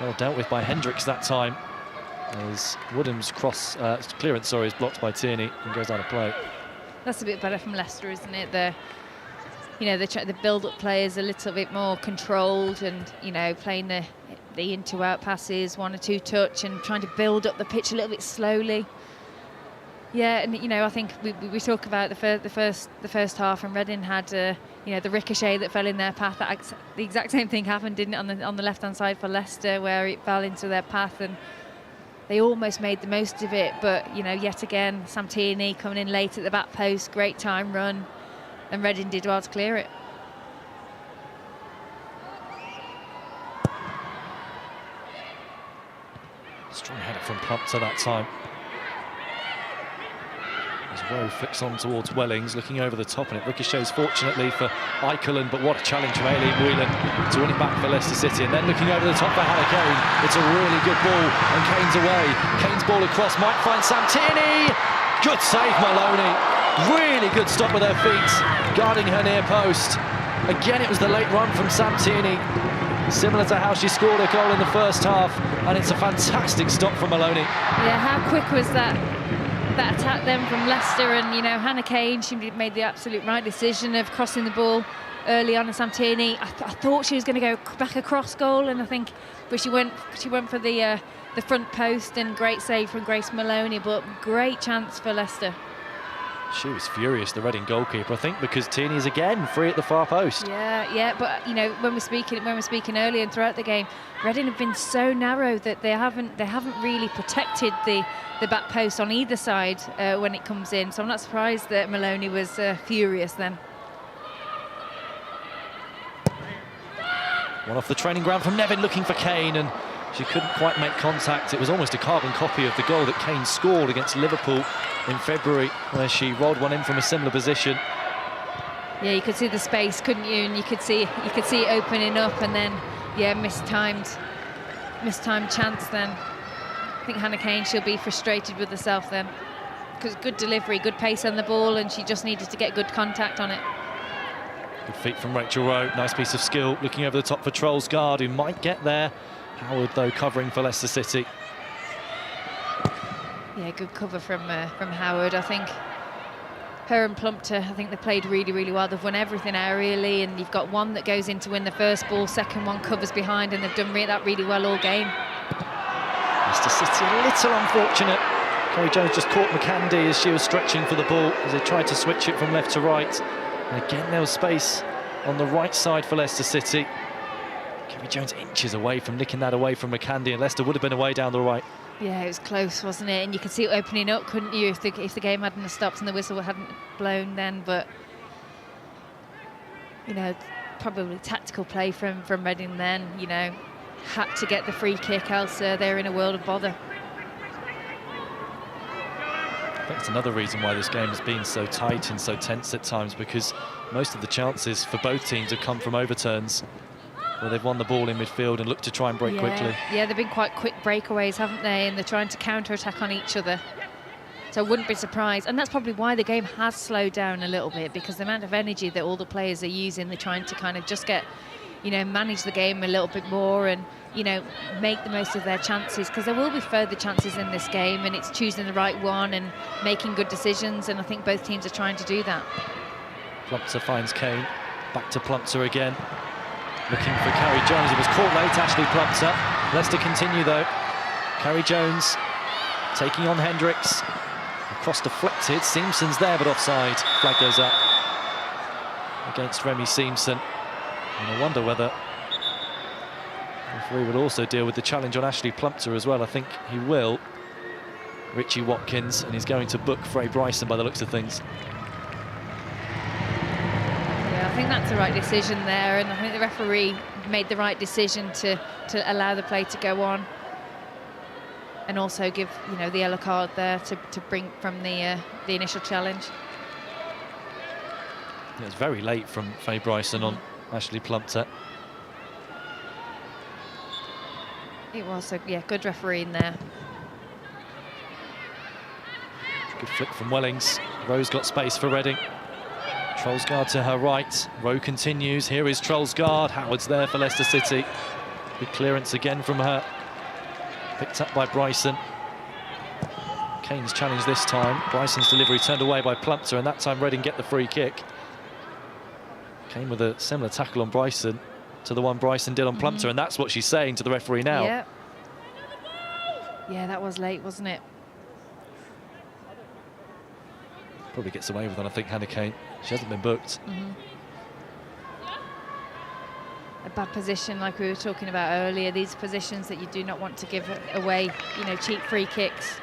Well dealt with by Hendricks that time. As Woodham's clearance is blocked by Tierney and goes out of play. That's a bit better from Leicester, isn't it? The build-up play is a little bit more controlled, and playing the into-out passes, 1 or 2 touch, and trying to build up the pitch a little bit slowly. Yeah, and I think we talk about the first half, and Reading had the ricochet that fell in their path. The exact same thing happened, didn't it, on the left-hand side for Leicester, where it fell into their path, and they almost made the most of it, but you know, yet again, Samtini coming in late at the back post, great time run, and Reading did well to clear it. Strong header from Plumpter that time. As Rowe flicks on towards Wellings, looking over the top, and it ricochets fortunately for Eikeland, but what a challenge from Aileen Whelan to win it back for Leicester City. And then looking over the top for Hannah Kane, it's a really good ball, and Kane's away. Kane's ball across, might find Samtini. Good save, Maloney. Really good stop with her feet, guarding her near post. Again, it was the late run from Samtini, similar to how she scored a goal in the first half, and it's a fantastic stop from Maloney. Yeah, how quick was that attack then from Leicester? And you know, Hannah Kane, she made the absolute right decision of crossing the ball early on. And Samtini, I thought she was going to go back across goal, and I think, but she went for the front post, and great save from Grace Maloney, but great chance for Leicester. She was furious, the Reading goalkeeper, I think, because Tierney's again free at the far post. Yeah, but you know, when we're speaking earlier and throughout the game, Reading have been so narrow that they haven't really protected the back post on either side when it comes in. So I'm not surprised that Maloney was furious then. One off the training ground from Nevin, looking for Kane, and she couldn't quite make contact. It was almost a carbon copy of the goal that Kane scored against Liverpool in February, where she rolled one in from a similar position. Yeah, you could see the space, couldn't you? And you could see it opening up, and then yeah, mistimed chance then. I think Hannah Kane, she'll be frustrated with herself then, because good delivery, good pace on the ball, and she just needed to get good contact on it. Good feet from Rachel Rowe, nice piece of skill, looking over the top for Trollsgaard, who might get there. Howard, though, covering for Leicester City. Yeah, good cover from Howard. I think her and Plumpter, I think they played really, really well. They've won everything aerially, and you've got one that goes in to win the first ball, second one covers behind, and they've done that really well all game. Leicester City a little unfortunate. Kerry Jones just caught McCandy as she was stretching for the ball, as they tried to switch it from left to right. And again, there was space on the right side for Leicester City. Kerry Jones inches away from nicking that away from McCandy, and Leicester would have been away down the right. Yeah, it was close, wasn't it? And you could see it opening up, couldn't you, if the game hadn't stopped and the whistle hadn't blown then. But, you know, probably tactical play from Reading then, you know, had to get the free kick, else they're in a world of bother. I think it's another reason why this game has been so tight and so tense at times, because most of the chances for both teams have come from overturns, where they've won the ball in midfield and looked to try and break quickly. Yeah, they've been quite quick breakaways, haven't they? And they're trying to counter-attack on each other. So I wouldn't be surprised. And that's probably why the game has slowed down a little bit, because the amount of energy that all the players are using, they're trying to kind of just get, you know, manage the game a little bit more and, you know, make the most of their chances, because there will be further chances in this game, and it's choosing the right one and making good decisions, and I think both teams are trying to do that. Plumpter finds Kane, back to Plumpter again. Looking for Carrie Jones. It was caught late, Ashley Plumpter. Leicester continue though. Carrie Jones taking on Hendricks. Cross deflected. Simpson's there, but offside. Flag goes up against Remy Simpson. And I wonder whether the referee would also deal with the challenge on Ashley Plumpter as well. I think he will. Richie Watkins, and he's going to book Frey Bryson by the looks of things. I think that's the right decision there, and I think the referee made the right decision to allow the play to go on, and also give, you know, the yellow card there to bring from the initial challenge. It was very late from Faye Bryson on Ashley Plumpter. It was, so yeah, good refereeing there. Good flick from Wellings. Rowe's got space for Reading. Trollsgaard to her right. Rowe continues. Here is Trollsgaard. Howard's there for Leicester City. Good clearance again from her. Picked up by Bryson. Kane's challenge this time. Bryson's delivery turned away by Plumpter, and that time Reading get the free kick. Kane with a similar tackle on Bryson to the one Bryson did on Plumpter, and that's what she's saying to the referee now. Yeah. Yeah, that was late, wasn't it? Probably gets away with one, I think, Hannah Kane. She hasn't been booked. bad position like we were talking about earlier. These positions that you do not want to give away, you know, cheap free kicks.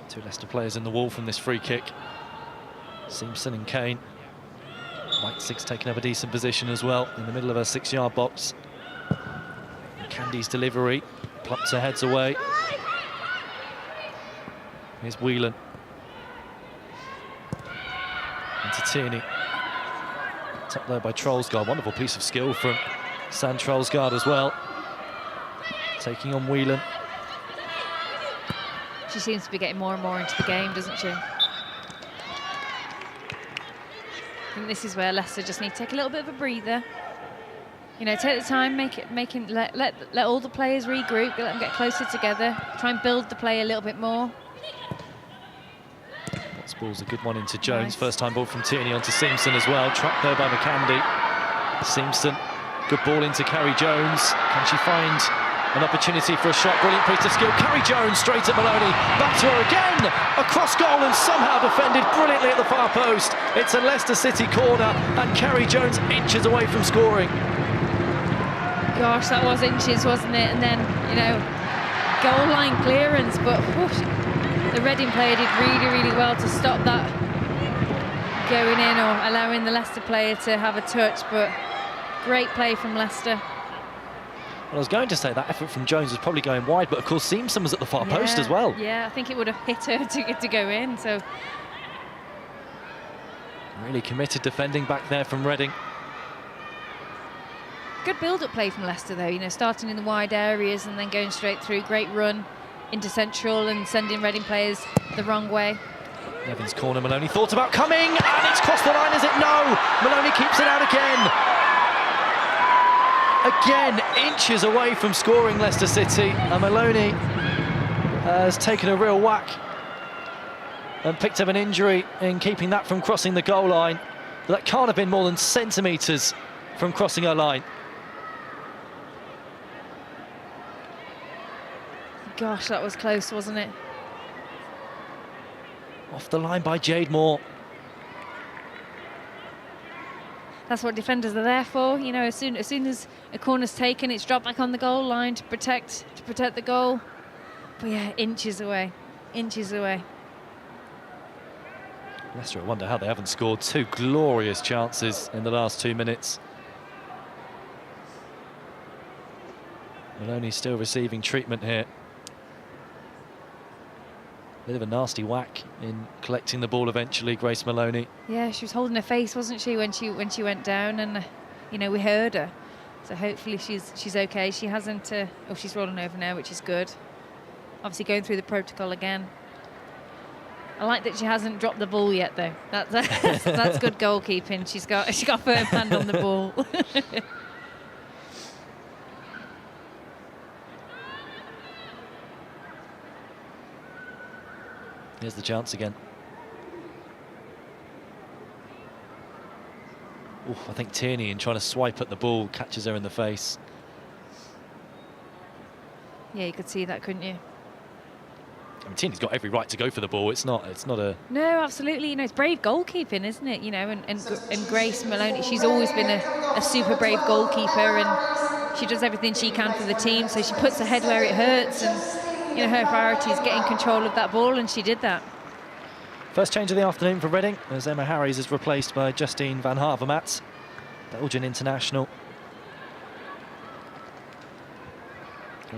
Two Leicester players in the wall from this free kick. Simpson and Kane. White Six taking up a decent position as well in the middle of a 6-yard box. And Candy's delivery plucks her heads away. Here's Whelan. Into Tierney. Tucked there by Trollsgaard. Wonderful piece of skill from San Trollsgaard as well. Taking on Whelan. She seems to be getting more and more into the game, doesn't she? I think this is where Leicester just need to take a little bit of a breather. You know, take the time, let all the players regroup, let them get closer together, try and build the play a little bit more. Watts ball's a good one into Jones. Nice. First time ball from Tierney onto Simpson as well. Trapped there by McCandy. Simpson, good ball into Carrie Jones. Can she find an opportunity for a shot? Brilliant piece of skill. Carrie Jones straight at Maloney. Back to her again. Across goal and somehow defended brilliantly at the far post. It's a Leicester City corner and Carrie Jones inches away from scoring. Gosh, that was inches, wasn't it? And then, you know, goal line clearance. But whoosh, the Reading player did really, really well to stop that going in or allowing the Leicester player to have a touch. But great play from Leicester. Well, I was going to say that effort from Jones was probably going wide, but of course Simpson was at the far post as well. Yeah, I think it would have hit her to go in. So really committed defending back there from Reading. Good build-up play from Leicester, though. You know, starting in the wide areas and then going straight through. Great run into central and sending Reading players the wrong way. Nevins' corner. Maloney thought about coming, and it's crossed the line, is it? No! Maloney keeps it out again. Again, inches away from scoring Leicester City, and Maloney has taken a real whack and picked up an injury in keeping that from crossing the goal line. But that can't have been more than centimetres from crossing her line. Gosh, that was close, wasn't it? Off the line by Jade Moore. That's what defenders are there for. You know, as soon as a corner's taken, it's dropped back on the goal line to protect the goal. But yeah, inches away, inches away. Leicester, I wonder how they haven't scored two glorious chances in the last 2 minutes. Maloney still receiving treatment here. Bit of a nasty whack in collecting the ball eventually, Grace Maloney. Yeah, she was holding her face, wasn't she, when she went down, and you know, we heard her. So hopefully she's okay. She hasn't. Oh, she's rolling over now, which is good. Obviously going through the protocol again. I like that she hasn't dropped the ball yet, though. That's good goalkeeping. She got a firm hand on the ball. Here's the chance again. Oof, I think Tierney, in trying to swipe at the ball, catches her in the face. Yeah, you could see that, couldn't you? I mean, Tierney's got every right to go for the ball. It's not a... No, absolutely. You know, it's brave goalkeeping, isn't it? You know, and Grace Maloney, she's always been a super brave goalkeeper, and she does everything she can for the team. So she puts her head where it hurts, and you know, her priority is getting control of that ball, and she did that. First change of the afternoon for Reading, as Emma Harries is replaced by Justine van Havermaet, Belgian international.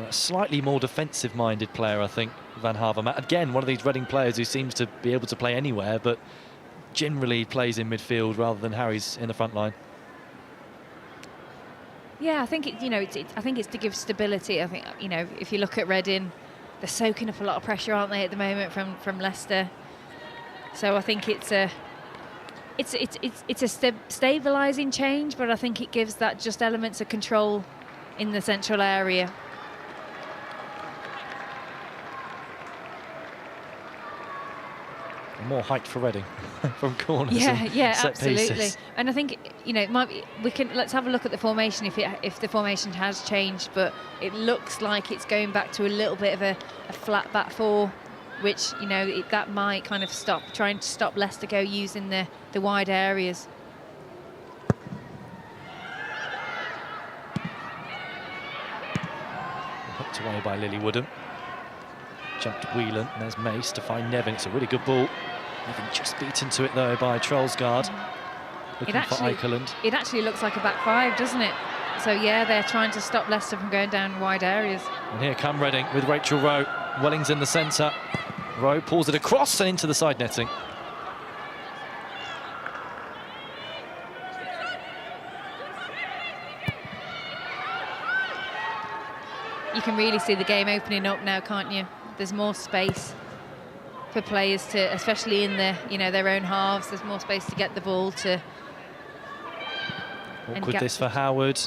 A slightly more defensive-minded player, I think, Van Havermaet. Again, one of these Reading players who seems to be able to play anywhere, but generally plays in midfield rather than Harries in the front line. Yeah, I think I think it's to give stability. I think, you know, if you look at Reading, they're soaking up a lot of pressure, aren't they, at the moment from Leicester? So I think it's a stabilising change, but I think it gives that just elements of control in the central area. More height for Reading from corners. Yeah, and yeah, set absolutely. pieces. And I think, you know, it might be, let's have a look at the formation if the formation has changed, but it looks like it's going back to a little bit of a flat back four, which, you know, that might kind of trying to stop Leicester go using the wide areas. Hooked away by Lily Woodham. Jumped Whelan, and there's Mace to find Nevin. It's a really good ball. Nevin just beaten to it though by Trollsgaard. Looking for Eikeland. It actually looks like a back five, doesn't it? So yeah, they're trying to stop Leicester from going down wide areas. And here come Reading with Rachel Rowe. Welling's in the centre. Rowe pulls it across and into the side netting. You can really see the game opening up now, can't you? There's more space for players to, especially in their own halves. There's more space to get the ball to. Awkward this for Howard.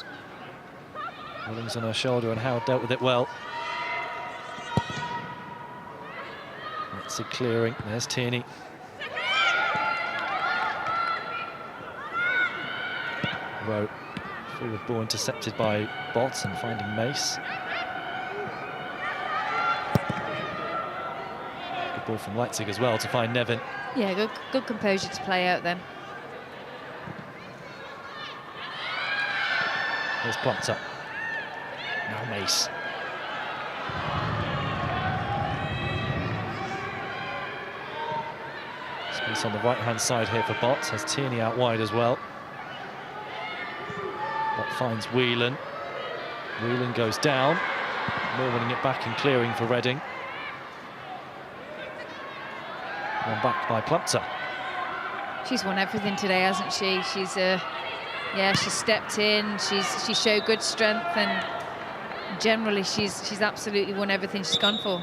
Welling's on her shoulder, and Howard dealt with it well. That's a clearing. There's Tierney. Rowe. Forward ball intercepted by Bott and finding Mace. Good ball from Leipzig as well to find Nevin. Yeah, good composure to play out then. There's Plumped up. Now Mace. Space on the right-hand side here for Bott. Has Tierney out wide as well. Bott finds Whelan. Whelan goes down. Moore winning it back and clearing for Reading. One back by Plumped. She's won everything today, hasn't she? She's yeah, she's stepped in. She showed good strength, and generally she's absolutely won everything she's gone for.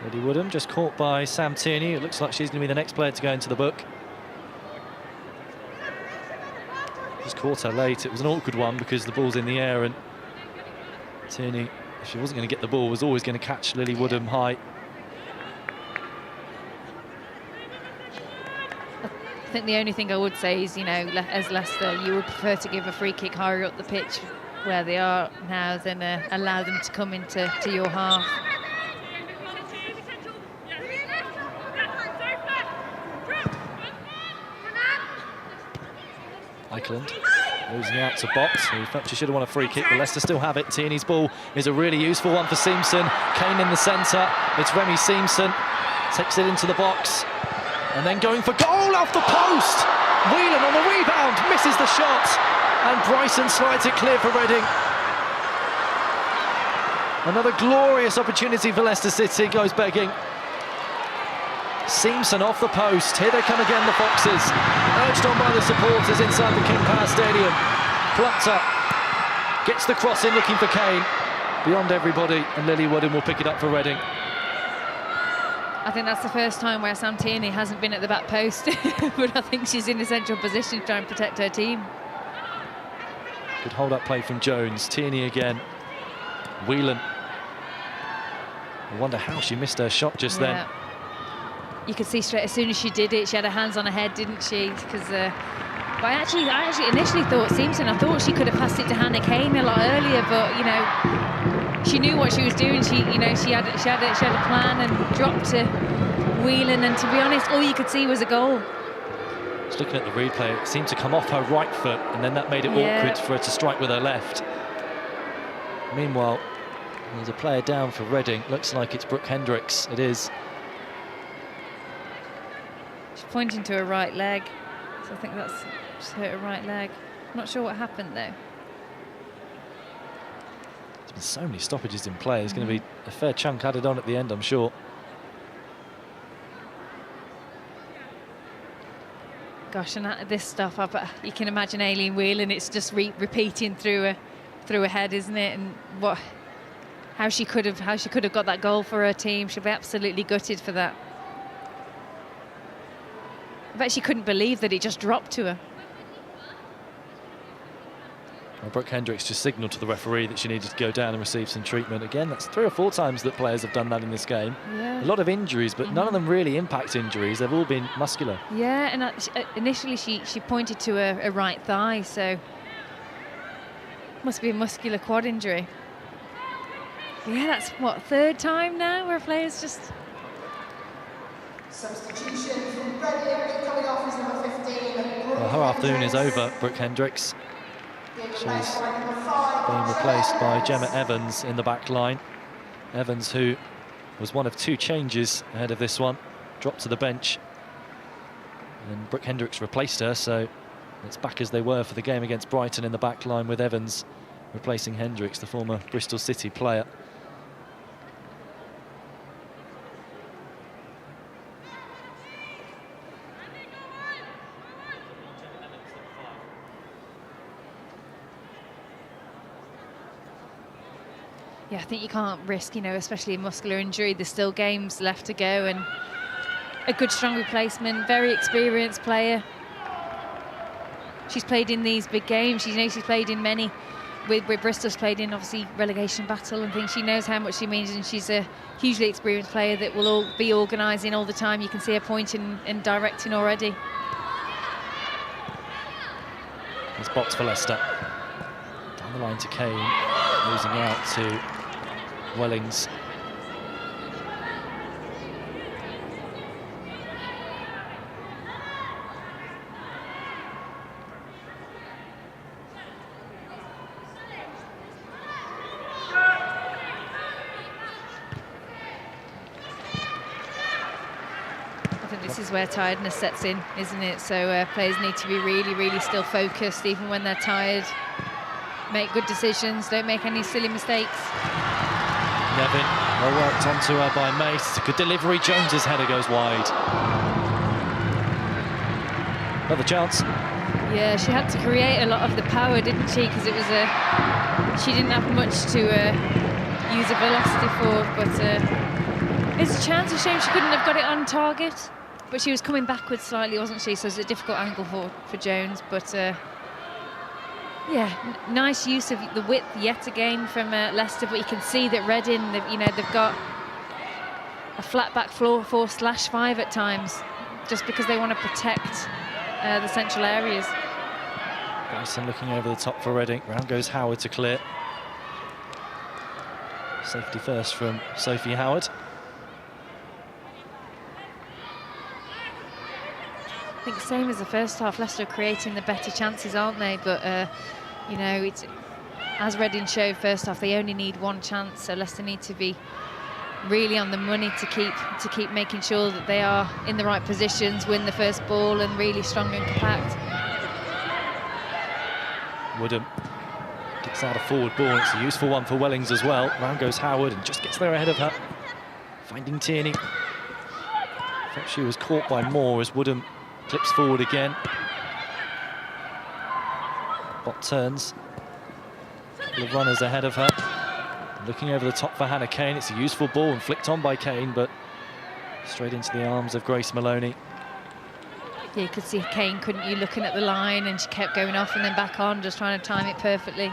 Lily Woodham just caught by Sam Tierney. It looks like she's going to be the next player to go into the book. Just caught her late. It was an awkward one because the ball's in the air, and Tierney, if she wasn't going to get the ball, was always going to catch Lily Woodham high. I think the only thing I would say is, you know, as Leicester, you would prefer to give a free kick higher up the pitch where they are now than allow them to come into your half. Eikeland losing out to Bott, who felt she should have won a free kick, but Leicester still have it. Tierney's ball is a really useful one for Simpson. Kane in the centre. It's Remy Simpson. Takes it into the box. And then going for goal off the post. Whelan on the rebound, misses the shot. And Bryson slides it clear for Reading. Another glorious opportunity for Leicester City goes begging. Simpson off the post. Here they come again, the Foxes. Urged on by the supporters inside the King Power Stadium. Plumped up. Gets the cross in looking for Kane. Beyond everybody, and Lily Woodham will pick it up for Reading. I think that's the first time where Sam Tierney hasn't been at the back post, but I think she's in a central position to try and protect her team. Good hold-up play from Jones. Tierney again. Whelan. I wonder how she missed her shot just then. You could see straight as soon as she did it, she had her hands on her head, didn't she? Because, but I actually initially thought Simpson. I thought she could have passed it to Hannah Kane a lot earlier, but you know, she knew what she was doing. She had a plan and dropped to Whelan. And to be honest, all you could see was a goal. Just looking at the replay, it seemed to come off her right foot, and then that made it awkward for her to strike with her left. Meanwhile, there's a player down for Reading. Looks like it's Brooke Hendricks. It is. She's pointing to her right leg, so I think that's just hurt her right leg. I'm not sure what happened though. There's been so many stoppages in play. There's going to be a fair chunk added on at the end, I'm sure. Gosh, and this stuff, you can imagine Aileen Whelan. It's just repeating through her head, isn't it? And how she could have got that goal for her team. She'll be absolutely gutted for that. I bet she couldn't believe that it just dropped to her. Well, Brooke Hendricks just signalled to the referee that she needed to go down and receive some treatment. Again, that's 3 or 4 times that players have done that in this game. Yeah. A lot of injuries, but none of them really impact injuries. They've all been muscular. Yeah, and initially she pointed to a right thigh, so must be a muscular quad injury. Yeah, that's what, 3rd time now where a player's just... Substitution from Reading, coming off is number 15. Well, her afternoon is over, Brooke Hendricks. She's being replaced by Gemma Evans in the back line. Evans, who was one of 2 changes ahead of this one, dropped to the bench. And Brooke Hendricks replaced her, so it's back as they were for the game against Brighton in the back line, with Evans replacing Hendricks, the former Bristol City player. Yeah, I think you can't risk, especially a muscular injury. There's still games left to go, and a good, strong replacement, very experienced player. She's played in these big games. She's played in many. With Bristol's played in, obviously, relegation battle and things. She knows how much she means, and she's a hugely experienced player that will all be organising all the time. You can see her pointing and directing already. It's box for Leicester. Down the line to Kane, losing out to Wellings. This is where tiredness sets in, isn't it? So players need to be really, really still focused, even when they're tired. Make good decisions, don't make any silly mistakes. Nevin, well worked onto her by Mace. It's a good delivery. Jones's header goes wide. Another chance. Yeah, she had to create a lot of the power, didn't she? Because it was she didn't have much to use a velocity for, but it's a chance. A shame she couldn't have got it on target. But she was coming backwards slightly, wasn't she? So it's a difficult angle for Jones. But yeah, nice use of the width yet again from Leicester. But you can see that Reading, they've got a flat back 4/5 at times, just because they want to protect the central areas. Bryson looking over the top for Reading. Round goes Howard to clear. Safety first from Sophie Howard. I think same as the first half, Leicester creating the better chances, aren't they? But it's as Reading showed first half, they only need 1 chance, so Leicester need to be really on the money to keep making sure that they are in the right positions, win the first ball, and really strong and compact. Woodham gets out a forward ball. It's a useful one for Wellings as well. Round goes Howard and just gets there ahead of her, finding Tierney. Thought she was caught by Moore as Woodham clips forward again. Bot turns. Couple of runners ahead of her. Looking over the top for Hannah Kane. It's a useful ball and flicked on by Kane, but straight into the arms of Grace Maloney. Yeah, you could see Kane, couldn't you, looking at the line, and she kept going off and then back on, just trying to time it perfectly.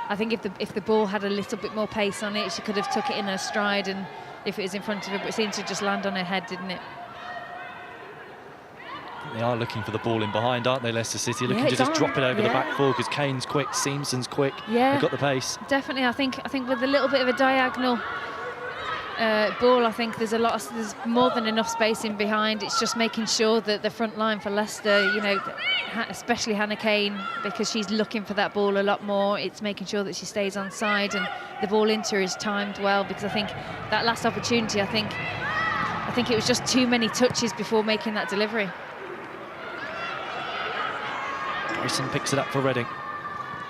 I think if the ball had a little bit more pace on it, she could have took it in her stride, and if it was in front of her, but it seemed to just land on her head, didn't it? They are looking for the ball in behind, aren't they, Leicester City? Looking to just drop it over the back four, because Kane's quick, Seamson's quick. Yeah, they've got the pace. Definitely, I think with a little bit of a diagonal ball, I think there's more than enough space in behind. It's just making sure that the front line for Leicester, especially Hannah Kane, because she's looking for that ball a lot more. It's making sure that she stays on side and the ball into her is timed well, because I think that last opportunity, I think it was just too many touches before making that delivery. Bryson picks it up for Reading.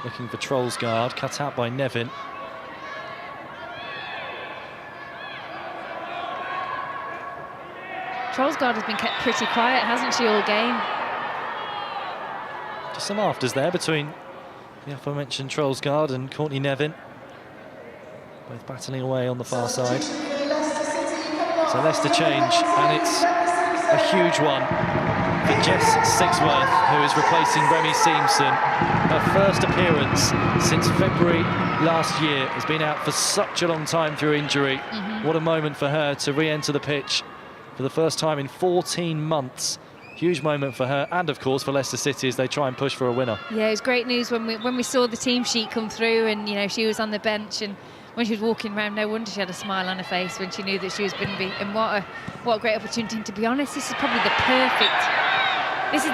Looking for Trollsgaard, cut out by Nevin. Trollsgaard has been kept pretty quiet, hasn't she, all game? Just some afters there between the aforementioned Trollsgaard and Courtney Nevin. Both battling away on the far side. So Leicester change, and it's a huge one. for Jess Sigsworth, who is replacing Remy Seamson. Her first appearance since February last year, has been out for such a long time through injury. What a moment for her to re-enter the pitch for the first time in 14 months. Huge moment for her, and of course for Leicester City as they try and push for a winner. Yeah, it was great news when we saw the team sheet come through, and you know, she was on the bench, and when she was walking around, no wonder she had a smile on her face when she knew that she was going to be. And what a great opportunity. And to be honest, this is probably the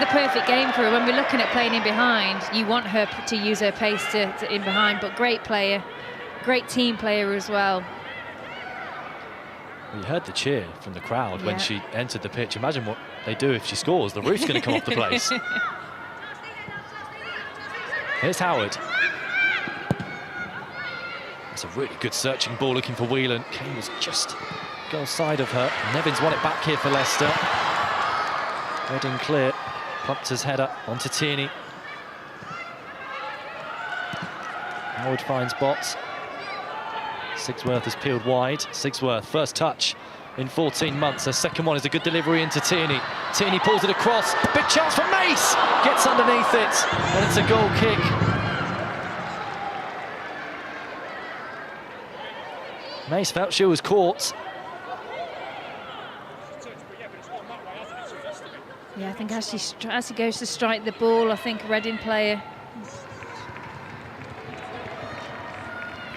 perfect game for her. When we're looking at playing in behind, you want her to use her pace to in behind, but great player, great team player as well. You heard the cheer from the crowd when she entered the pitch. Imagine what they do if she scores. The roof's going to come off the place. Here's Howard. It's a really good searching ball looking for Whelan. Kane was just goal side of her. Nevins won it back here for Leicester. Reading clear. Plumpter's header onto Tierney. Howard finds Botts. Sigsworth has peeled wide. Sigsworth, first touch in 14 months. Her second one is a good delivery into Tierney. Tierney pulls it across. Big chance for Mace. Gets underneath it, and it's a goal kick. Mace felt she was caught. Yeah, I think as he goes to strike the ball, I think a Reading player.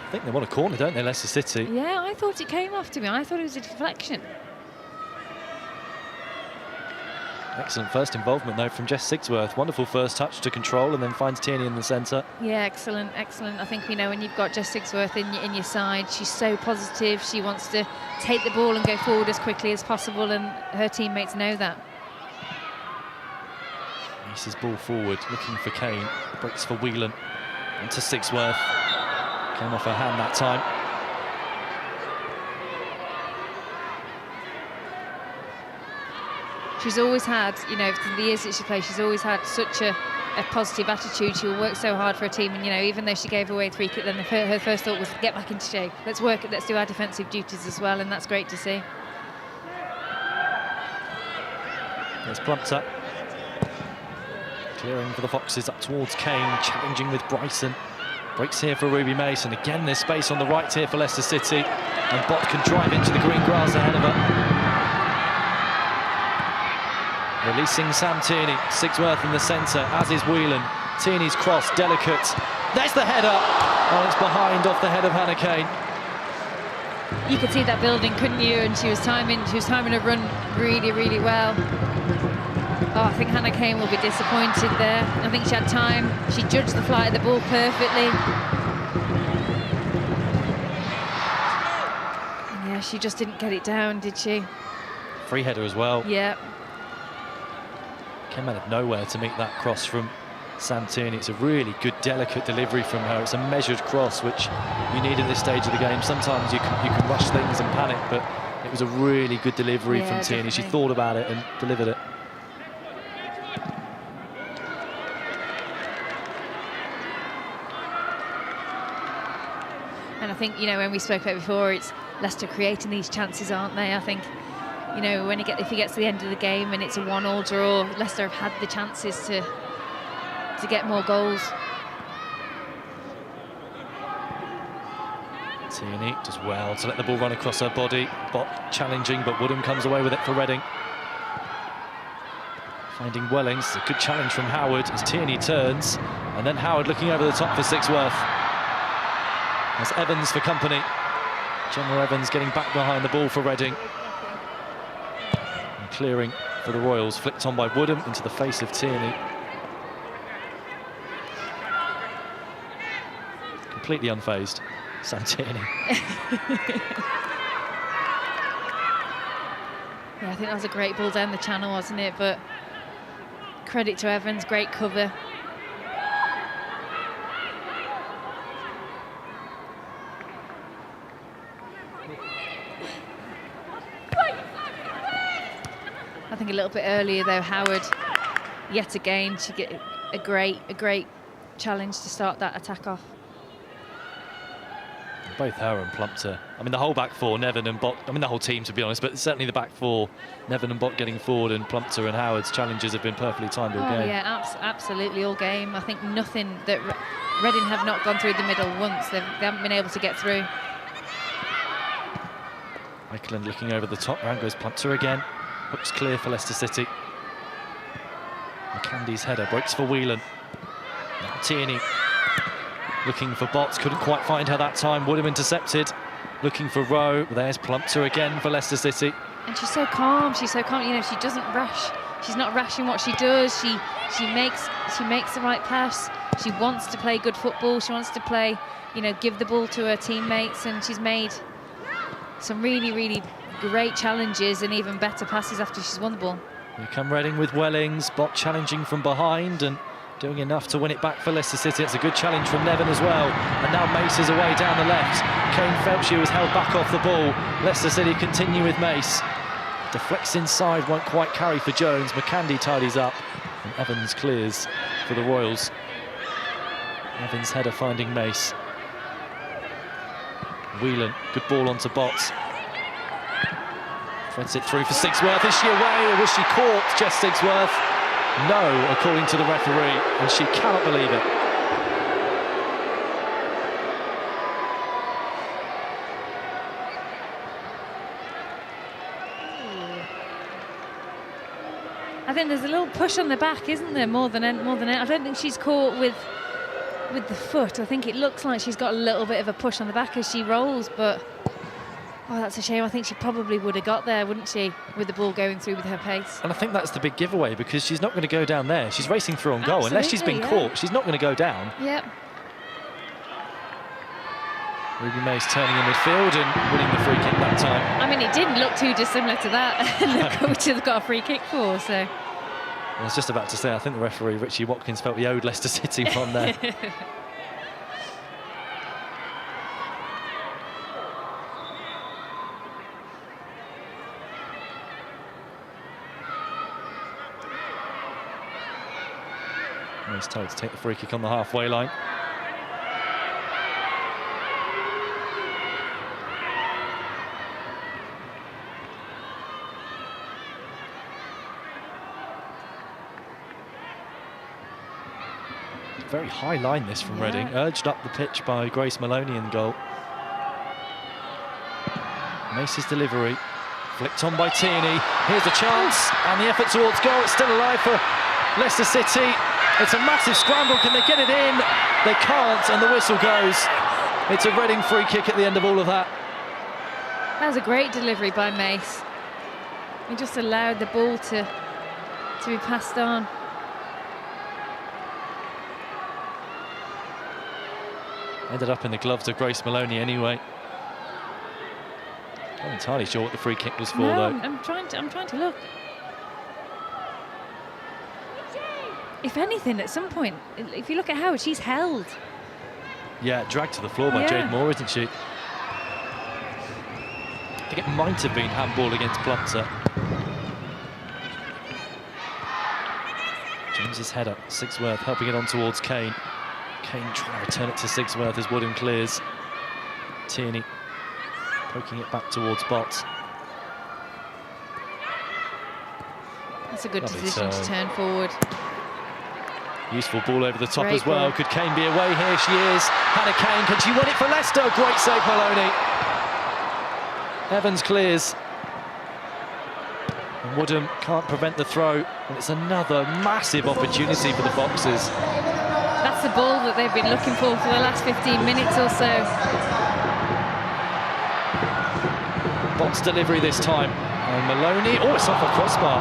I think they want a corner, don't they, Leicester City? Yeah, I thought it came off to me. I thought it was a deflection. Excellent first involvement, though, from Jess Sigsworth. Wonderful first touch to control and then finds Tierney in the centre. Yeah, excellent, excellent. I think, you know, when you've got Jess Sigsworth in your side, she's so positive. She wants to take the ball and go forward as quickly as possible, and her teammates know that. Mace's ball forward, looking for Kane. Breaks for Whelan. Into Sigsworth. Came off her hand that time. She's always had, you know, for the years that she plays, she's always had such a positive attitude. She'll work so hard for her team, and you know, even though she gave away 3 kicks, then her first thought was get back into shape. Let's work, let's do our defensive duties as well, and that's great to see. There's Plumpter. Clearing for the Foxes up towards Kane, challenging with Bryson. Breaks here for Ruby Mace, and again there's space on the right here for Leicester City, and Bott can drive into the green grass ahead of her. Releasing Sam Tierney, Sigsworth in the centre, as is Whelan. Tierney's cross, delicate. There's the header. Oh, it's behind off the head of Hannah Kane. You could see that building, couldn't you? And she was timing her run really, really well. Oh, I think Hannah Kane will be disappointed there. I think she had time. She judged the flight of the ball perfectly. And yeah, she just didn't get it down, did she? Free header as well. Yeah. Came out of nowhere to meet that cross from Sam Tierney. It's a really good, delicate delivery from her. It's a measured cross, which you need at this stage of the game. Sometimes you can rush things and panic, but it was a really good delivery from Tierney. Definitely. She thought about it and delivered it. And I think, you know, when we spoke about it before, it's Leicester creating these chances, aren't they? I think, you know, if he gets to the end of the game and it's a 1-1 draw, Leicester have had the chances to get more goals. Tierney does well to let the ball run across her body. Bott challenging, but Woodham comes away with it for Reading. Finding Wellings, it's a good challenge from Howard as Tierney turns, and then Howard looking over the top for Sigsworth. As Evans for company. Gemma Evans getting back behind the ball for Reading. And clearing for the Royals, flicked on by Woodham into the face of Tierney. Completely unfazed, Sam Tierney. Yeah, I think that was a great ball down the channel, wasn't it? But credit to Evans, great cover. I think a little bit earlier though, Howard, yet again, should get a great challenge to start that attack off. Both her and Plumpter. I mean, the whole back four, Nevin and Bott. I mean, the whole team, to be honest, but certainly the back four, Nevin and Bott getting forward, and Plumpter and Howard's challenges have been perfectly timed all game. Yeah, absolutely all game. I think nothing that Reading have not gone through the middle once. They haven't been able to get through. Michelin looking over the top. Round goes Plumpter again. Hooks clear for Leicester City. McCandy's header breaks for Whelan. Now Tierney looking for Botts, couldn't quite find her that time. Woodham intercepted. Looking for Rowe. There's Plumpter again for Leicester City. And she's so calm. She's so calm. You know, she doesn't rush. She's not rushing what she does. She makes the right pass. She wants to play good football. She wants to play, you know, give the ball to her teammates. And she's made some really, really great challenges and even better passes after she's won the ball. Here come Reading with Wellings. Bott challenging from behind and doing enough to win it back for Leicester City. It's a good challenge from Nevin as well. And now Mace is away down the left. Kane felt she was held back off the ball. Leicester City continue with Mace. Deflects inside, won't quite carry for Jones. McCandy tidies up and Evans clears for the Royals. Evans' header finding Mace. Whelan, good ball onto Botts. Threads it through for Sigsworth. Is she away, or was she caught, Jess Sigsworth? No, according to the referee, and she cannot believe it. I think there's a little push on the back, isn't there? More than I don't think she's caught with the foot. I think it looks like she's got a little bit of a push on the back as she rolls, but oh, that's a shame. I think she probably would have got there, wouldn't she, with the ball going through with her pace. And I think that's the big giveaway, because she's not going to go down there. She's racing through on goal. Unless she's been caught, she's not going to go down. Yep. Ruby Mace turning in midfield and winning the free kick that time. I mean, it didn't look too dissimilar to that, which has got a free kick for, so. I was just about to say, I think the referee, Richie Watkins, felt he owed Leicester City one there. He's told to take the free kick on the halfway line. Very high line this from Reading, urged up the pitch by Grace Maloney in goal. Mace's delivery, flicked on by Tierney. Here's a chance, and the effort towards goal. It's still alive for Leicester City. It's a massive scramble. Can they get it in? They can't, and the whistle goes. It's a Reading free kick at the end of all of that. That was a great delivery by Mace. He just allowed the ball to be passed on. Ended up in the gloves of Grace Maloney anyway. Not entirely sure what the free kick was for, though. I'm trying to look. If anything, at some point, if you look at Howard, she's held. Yeah, dragged to the floor by Jade Moore, isn't she? I think it might have been handball against Plumpter. James's header, Sigsworth helping it on towards Kane. Kane trying to return it to Sigsworth as Woodham clears. Tierney poking it back towards Bott. That's a good decision to turn forward. Useful ball over the top as well. Could Kane be away? Here she is. Hannah Kane, can she win it for Leicester? Great save, Maloney. Evans clears. And Woodham can't prevent the throw. And it's another massive opportunity for the Foxes. That's the ball that they've been looking for the last 15 minutes or so. Bott's delivery this time. And Maloney, oh, it's off a crossbar.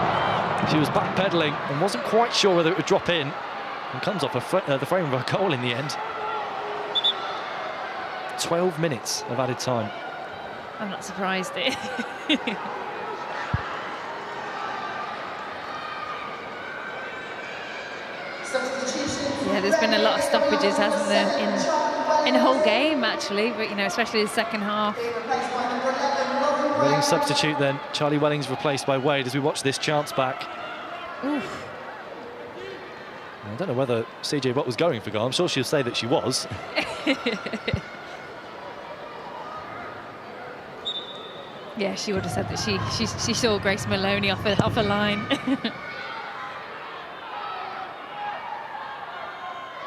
She was backpedaling and wasn't quite sure whether it would drop in. And comes off the frame of a goal in the end. 12 minutes of added time. I'm not surprised. Yeah, there's been a lot of stoppages, hasn't there, in the whole game, actually, but, you know, especially the second half. Reading substitute then. Charlie Wellings replaced by Wade as we watch this chance back. Oof. I don't know whether CJ Bott was going for goal. I'm sure she'll say that she was. Yeah, she would have said that she saw Grace Maloney off a line.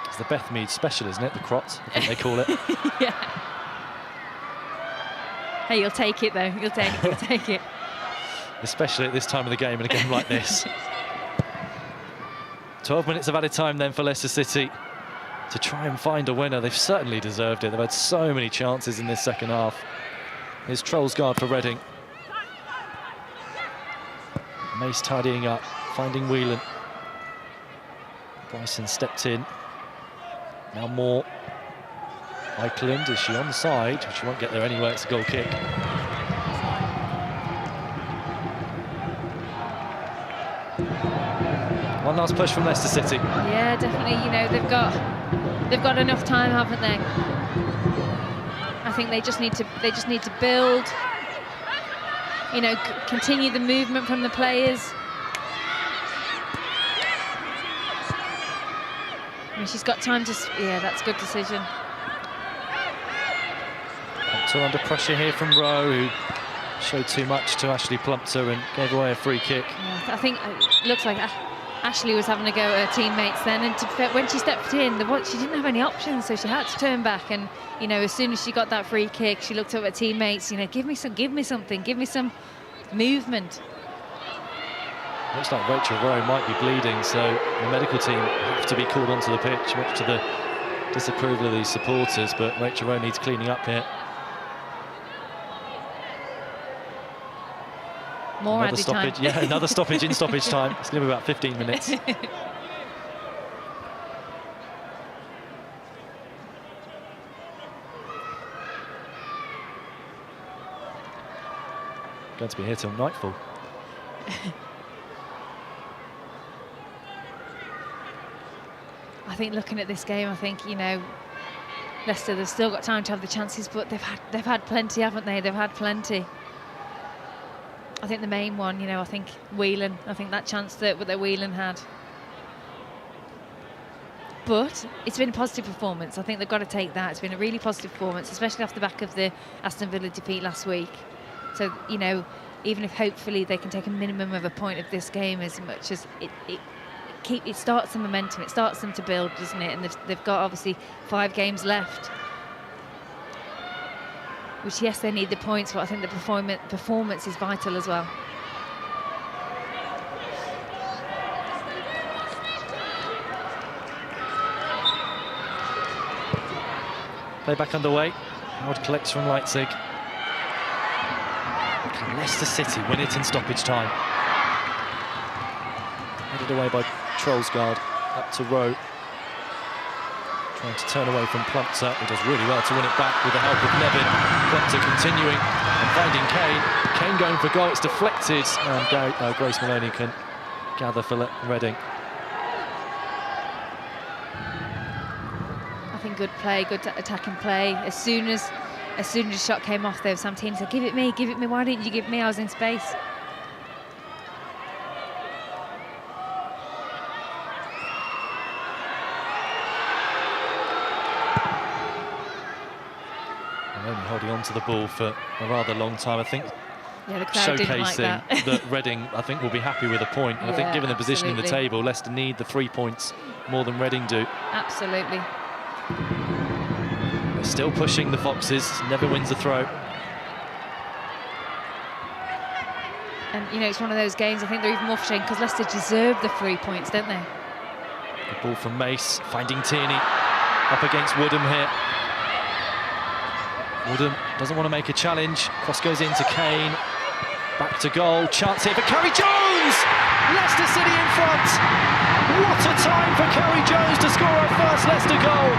It's the Beth Mead special, isn't it? The crot, I think they call it. Yeah. Hey, you'll take it though. You'll take it. Especially at this time of the game in a game like this. 12 minutes of added time then for Leicester City to try and find a winner. They've certainly deserved it. They've had so many chances in this second half. Here's Trollsgaard for Reading. Mace tidying up, finding Whelan. Bryson stepped in. Now Moore. Eikeland, is she onside? She won't get there anyway, it's a goal kick. One last push from Leicester City. Yeah, definitely. You know, they've got enough time, haven't they? I think they just need to build. You know, continue the movement from the players. I mean, she's got time to. Yeah, that's a good decision. Plumpter under pressure here from Rowe, who showed too much to Ashley Plumpter and gave away a free kick. Yeah, I think it looks like Ashley was having a go at her teammates then, and when she stepped in, she didn't have any options, so she had to turn back. And you know, as soon as she got that free kick, she looked up at her teammates. You know, give me something, give me some movement. Looks like Rachel Rowe might be bleeding, so the medical team have to be called onto the pitch, much to the disapproval of these supporters. But Rachel Rowe needs cleaning up here. More another stoppage, time. Yeah, another stoppage in stoppage time. It's going to be about 15 minutes. Going to be here till nightfall. I think looking at this game, I think, you know, Leicester, they've still got time to have the chances, but they've had plenty, haven't they? They've had plenty. I think the main one, you know, I think Whelan. I think that chance that Whelan had. But it's been a positive performance. I think they've got to take that. It's been a really positive performance, especially off the back of the Aston Villa defeat last week. So, you know, even if hopefully they can take a minimum of a point of this game, as much as it starts the momentum, it starts them to build, doesn't it? And they've got obviously 5 games left. Which, yes, they need the points, but I think the performance is vital as well. Play back underway. Howard collects from Leipzig. Can Leicester City win it in stoppage time? Headed away by Trollsgaard, up to Rowe. Trying to turn away from Plumpter, who does really well to win it back with the help of Nevin. Plumpter continuing and finding Kane. Kane going for goal, it's deflected, and Grace Maloney can gather for Reading. I think good play, good attacking play. As soon as the shot came off there, Samtini said, give it me, why didn't you give me? I was in space. Holding on to the ball for a rather long time, I think. Yeah, the crowd didn't like showcasing that Reading, I think, will be happy with a point. Yeah, I think given the position in the absolutely. table, Leicester need the 3 points more than Reading do. Absolutely. They're still pushing the Foxes, never wins a throw. And, you know, it's one of those games, I think they're even more frustrating because Leicester deserve the 3 points, don't they? The ball from Mace, finding Tierney up against Woodham here. Woodham doesn't want to make a challenge. Cross goes into Kane. Back to goal. Chance here for Carrie Jones! Leicester City in front. What a time for Carrie Jones to score her first Leicester goal.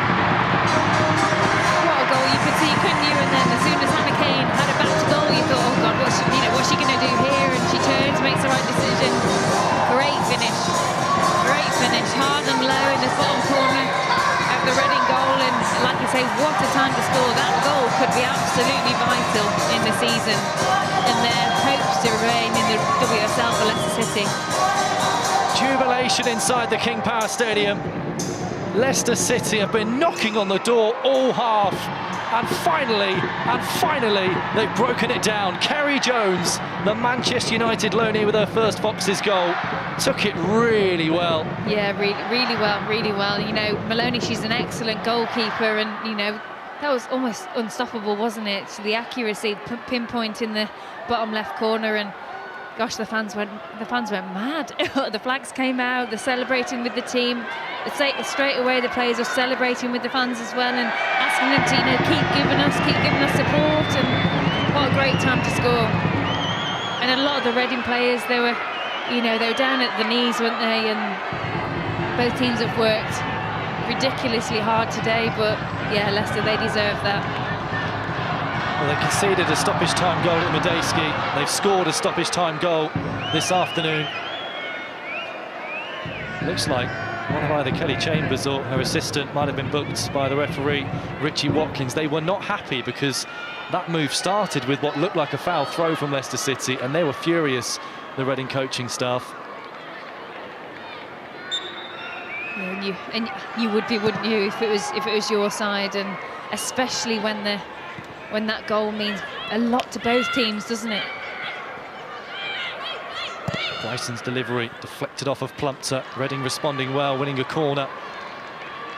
What a goal, you could see, couldn't you? And then as soon as Hannah Kane had it back to goal, you thought, oh God, what's she going to do here? And she turns, makes the right decision. Great finish. Hard and low in the bottom corner of the Reading goal. And like you say, what a time to score. That goal could be absolutely vital in the season and their hopes to remain in the WSL for Leicester City. Jubilation inside the King Power Stadium. Leicester City have been knocking on the door all half, and finally, they've broken it down. Kerry Jones, the Manchester United loanee with her first Foxes goal, took it really well. Yeah, really well. You know, Maloney, she's an excellent goalkeeper, and you know, that was almost unstoppable, wasn't it? So the accuracy, pinpoint in the bottom left corner, and gosh, the fans went mad. The flags came out, they're celebrating with the team. Straight away, the players are celebrating with the fans as well, and asking them to, you know, keep giving us support. And what a great time to score. And a lot of the Reading players, they were down at the knees, weren't they? And both teams have worked ridiculously hard today, but yeah, Leicester, they deserve that. Well, they conceded a stoppage time goal at Medeski. They've scored a stoppage time goal this afternoon. Looks like one of either Kelly Chambers or her assistant might have been booked by the referee, Richie Watkins. They were not happy because that move started with what looked like a foul throw from Leicester City, and they were furious, the Reading coaching staff. Yeah, and you would be, wouldn't you, if it was your side, and especially when that goal means a lot to both teams, doesn't it? Bryson's delivery deflected off of Plumpter. Reading responding well, winning a corner.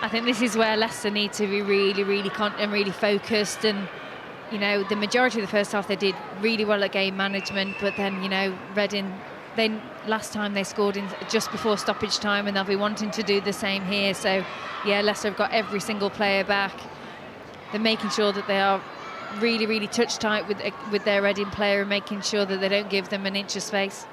I think this is where Leicester need to be really focused. And you know, the majority of the first half they did really well at game management, but then, you know, Reading, last time they scored in just before stoppage time, and they'll be wanting to do the same here. So yeah, Leicester have got every single player back. They're making sure that they are really touch tight with their Reading player, and making sure that they don't give them an inch of space.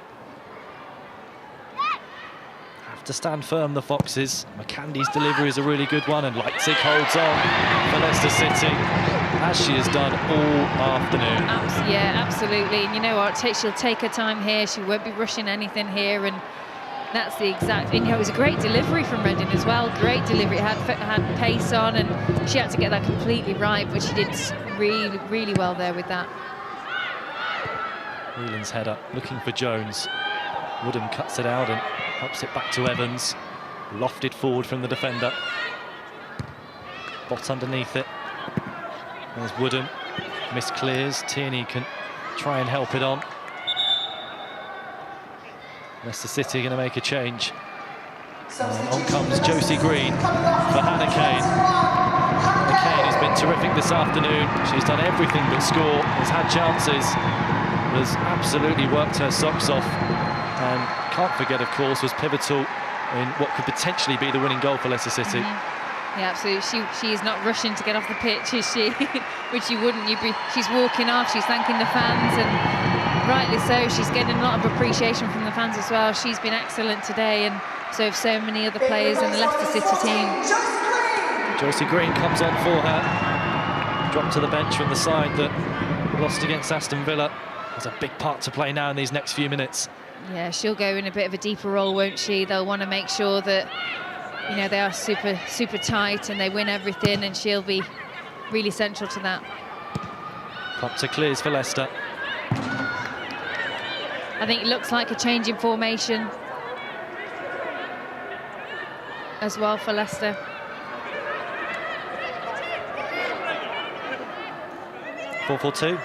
To stand firm, the Foxes. McCandy's delivery is a really good one, and Leipzig holds on for Leicester City, as she has done all afternoon. Yeah, absolutely. And you know what? She'll take her time here. She won't be rushing anything here, and that's the exact. And you know, it was a great delivery from Reading as well. Great delivery. It had pace on, and she had to get that completely right, but she did really well there with that. Whelan's header, looking for Jones. Woodham cuts it out and helps it back to Evans. Lofted forward from the defender. Bot underneath it. There's Woodham. Misclears. Tierney can try and help it on. Leicester City going to make a change. On comes Josie Green for Hannah Kane. Hannah Kane has been terrific this afternoon. She's done everything but score. Has had chances. Has absolutely worked her socks off. And can't forget, of course, was pivotal in what could potentially be the winning goal for Leicester City. Yeah, absolutely. She is not rushing to get off the pitch, is she? Which you wouldn't. She's walking off. She's thanking the fans, and rightly so. She's getting a lot of appreciation from the fans as well. She's been excellent today, and so have so many other players in the Leicester City team. Josie Green comes on for her. Dropped to the bench from the side that lost against Aston Villa. Has a big part to play now in these next few minutes. Yeah, she'll go in a bit of a deeper role, won't she? They'll want to make sure that, you know, they are super tight and they win everything, and she'll be really central to that. Plumpter clears for Leicester. I think it looks like a change in formation as well for Leicester. (4-4-2).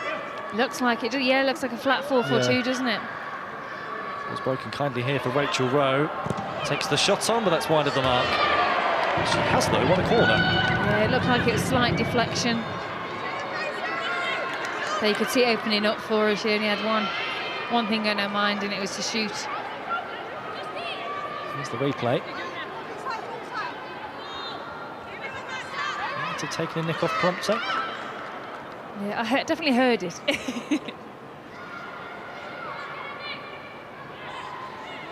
Looks like it. Yeah, looks like a flat 4-4-2, doesn't it? It was broken kindly here for Rachel Rowe. Takes the shot on, but that's wide of the mark. She has, though, won a corner. Yeah, it looked like it was slight deflection. So you could see it opening up for her. She only had one thing on her mind, and it was to shoot. Here's the replay. To taking a nick off Plumpter. Yeah, I definitely heard it.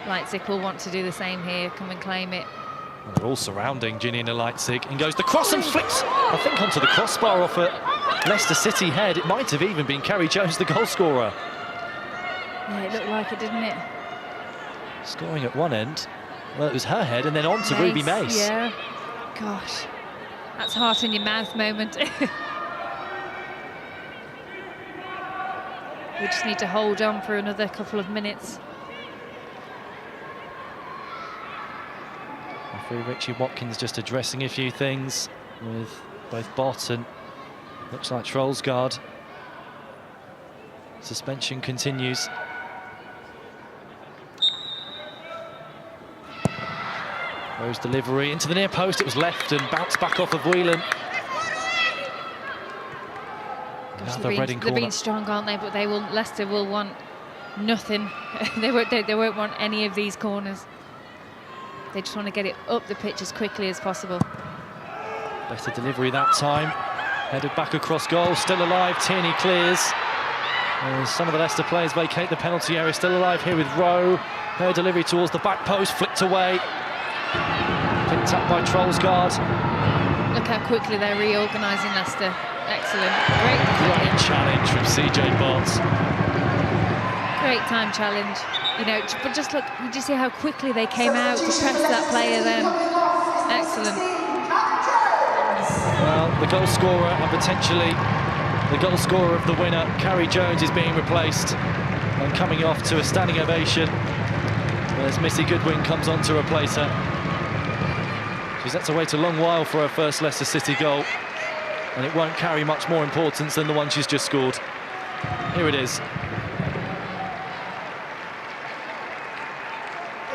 Leipzig will want to do the same here, come and claim it. Well, they're all surrounding Janina Leipzig, and goes the cross and flicks, I think, onto the crossbar off a Leicester City head. It might have even been Kerry Jones, the goal scorer. Yeah, it looked like it, didn't it? Scoring at one end. Well, it was her head, and then on to Ruby Mace. Yeah. Gosh, that's heart in your mouth moment. We just need to hold on for another couple of minutes. Referee Richie Watkins just addressing a few things with both Bott and Looks like Trollsgaard. Suspension continues. Rose delivery into the near post. It was left and bounced back off of Whelan. Another Reading corner. They're being strong, aren't they? But they will. Leicester will want nothing. they won't want any of these corners. They just want to get it up the pitch as quickly as possible. Better delivery that time. Headed back across goal. Still alive. Tierney clears. Some of the Leicester players vacate the penalty area. Still alive here with Rowe. Her delivery towards the back post. Flicked away. Picked up by Trollsgaard. Look how quickly they're reorganising Leicester. Excellent. Great challenge from CJ Barnes. Great time challenge. You know, but just look, you just see how quickly they came out to press that player then. Excellent. Well, the goal scorer and potentially the goal scorer of the winner, Carrie Jones, is being replaced and coming off to a standing ovation as Missy Goodwin comes on to replace her. She's had to wait a long while for her first Leicester City goal, and it won't carry much more importance than the one she's just scored. Here it is.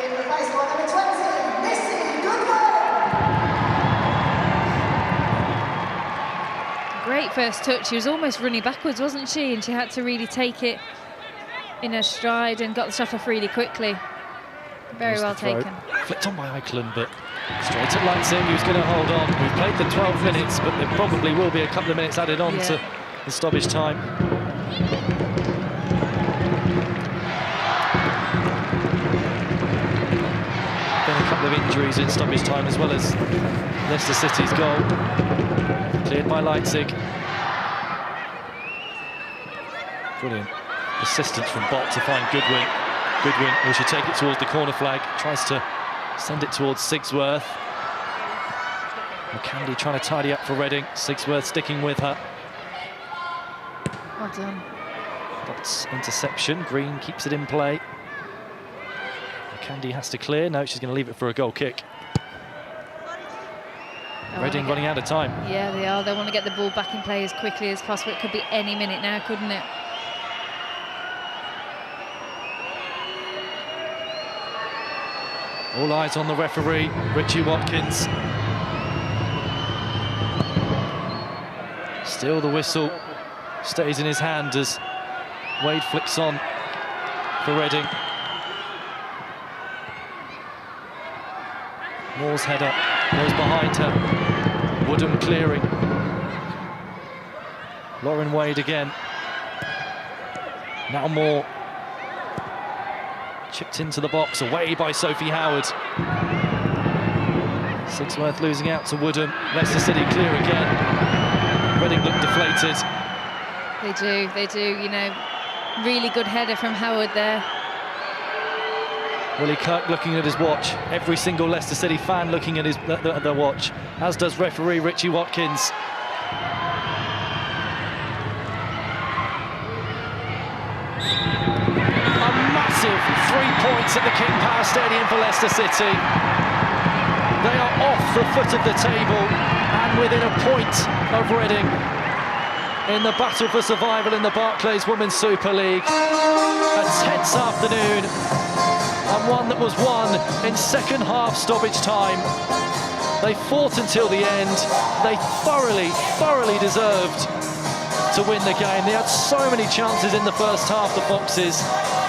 In replacement by number 20, Missy Goodwin. Great first touch. She was almost running backwards, wasn't she? And she had to really take it in her stride and got the shot off really quickly. Very well taken. Flicked on by Eichlin, but straight at Leipzig, he was going to hold on. We've played the 12 minutes, but there probably will be a couple of minutes added on to the stoppage time. Been a couple of injuries in stoppage time, as well as Leicester City's goal. Cleared by Leipzig. Brilliant persistence from Bott to find Goodwin. Goodwin will she take it towards the corner flag, tries to send it towards Sigsworth. McCandy trying to tidy up for Reading. Sigsworth sticking with her. Well done. Bott's interception. Green keeps it in play. McCandy has to clear. No, she's going to leave it for a goal kick. Reading running out of time. Yeah, they are. They want to get the ball back in play as quickly as possible. It could be any minute now, couldn't it? All eyes on the referee, Richie Watkins. Still the whistle stays in his hand as Wade flicks on for Reading. Moore's header goes behind her. Woodham clearing. Lauren Wade again. Now Moore. Chipped into the box, away by Sophie Howard. Sigsworth losing out to Woodham. Leicester City clear again. Reading look deflated. They do, you know. Really good header from Howard there. Willie Kirk looking at his watch. Every single Leicester City fan looking at their watch, as does referee Richie Watkins. Massive 3 points at the King Power Stadium for Leicester City. They are off the foot of the table and within a point of Reading in the battle for survival in the Barclays Women's Super League. A tense afternoon, and one that was won in second half stoppage time. They fought until the end. They thoroughly deserved to win the game. They had so many chances in the first half, the Foxes.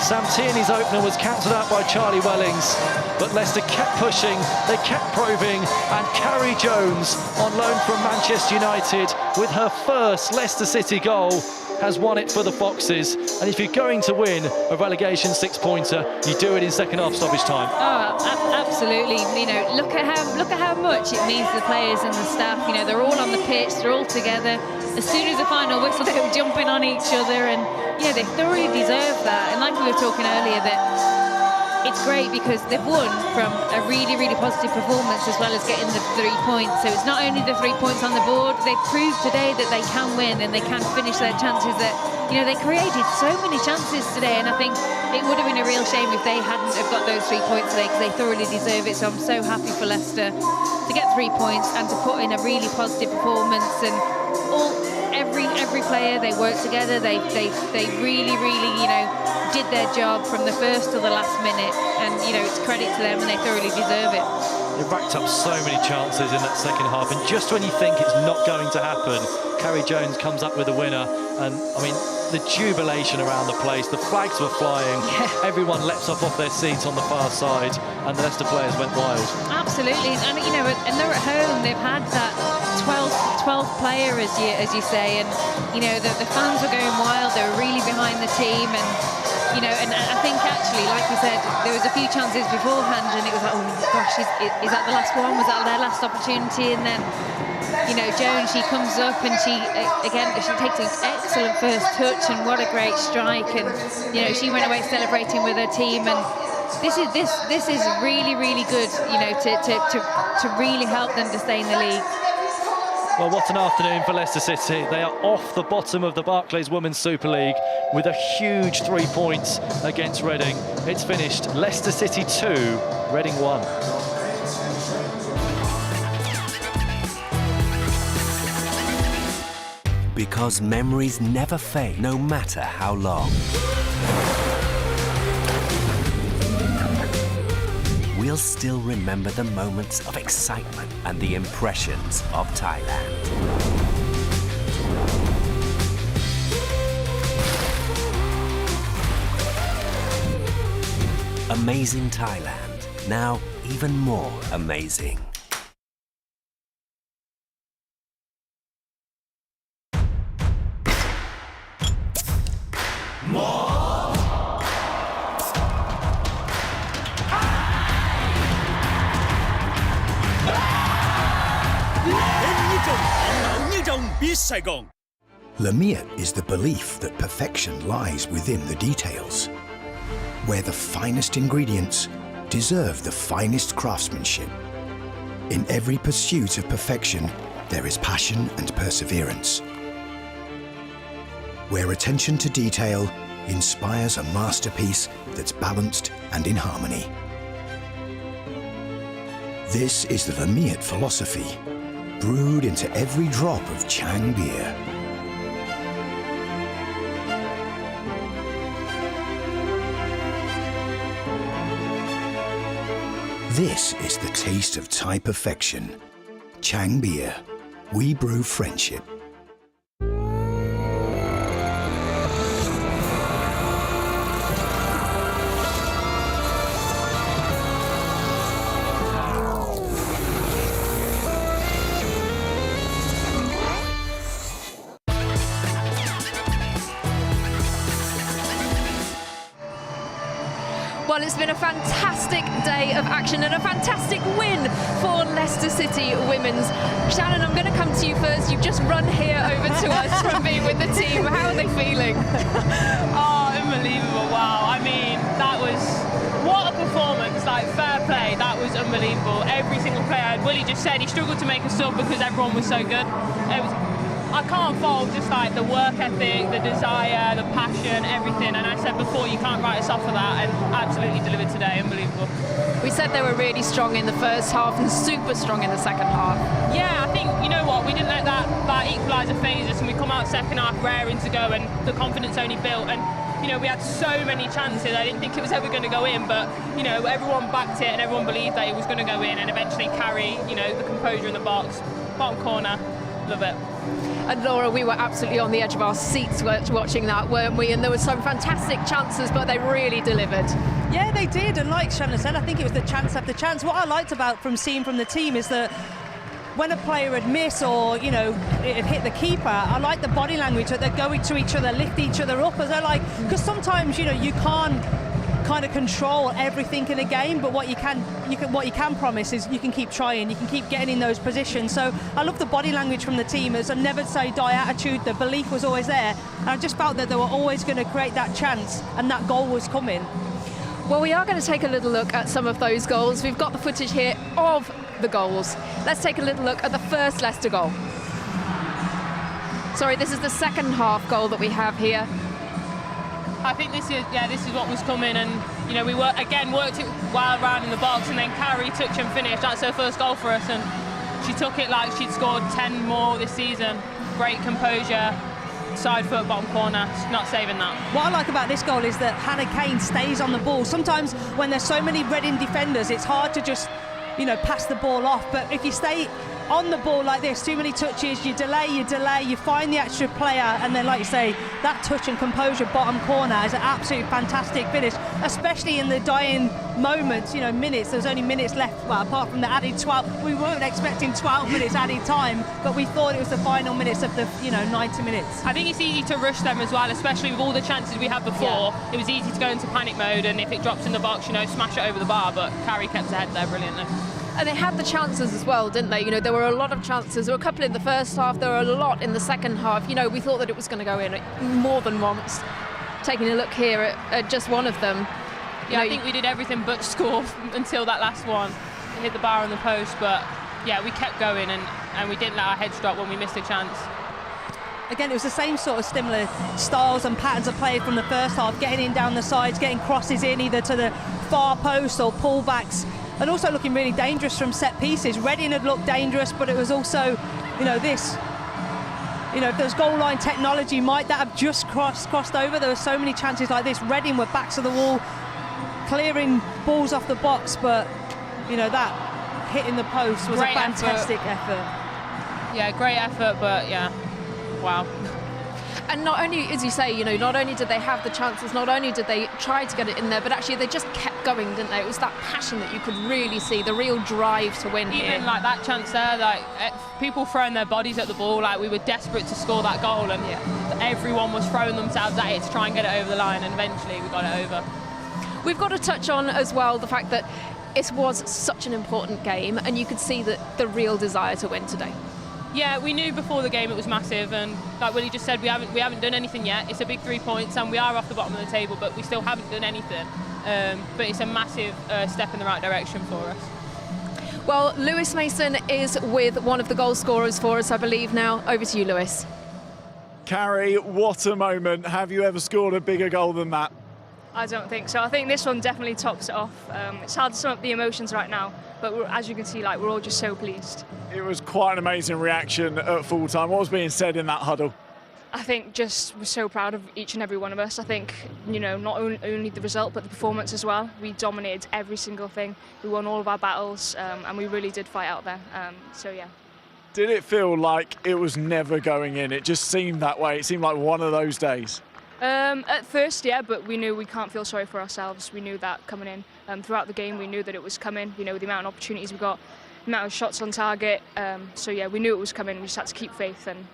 Sam Tierney's opener was cancelled out by Charlie Wellings, but Leicester kept pushing, they kept probing, and Carrie Jones, on loan from Manchester United, with her first Leicester City goal, has won it for the Foxes. And if you're going to win a relegation six-pointer, you do it in second half stoppage time. Oh, absolutely. You know, look at how much it means to the players and the staff. You know, they're all on the pitch, they're all together. As soon as the final whistle, they were jumping on each other, and yeah, they thoroughly deserve that. And like we were talking earlier, that it's great because they've won from a really positive performance as well as getting the 3 points. So it's not only the 3 points on the board, they've proved today that they can win and they can finish their chances. That, you know, they created so many chances today, and I think it would have been a real shame if they hadn't have got those 3 points today, because they thoroughly deserve it. So I'm so happy for Leicester to get 3 points and to put in a really positive performance, and every think every player, they worked together. They really, you know, did their job from the first to the last minute, and you know, it's credit to them, and they thoroughly deserve it. They racked up so many chances in that second half, and just when you think it's not going to happen, Carrie Jones comes up with a winner. And I mean, the jubilation around the place, the flags were flying, everyone leapt up off their seats on the far side, and the Leicester players went wild. Absolutely, and you know, and they're at home, they've had that 12th player, as you say, and you know, the fans were going wild, they were really behind the team, and you know, and I think actually, like we said, there was a few chances beforehand, and it was like, oh gosh, is that the last one? Was that their last opportunity? And then, you know, Jones, she comes up and she takes an excellent first touch, and what a great strike. And you know, she went away celebrating with her team, and this is really, really good, you know, to really help them to stay in the league. Well, what an afternoon for Leicester City. They are off the bottom of the Barclays Women's Super League with a huge 3 points against Reading. It's finished Leicester City 2, Reading 1. Because memories never fade, no matter how long. We'll still remember the moments of excitement and the impressions of Thailand. Amazing Thailand, now even more amazing. Lamiat is the belief that perfection lies within the details, where the finest ingredients deserve the finest craftsmanship. In every pursuit of perfection, there is passion and perseverance, where attention to detail inspires a masterpiece that's balanced and in harmony. This is the Lamiat philosophy, brewed into every drop of Chang beer. This is the taste of Thai perfection. Chang beer. We brew friendship. Well, it's been a fantastic day of action and a fantastic win for Leicester City Women's. Shannon, I'm going to come to you first. You've just run here over to us from being with the team. How are they feeling? Oh, unbelievable. Wow. I mean, that was... What a performance. Like, fair play. That was unbelievable. Every single player, Willie just said he struggled to make a sub because everyone was so good. I can't fault just like the work ethic, the desire, the passion, everything. And I said before, you can't write us off for that, and absolutely delivered today. Unbelievable. We said they were really strong in the first half and super strong in the second half. Yeah, I think, you know what, we didn't let that equaliser phase us, and we come out second half raring to go, and the confidence only built. And you know, we had so many chances. I didn't think it was ever going to go in, but you know, everyone backed it and everyone believed that it was going to go in, and eventually carry, you know, the composure in the box, bottom corner. Love it. And Laura, we were absolutely on the edge of our seats watching that, weren't we? And there were some fantastic chances, but they really delivered. Yeah, they did. And like Shannon said, I think it was the chance after chance. What I liked about seeing from the team is that when a player had missed or, you know, it had hit the keeper, I like the body language that they're going to each other, lift each other up, as they're like, because sometimes, you know, you can't kind of control everything in a game, but what you can promise is you can keep trying, you can keep getting in those positions. So I love the body language from the team. As a never say die attitude, the belief was always there, and I just felt that they were always going to create that chance, and that goal was coming. Well, we are going to take a little look at some of those goals. We've got the footage here of the goals. Let's take a little look at the first Leicester goal. Sorry, this is the second half goal that we have here. I think this is what was coming, and you know, we worked it well around in the box, and then carry, touch and finish. That's her first goal for us, and she took it like she'd scored 10 more this season. Great composure, side foot, bottom corner, not saving that. What I like about this goal is that Hannah Kane stays on the ball. Sometimes when there's so many Reading defenders, it's hard to just, pass the ball off. But if you stay on the ball like this, too many touches, you delay, you find the extra player, and then, like you say, that touch and composure bottom corner is an absolutely fantastic finish, especially in the dying moments, minutes. There's only minutes left, well, apart from the added 12. We weren't expecting 12 minutes added time, but we thought it was the final minutes of the, 90 minutes. I think it's easy to rush them as well, especially with all the chances we had before. Yeah. It was easy to go into panic mode, and if it drops in the box, smash it over the bar, but Carrie kept her head there brilliantly. And they had the chances as well, didn't they? There were a lot of chances. There were a couple in the first half. There were a lot in the second half. We thought that it was going to go in more than once. Taking a look here at just one of them. I think we did everything but score until that last one. It hit the bar on the post, but yeah, we kept going and we didn't let our heads drop when we missed a chance. Again, it was the same sort of similar styles and patterns of play from the first half, getting in down the sides, getting crosses in either to the far post or pullbacks, and also looking really dangerous from set pieces. Reading had looked dangerous, but it was also, this, if there's goal line technology, might that have just crossed over? There were so many chances like this. Reading were backs of the wall, clearing balls off the box, but, that hitting the post was great a fantastic effort. Yeah, great effort, but yeah, wow. And not only, as you say, not only did they have the chances, not only did they try to get it in there, but actually they just kept going, didn't they? It was that passion that you could really see, the real drive to win here. Even like that chance there, people throwing their bodies at the ball, we were desperate to score that goal, and everyone was throwing themselves at it to try and get it over the line, and eventually we got it over. We've got to touch on as well the fact that it was such an important game, and you could see that the real desire to win today. Yeah, we knew before the game it was massive, and like Willie just said, we haven't done anything yet. It's a big 3 points, and we are off the bottom of the table, but we still haven't done anything. But it's a massive step in the right direction for us. Well, Lewis Mason is with one of the goal scorers for us, I believe now. Over to you, Lewis. Carrie, what a moment. Have you ever scored a bigger goal than that? I don't think so. I think this one definitely tops it off. It's hard to sum up the emotions right now, but as you can see, we're all just so pleased. It was quite an amazing reaction at full time. What was being said in that huddle? I think just we're so proud of each and every one of us. I think, not only the result, but the performance as well. We dominated every single thing. We won all of our battles, and we really did fight out there. So, yeah. Did it feel like it was never going in? It just seemed that way. It seemed like one of those days. At first, yeah, but we knew we can't feel sorry for ourselves. We knew that coming in. Throughout the game, we knew that it was coming. The amount of opportunities we got, the amount of shots on target. So, yeah, we knew it was coming. We just had to keep faith, and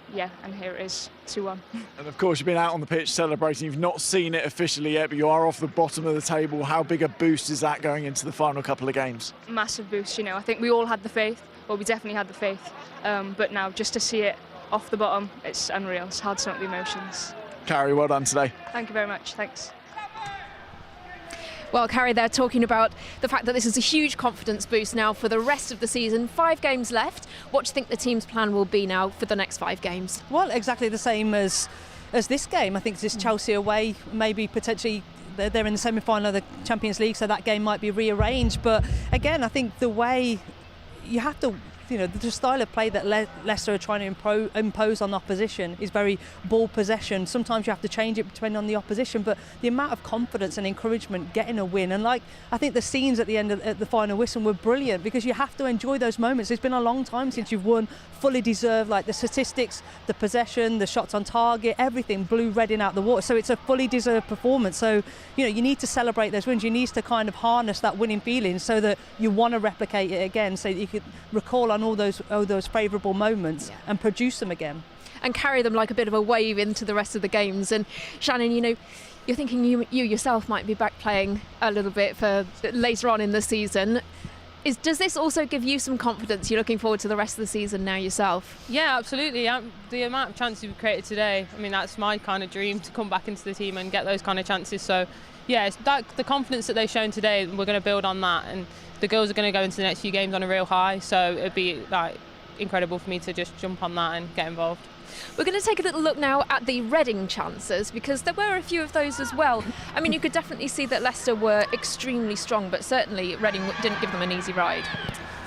here it is, 2-1. And, of course, you've been out on the pitch celebrating. You've not seen it officially yet, but you are off the bottom of the table. How big a boost is that going into the final couple of games? Massive boost, I think we all had the faith. Well, we definitely had the faith. But now, just to see it off the bottom, it's unreal. It's hard to sum up the emotions. Carrie, well done today. Thank you very much. Thanks. Well, Carrie, they're talking about the fact that this is a huge confidence boost now for the rest of the season. 5 games left. What do you think the team's plan will be now for the next 5 games? Well, exactly the same as this game. I think this Chelsea away, maybe potentially they're in the semi-final of the Champions League, so that game might be rearranged. But again, I think the way you have to, the style of play that Leicester are trying to impose on the opposition is very ball possession. Sometimes you have to change it depending on the opposition, but the amount of confidence and encouragement getting a win, and I think the scenes at the end of the final whistle were brilliant, because you have to enjoy those moments. It's been a long time since you've won fully deserved, the statistics, the possession, the shots on target, everything blew Reading out the water. So it's a fully deserved performance. So you need to celebrate those wins. You need to kind of harness that winning feeling so that you want to replicate it again, so that you could recall on all those favourable moments and produce them again. And carry them like a bit of a wave into the rest of the games. And Shannon, you're thinking you yourself might be back playing a little bit for later on in the season. Does this also give you some confidence? You're looking forward to the rest of the season now yourself? Yeah, absolutely. The amount of chances we've created today, that's my kind of dream, to come back into the team and get those kind of chances. So, yeah, it's the confidence that they've shown today, we're going to build on that. And the girls are going to go into the next few games on a real high. So it'd be incredible for me to just jump on that and get involved. We're going to take a little look now at the Reading chances, because there were a few of those as well. You could definitely see that Leicester were extremely strong, but certainly Reading didn't give them an easy ride.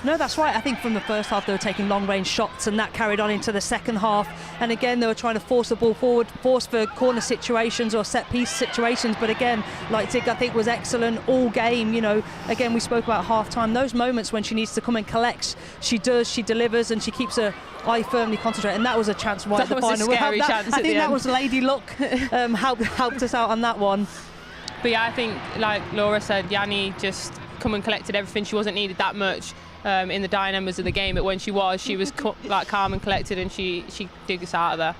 No, that's right. I think from the first half they were taking long-range shots, and that carried on into the second half. And again, they were trying to force the ball forward, force for corner situations or set-piece situations. But again, Leipzig, I think, was excellent all game. You know, again, we spoke about half-time. Those moments when she needs to come and collect, she does, she delivers, and she keeps her eye firmly concentrated. And that was a chance right at the final. That was a scary chance I think that was Lady Luck helped us out on that one. But yeah, I think, like Laura said, Yanni just come and collected everything. She wasn't needed that much in the dying embers of the game, but when she was like calm and collected, and she digged us out of there.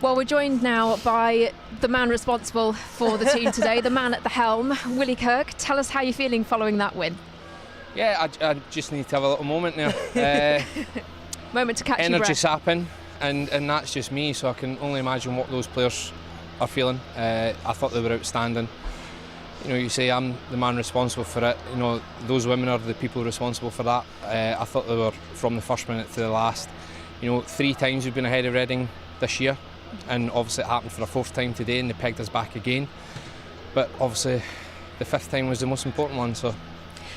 Well, we're joined now by the man responsible for the team today, the man at the helm, Willie Kirk. Tell us how you're feeling following that win. Yeah, I just need to have a little moment now. Moment to catch your energy breath. sapping, and that's just me, so I can only imagine what those players are feeling. I thought they were outstanding. You know, you say I'm the man responsible for it. You know, those women are the people responsible for that. I thought they were, from the first minute to the last. You know, 3 times we've been ahead of Reading this year, and obviously it happened for a 4th time today, and they pegged us back again. But obviously the 5th time was the most important one. So.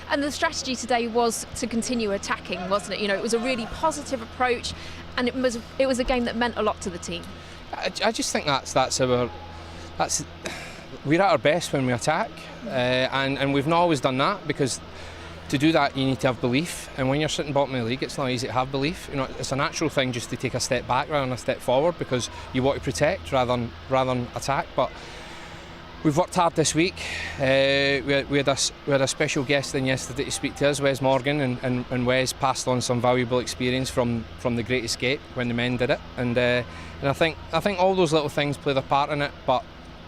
And the strategy today was to continue attacking, wasn't it? You know, it was a really positive approach, and it was a game that meant a lot to the team. I just think we're at our best when we attack, and we've not always done that, because to do that you need to have belief, and when you're sitting bottom of the league it's not easy to have belief. You know, it's a natural thing just to take a step back rather than a step forward, because you want to protect rather than attack. But we've worked hard this week. We had a special guest in yesterday to speak to us, Wes Morgan, and Wes passed on some valuable experience from the Great Escape when the men did it, and I think all those little things play their part in it. But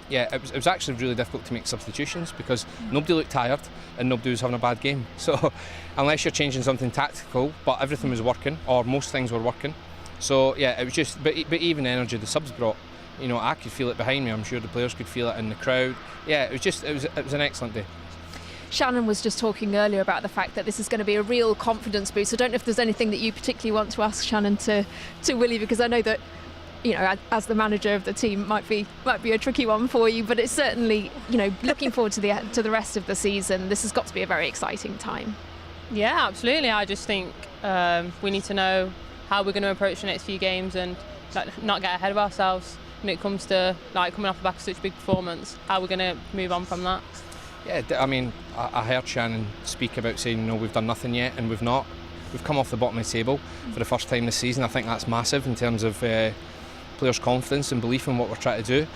yeah, it was actually really difficult to make substitutions, because nobody looked tired and nobody was having a bad game. So unless you're changing something tactical, but everything was working, or most things were working. So yeah, it was just, but even energy the subs brought. You know, I could feel it behind me. I'm sure the players could feel it in the crowd. Yeah, it was an excellent day. Shannon was just talking earlier about the fact that this is going to be a real confidence boost. I don't know if there's anything that you particularly want to ask Shannon to Willie, because I know that, you know, as the manager of the team, might be a tricky one for you, but it's certainly, you know, looking forward to the rest of the season. This has got to be a very exciting time. Yeah, absolutely. I just think we need to know how we're going to approach the next few games, and not get ahead of ourselves when it comes to coming off the back of such a big performance. How we're going to move on from that. Yeah, I mean, I heard Shannon speak about saying, you know, we've done nothing yet, and we've not. We've come off the bottom of the table for the first time this season. I think that's massive in terms of players' confidence and belief in what we're trying to do.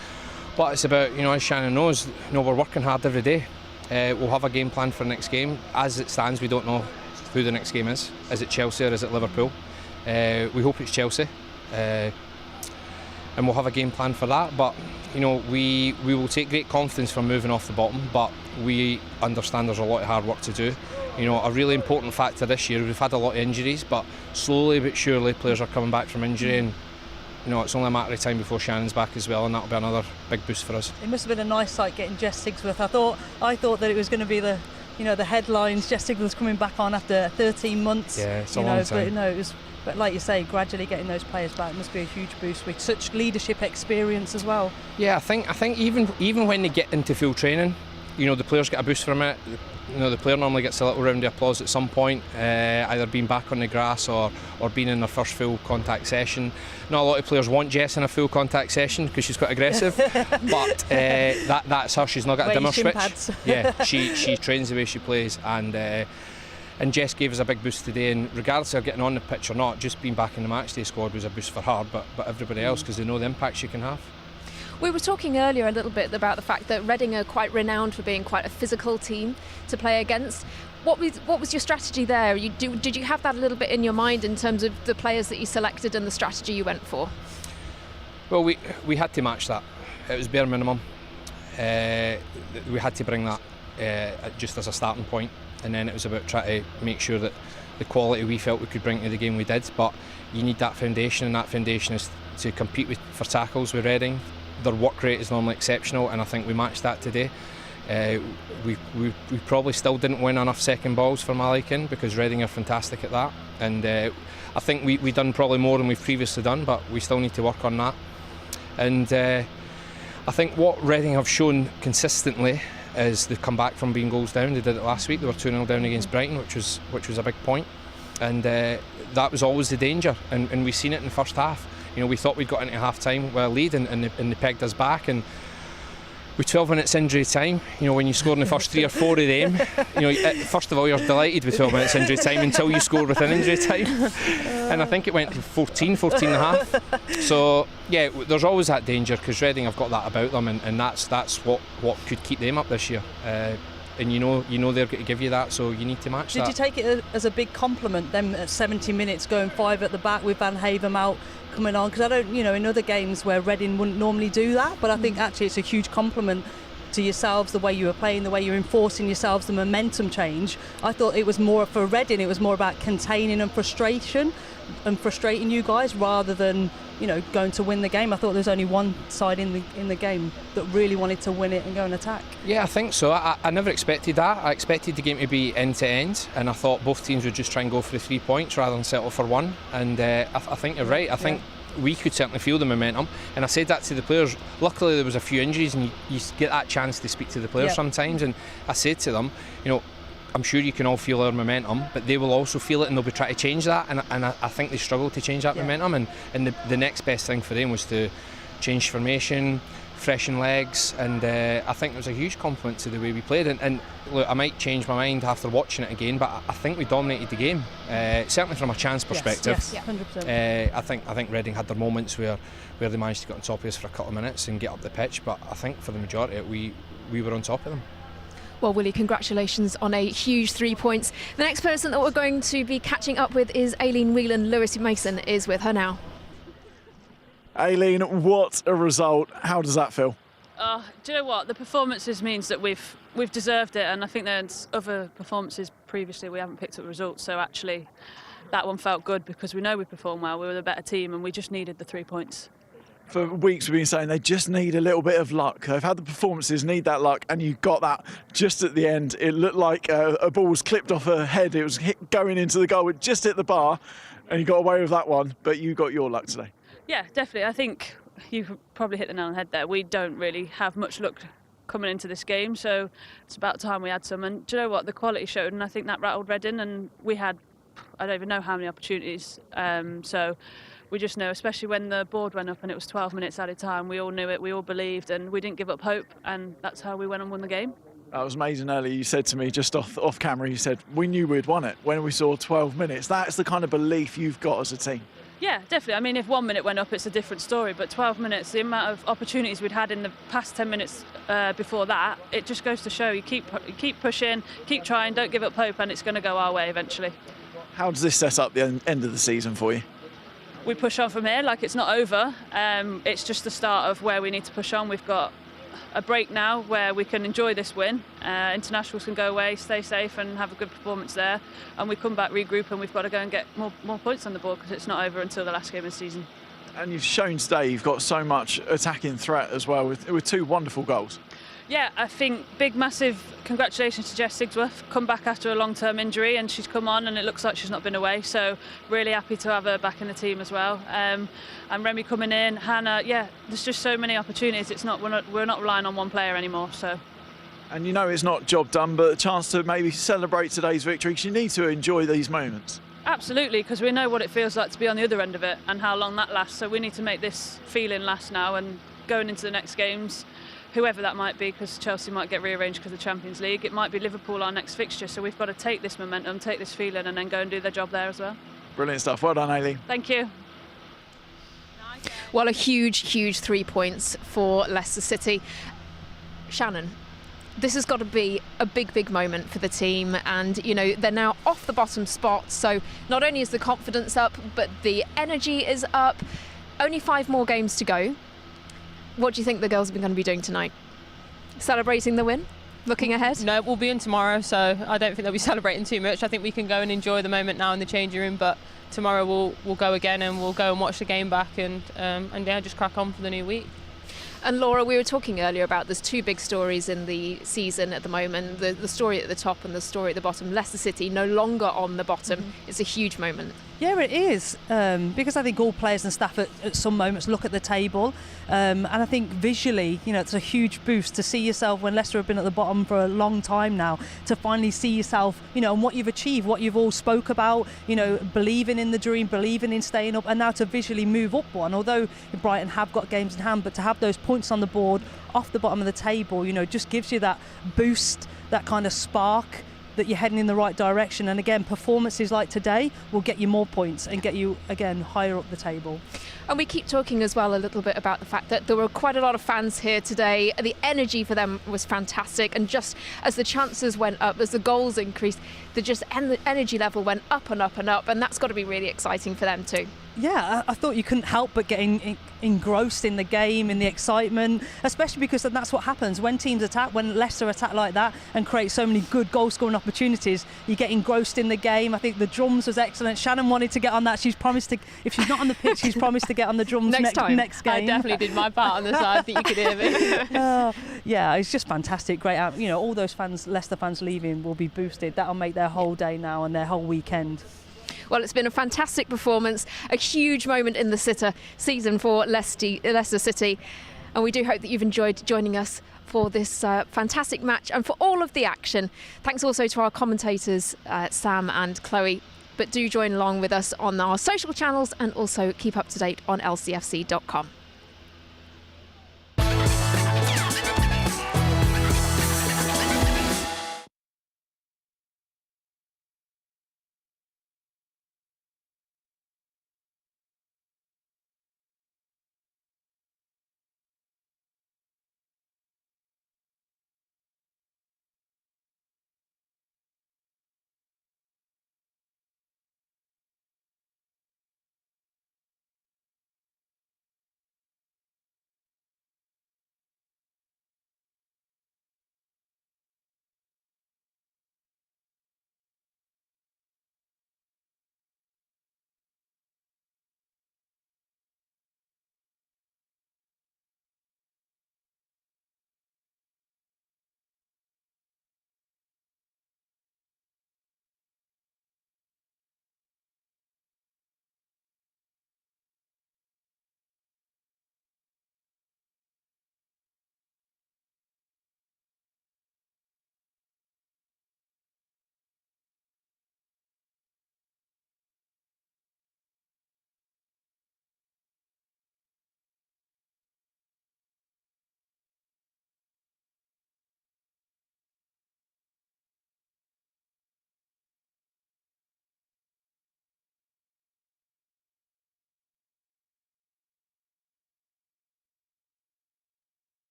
But it's about, you know, as Shannon knows, you know, we're working hard every day. We'll have a game plan for the next game. As it stands, we don't know who the next game is. Is it Chelsea or is it Liverpool? We hope it's Chelsea. And we'll have a game plan for that. But, you know, we will take great confidence from moving off the bottom, but we understand there's a lot of hard work to do. You know, a really important factor this year, we've had a lot of injuries, but slowly but surely players are coming back from injury, and you know, it's only a matter of time before Shannon's back as well, and that'll be another big boost for us. It must have been a nice sight getting Jess Sigsworth. I thought that it was going to be the headlines. Jess Sigsworth's coming back on after 13 months. Yeah, it's a long time. But like you say, gradually getting those players back must be a huge boost with such leadership experience as well. Yeah, I think even when they get into full training, you know, the players get a boost from it. You know, the player normally gets a little round of applause at some point, either being back on the grass or being in their first full contact session. Not a lot of players want Jess in a full contact session because she's quite aggressive, but that's her. She's not got a dimmer switch. Pads. Yeah, she trains the way she plays, and Jess gave us a big boost today. And regardless of getting on the pitch or not, just being back in the matchday squad was a boost for her, but everybody else, because they know the impact she can have. We were talking earlier a little bit about the fact that Reading are quite renowned for being quite a physical team to play against. What was your strategy there? Did you have that a little bit in your mind in terms of the players that you selected and the strategy you went for? Well, we had to match that. It was bare minimum. We had to bring that just as a starting point, and then it was about trying to make sure that the quality we felt we could bring to the game we did. But you need that foundation, and that foundation is to compete for tackles with Reading. Their work rate is normally exceptional, and I think we matched that today. We probably still didn't win enough second balls for my liking, because Reading are fantastic at that, and I think we done probably more than we've previously done, but we still need to work on that. And I think what Reading have shown consistently is they come back from being goals down. They did it last week. They were 2-0 down against Brighton, which was a big point, and that was always the danger. And we seen it in the first half. You know, we thought we'd got into half time with a lead, and they pegged us back. And with 12 minutes injury time, you know, when you score in the first 3 or 4 of them, you know, first of all, you're delighted with 12 minutes injury time until you score within injury time. And I think it went to 14 and a half. So, yeah, there's always that danger, because Reading have got that about them, and that's what could keep them up this year. And you know they're going to give you that, so you need to match that. Did you take it as a big compliment, them at 70 minutes going 5 at the back with Van Haven out, coming on? Because I don't, you know, in other games where Reading wouldn't normally do that, but I think actually it's a huge compliment to yourselves, the way you were playing, the way you're enforcing yourselves, the momentum change. I thought it was more for Reading, it was more about containing and frustration and frustrating you guys rather than, you know, going to win the game. I thought there was only one side in the game that really wanted to win it and go and attack. Yeah, I think so. I never expected that. I expected the game to be end to end, and I thought both teams would just try and go for the 3 points rather than settle for one. And I think you're right. I think we could certainly feel the momentum, and I said that to the players. Luckily there was a few injuries, and you get that chance to speak to the players sometimes, and I said to them, you know, I'm sure you can all feel our momentum, but they will also feel it, and they'll be trying to change that, and I think they struggled to change that momentum, and the next best thing for them was to change formation, freshen legs, and I think it was a huge compliment to the way we played. And look, I might change my mind after watching it again, but I think we dominated the game, certainly from a chance perspective. Yes, 100%. I think Reading had their moments where they managed to get on top of us for a couple of minutes and get up the pitch, but I think for the majority of it, we were on top of them. Well, Willie, congratulations on a huge 3 points. The next person that we're going to be catching up with is Aileen Whelan. Lewis Mason is with her now. Aileen, what a result. How does that feel? Do you know what? The performances means that we've deserved it, and I think there's other performances previously we haven't picked up results, so actually that one felt good because we know we performed well, we were the better team, and we just needed the 3 points. For weeks we've been saying they just need a little bit of luck. They've had the performances, need that luck, and you got that just at the end. It looked like a ball was clipped off her head. It was going into the goal. It just hit the bar, and you got away with that one, but you got your luck today. Yeah, definitely. I think you've probably hit the nail on the head there. We don't really have much luck coming into this game, so it's about time we had some. And do you know what? The quality showed, and I think that rattled Reading, and we had, I don't even know how many opportunities. So we just know, especially when the board went up and it was 12 minutes at a time, we all knew it, we all believed, and we didn't give up hope, and that's how we went and won the game. That was amazing earlier. You said to me just off camera, you said, we knew we'd won it when we saw 12 minutes. That's the kind of belief you've got as a team. Yeah, definitely. I mean, if 1 minute went up, it's a different story, but 12 minutes, the amount of opportunities we'd had in the past 10 minutes before that, it just goes to show you keep pushing, keep trying, don't give up hope, and it's going to go our way eventually. How does this set up the end of the season for you? We push on from here like it's not over. It's just the start of where we need to push on. We've got a break now where we can enjoy this win. Internationals can go away, stay safe and have a good performance there, and we come back, regroup, and we've got to go and get more points on the board because it's not over until the last game of the season. And you've shown today you've got so much attacking threat as well with 2 wonderful goals. Yeah, I think big, massive congratulations to Jess Sigsworth. Come back after a long-term injury, and she's come on, and it looks like she's not been away. So really happy to have her back in the team as well. And Remy coming in, Hannah. Yeah, there's just so many opportunities. We're not relying on one player anymore. So. And you know it's not job done, but a chance to maybe celebrate today's victory, because you need to enjoy these moments. Absolutely, because we know what it feels like to be on the other end of it and how long that lasts. So we need to make this feeling last now, and going into the next games, whoever that might be, because Chelsea might get rearranged because of the Champions League. It might be Liverpool, our next fixture. So we've got to take this momentum, take this feeling, and then go and do their job there as well. Brilliant stuff. Well done, Aileen. Thank you. Well, a huge 3 points for Leicester City. Shannon, this has got to be a big moment for the team, and you know they're now off the bottom spot, so not only is the confidence up, but the energy is up. Only 5 more games to go. What do you think the girls are going to be doing tonight? Celebrating the win? Looking ahead? No, we'll be in tomorrow, so I don't think they'll be celebrating too much. I think we can go and enjoy the moment now in the changing room, but tomorrow we'll go again, and we'll go and watch the game back, and yeah, just crack on for the new week. And Laura, we were talking earlier about there's 2 big stories in the season at the moment, the story at the top and the story at the bottom. Leicester City no longer on the bottom. It's a huge moment. Yeah, it is, because I think all players and staff at some moments look at the table, and I think visually, it's a huge boost to see yourself, when Leicester have been at the bottom for a long time now, to finally see yourself, and what you've achieved, what you've all spoke about, believing in the dream, believing in staying up, and now to visually move up one. Although Brighton have got games in hand, but to have those points on the board off the bottom of the table, just gives you that boost, that kind of spark, that you're heading in the right direction. And again, performances like today will get you more points and get you again higher up the table. And we keep talking as well a little bit about the fact that there were quite a lot of fans here today. The energy for them was fantastic, and just as the chances went up, as the goals increased, the energy level went up and up and up, and that's got to be really exciting for them too. Yeah, I thought you couldn't help but get engrossed in the game, in the excitement, especially because that's what happens when teams attack, when Leicester attack like that and create so many good goal-scoring opportunities. You get engrossed in the game. I think the drums was excellent. Shannon wanted to get on that. She's promised to, if she's not on the pitch, she's promised to get on the drums next game. I definitely did my part on the side that you could hear me. Yeah, it's just fantastic. Great. All those fans, Leicester fans leaving, will be boosted. That'll make their whole day now and their whole weekend. Well, it's been a fantastic performance, a huge moment in the season for Leicester City, and we do hope that you've enjoyed joining us for this fantastic match and for all of the action. Thanks also to our commentators, Sam and Chloe, but do join along with us on our social channels and also keep up to date on lcfc.com.